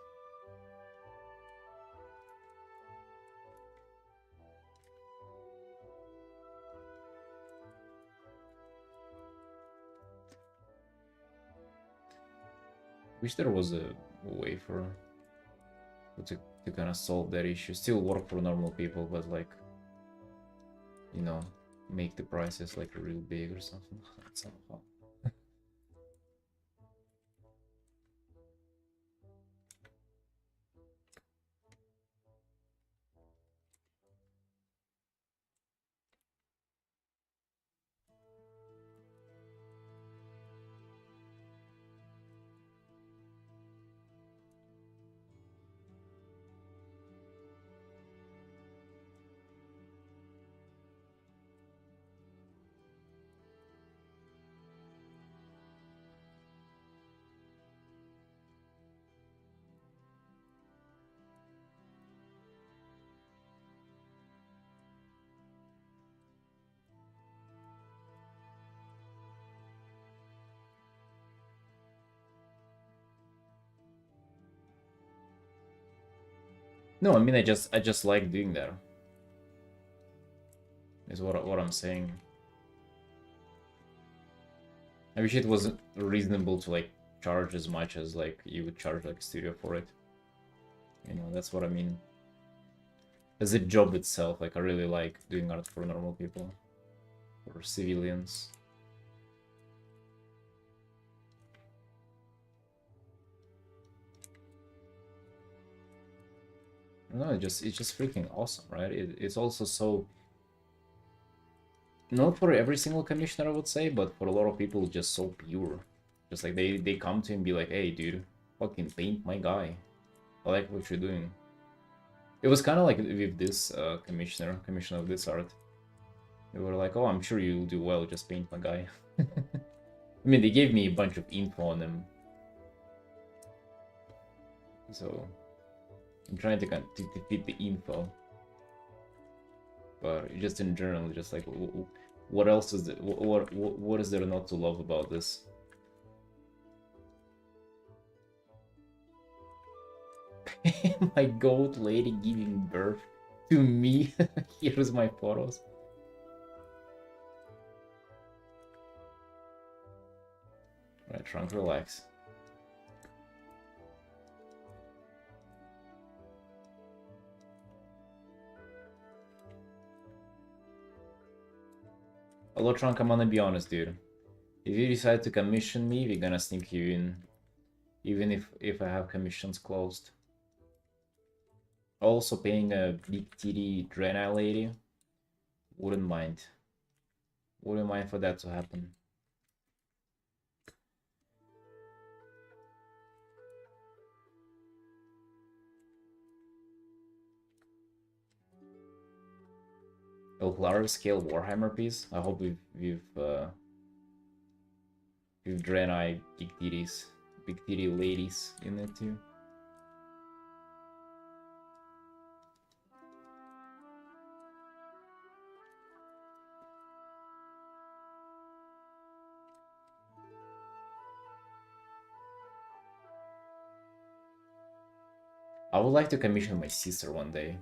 Wish there was a way to kind of solve that issue. Still work for normal people, but like, you know, make the prices like real big or something somehow. No, I mean I just like doing that. Is what I'm saying. I wish it was reasonable to like charge as much as like you would charge like a studio for it. You know, that's what I mean. As a job itself, like I really like doing art for normal people. For civilians. No, it's just freaking awesome, right? It's also so, not for every single commissioner I would say, but for a lot of people just so pure. Just like they come to him and be like, hey dude, fucking paint my guy. I like what you're doing. It was kind of like with this commissioner of this art. They were like, oh, I'm sure you'll do well, just paint my guy. I mean, they gave me a bunch of info on him. So I'm trying to fit the info. But just in general, just like, what else is there, what is there not to love about this? My goat lady giving birth to me. Here's my photos. Right, Trunk, relax. Hello, Trunk, I'm gonna be honest, dude. If you decide to commission me, we're gonna sneak you in. Even if I have commissions closed. Also paying a big titty Draenei lady. Wouldn't mind. Wouldn't mind for that to happen. A large scale Warhammer piece. I hope we've Draenei big titty ladies in it too. I would like to commission my sister one day.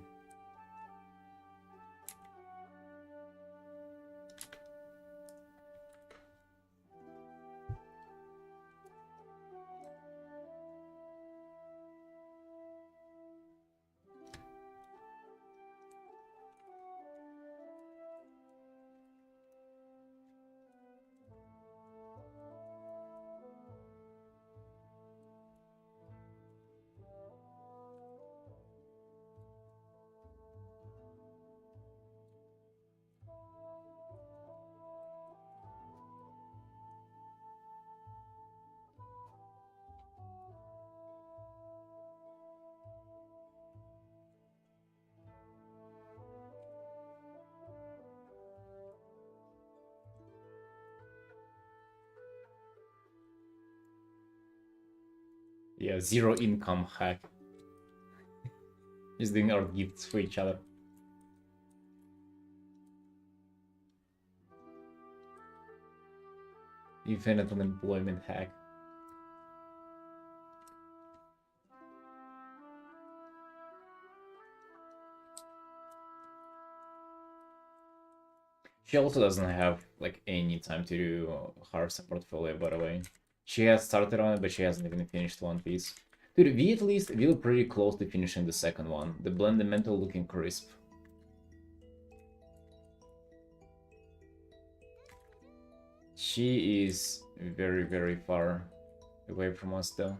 Yeah, zero income hack. Just doing art gifts for each other. Infinite unemployment hack. She also doesn't have like any time to do Hearthstone portfolio, by the way. She has started on it, but she hasn't even finished One Piece. Dude, we were pretty close to finishing the second one. The blended mental looking crisp. She is very, very far away from us, though.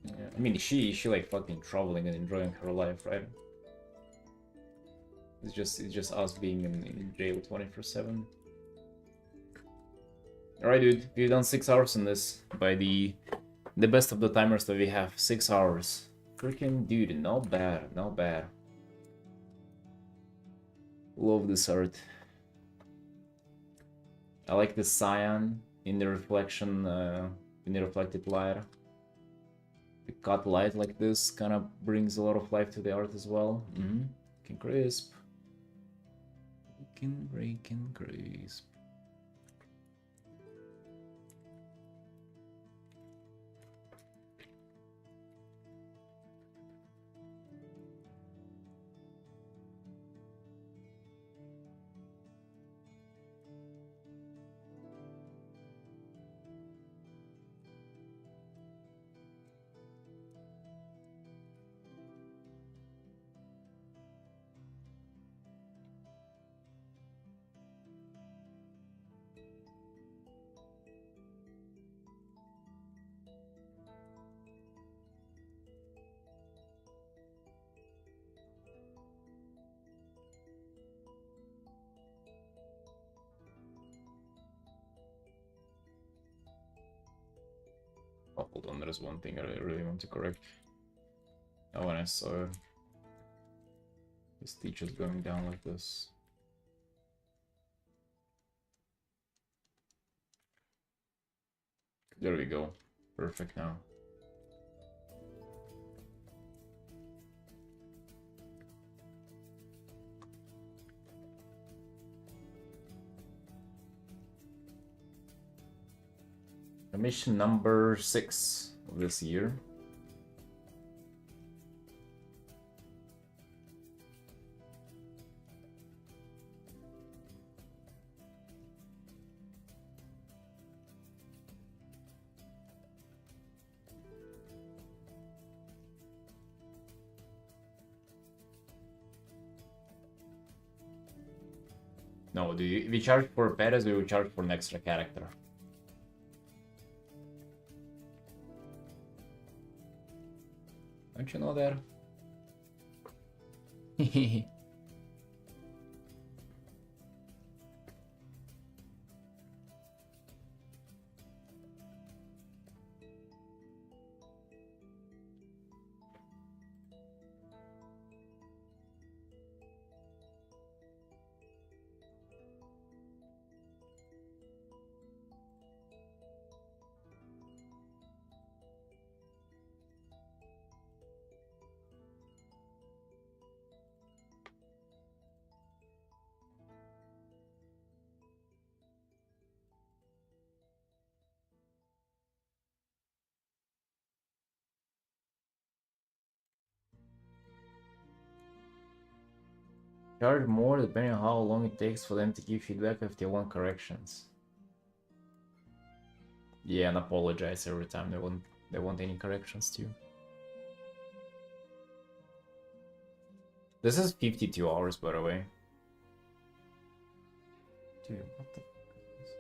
Yeah, I mean, she like fucking traveling and enjoying her life, right? It's just us being in jail 24/7. Alright, dude, we've done 6 hours in this by the best of the timers that we have. 6 hours. Freaking dude, not bad, not bad. Love this art. I like the cyan in the reflection, in the reflected light. The cut light like this kind of brings a lot of life to the art as well. Looking crisp. Breaking crisp. Oh, hold on, there's one thing I really want to correct. Oh, when I saw his teacher's going down like this. There we go. Perfect now. Mission number 6 of this year. No, we charge for pets, we will charge for an extra character. Don't you know that? Charge more depending on how long it takes for them to give feedback if they want corrections. Yeah, and apologize every time they want any corrections too. This is 52 hours, by the way. Dude, what the fuck is this?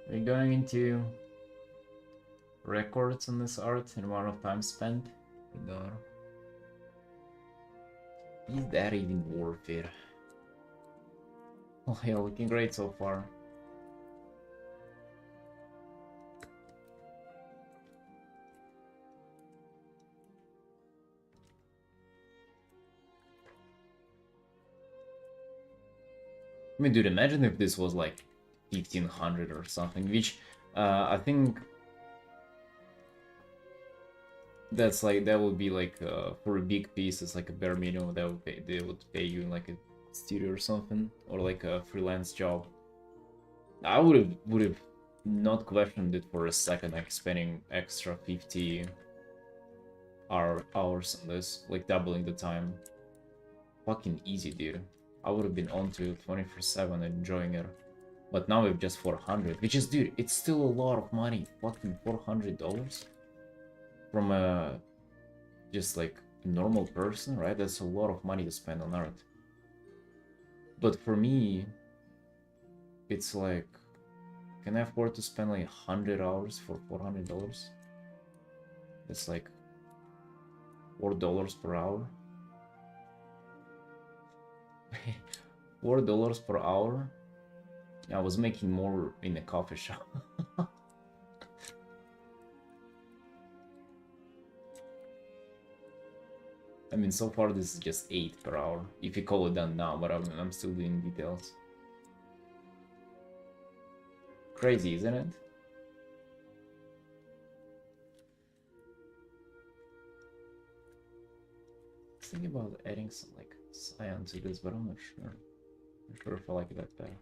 We're going into records on this art and amount of time spent. Is that even worth it? Oh yeah, looking great so far. I mean, dude, imagine if this was like 1500 or something, which I think that's like, that would be like for a big piece, it's like a bare minimum that would pay, they would pay you in like a studio or something, or like a freelance job. I would have not questioned it for a second, like spending extra 50 hours on this, like doubling the time. Fucking easy, dude. I would have been on to 24/7 enjoying it. But now we've just 400, which is, dude, it's still a lot of money. Fucking $400 from a just like normal person, right? That's a lot of money to spend on art. But for me, it's like, can I afford to spend like 100 hours for $400? It's like $4 per hour. $4 per hour. I was making more in a coffee shop. I mean, so far this is just 8 per hour, if you call it done now, but I'm still doing details. Crazy, isn't it? Thinking about adding some like cyan to this, but I'm not sure. I'm not sure if I like it that bad.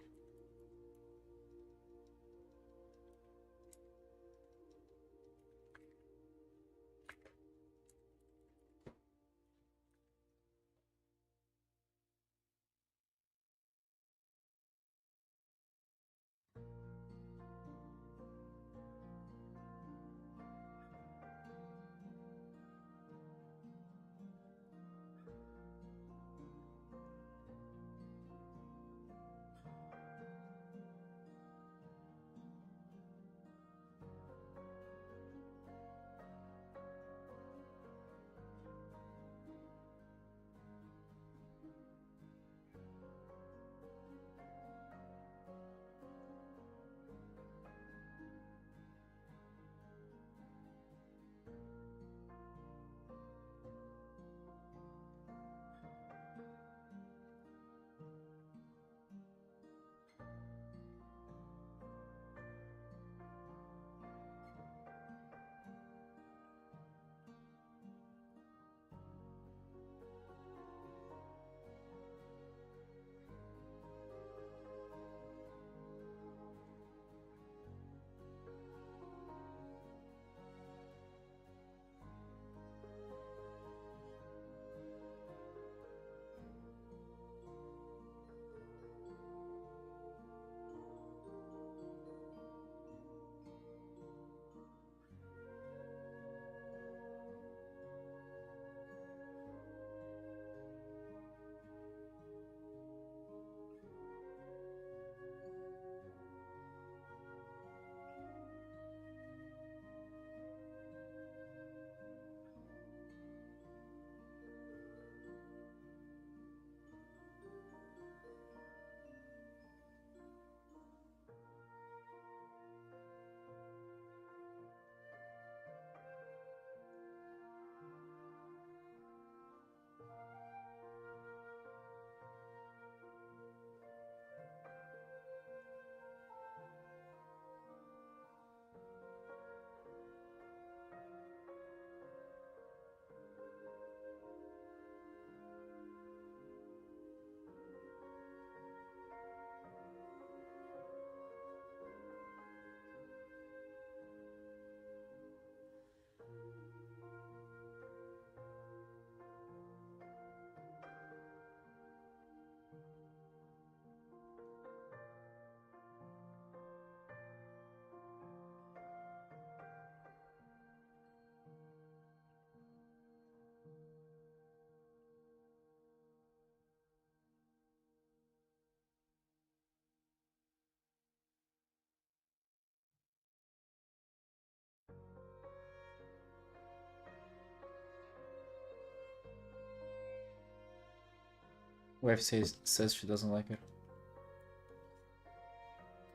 Wife says she doesn't like it.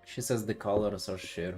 She says the colors are shit.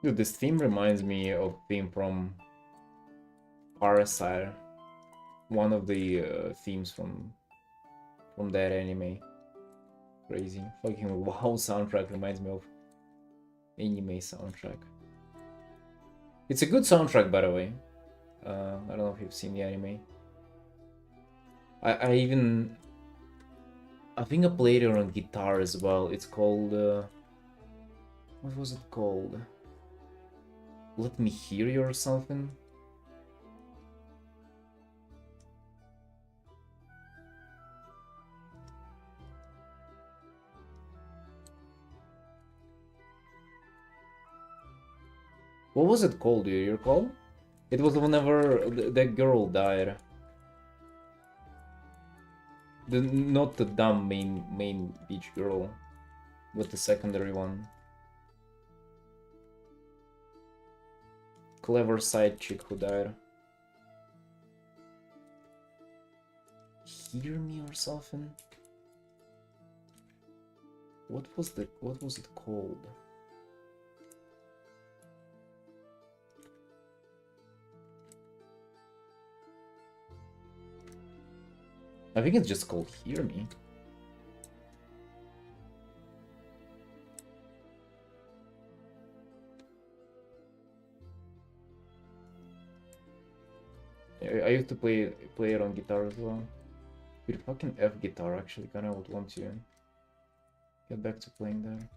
Dude, this theme reminds me of theme from Parasite, one of the themes from that anime. Crazy. Fucking WoW soundtrack reminds me of anime soundtrack. It's a good soundtrack, by the way. I don't know if you've seen the anime. I even... I think I played it on guitar as well. It's called... what was it called? Let Me Hear You or something? What was it called? Do you recall? It was whenever that girl died. Not the dumb main beach girl, but the secondary one. Clever side chick who died. Hear Me or something? What was it called? I think it's just called Hear Me. I used to play it on guitar as well. Dude, fucking F guitar actually kinda would want to get back to playing that.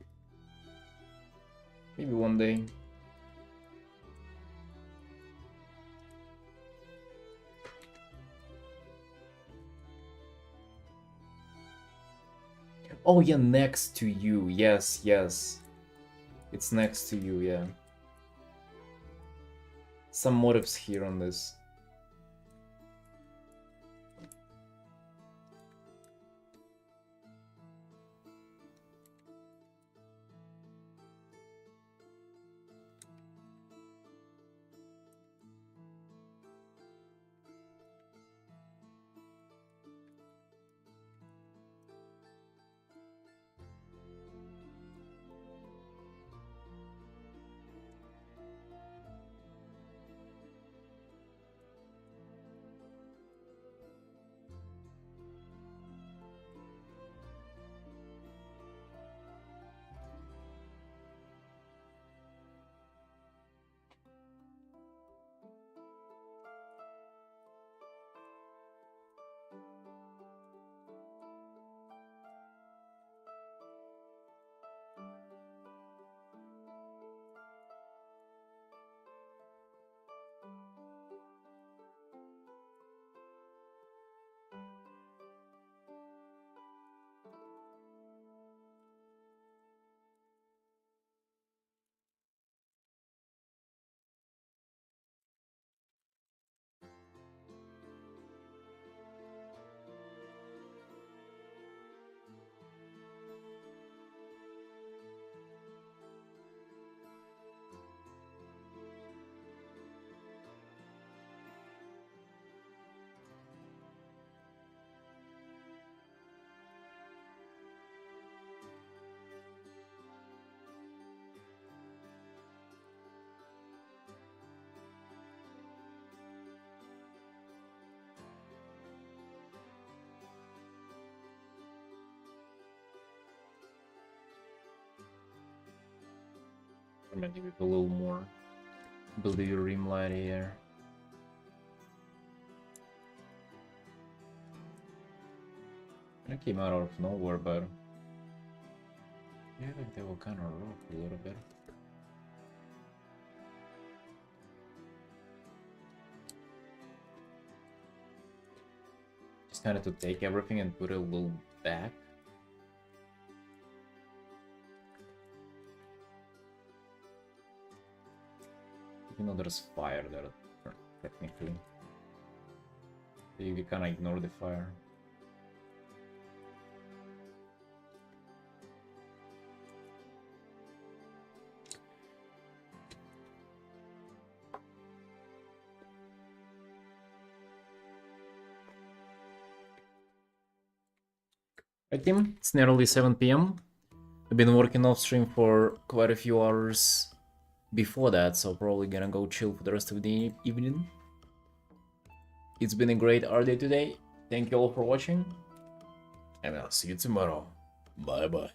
Maybe one day. Oh yeah, Next to You. Yes, yes. It's Next to You, yeah. Some motives here on this. Maybe with a little more blue rim light here. It came out of nowhere, but yeah, I think they were kind of rough a little bit. Just kind of to take everything and put it a little back. Even though there's fire there, technically. So you can kind of ignore the fire. Right, team, it's nearly 7 p.m. I've been working off stream for quite a few hours. before that, so probably gonna go chill for the rest of the evening. It's been a great art day today. Thank you all for watching, and I'll see you tomorrow. Bye bye.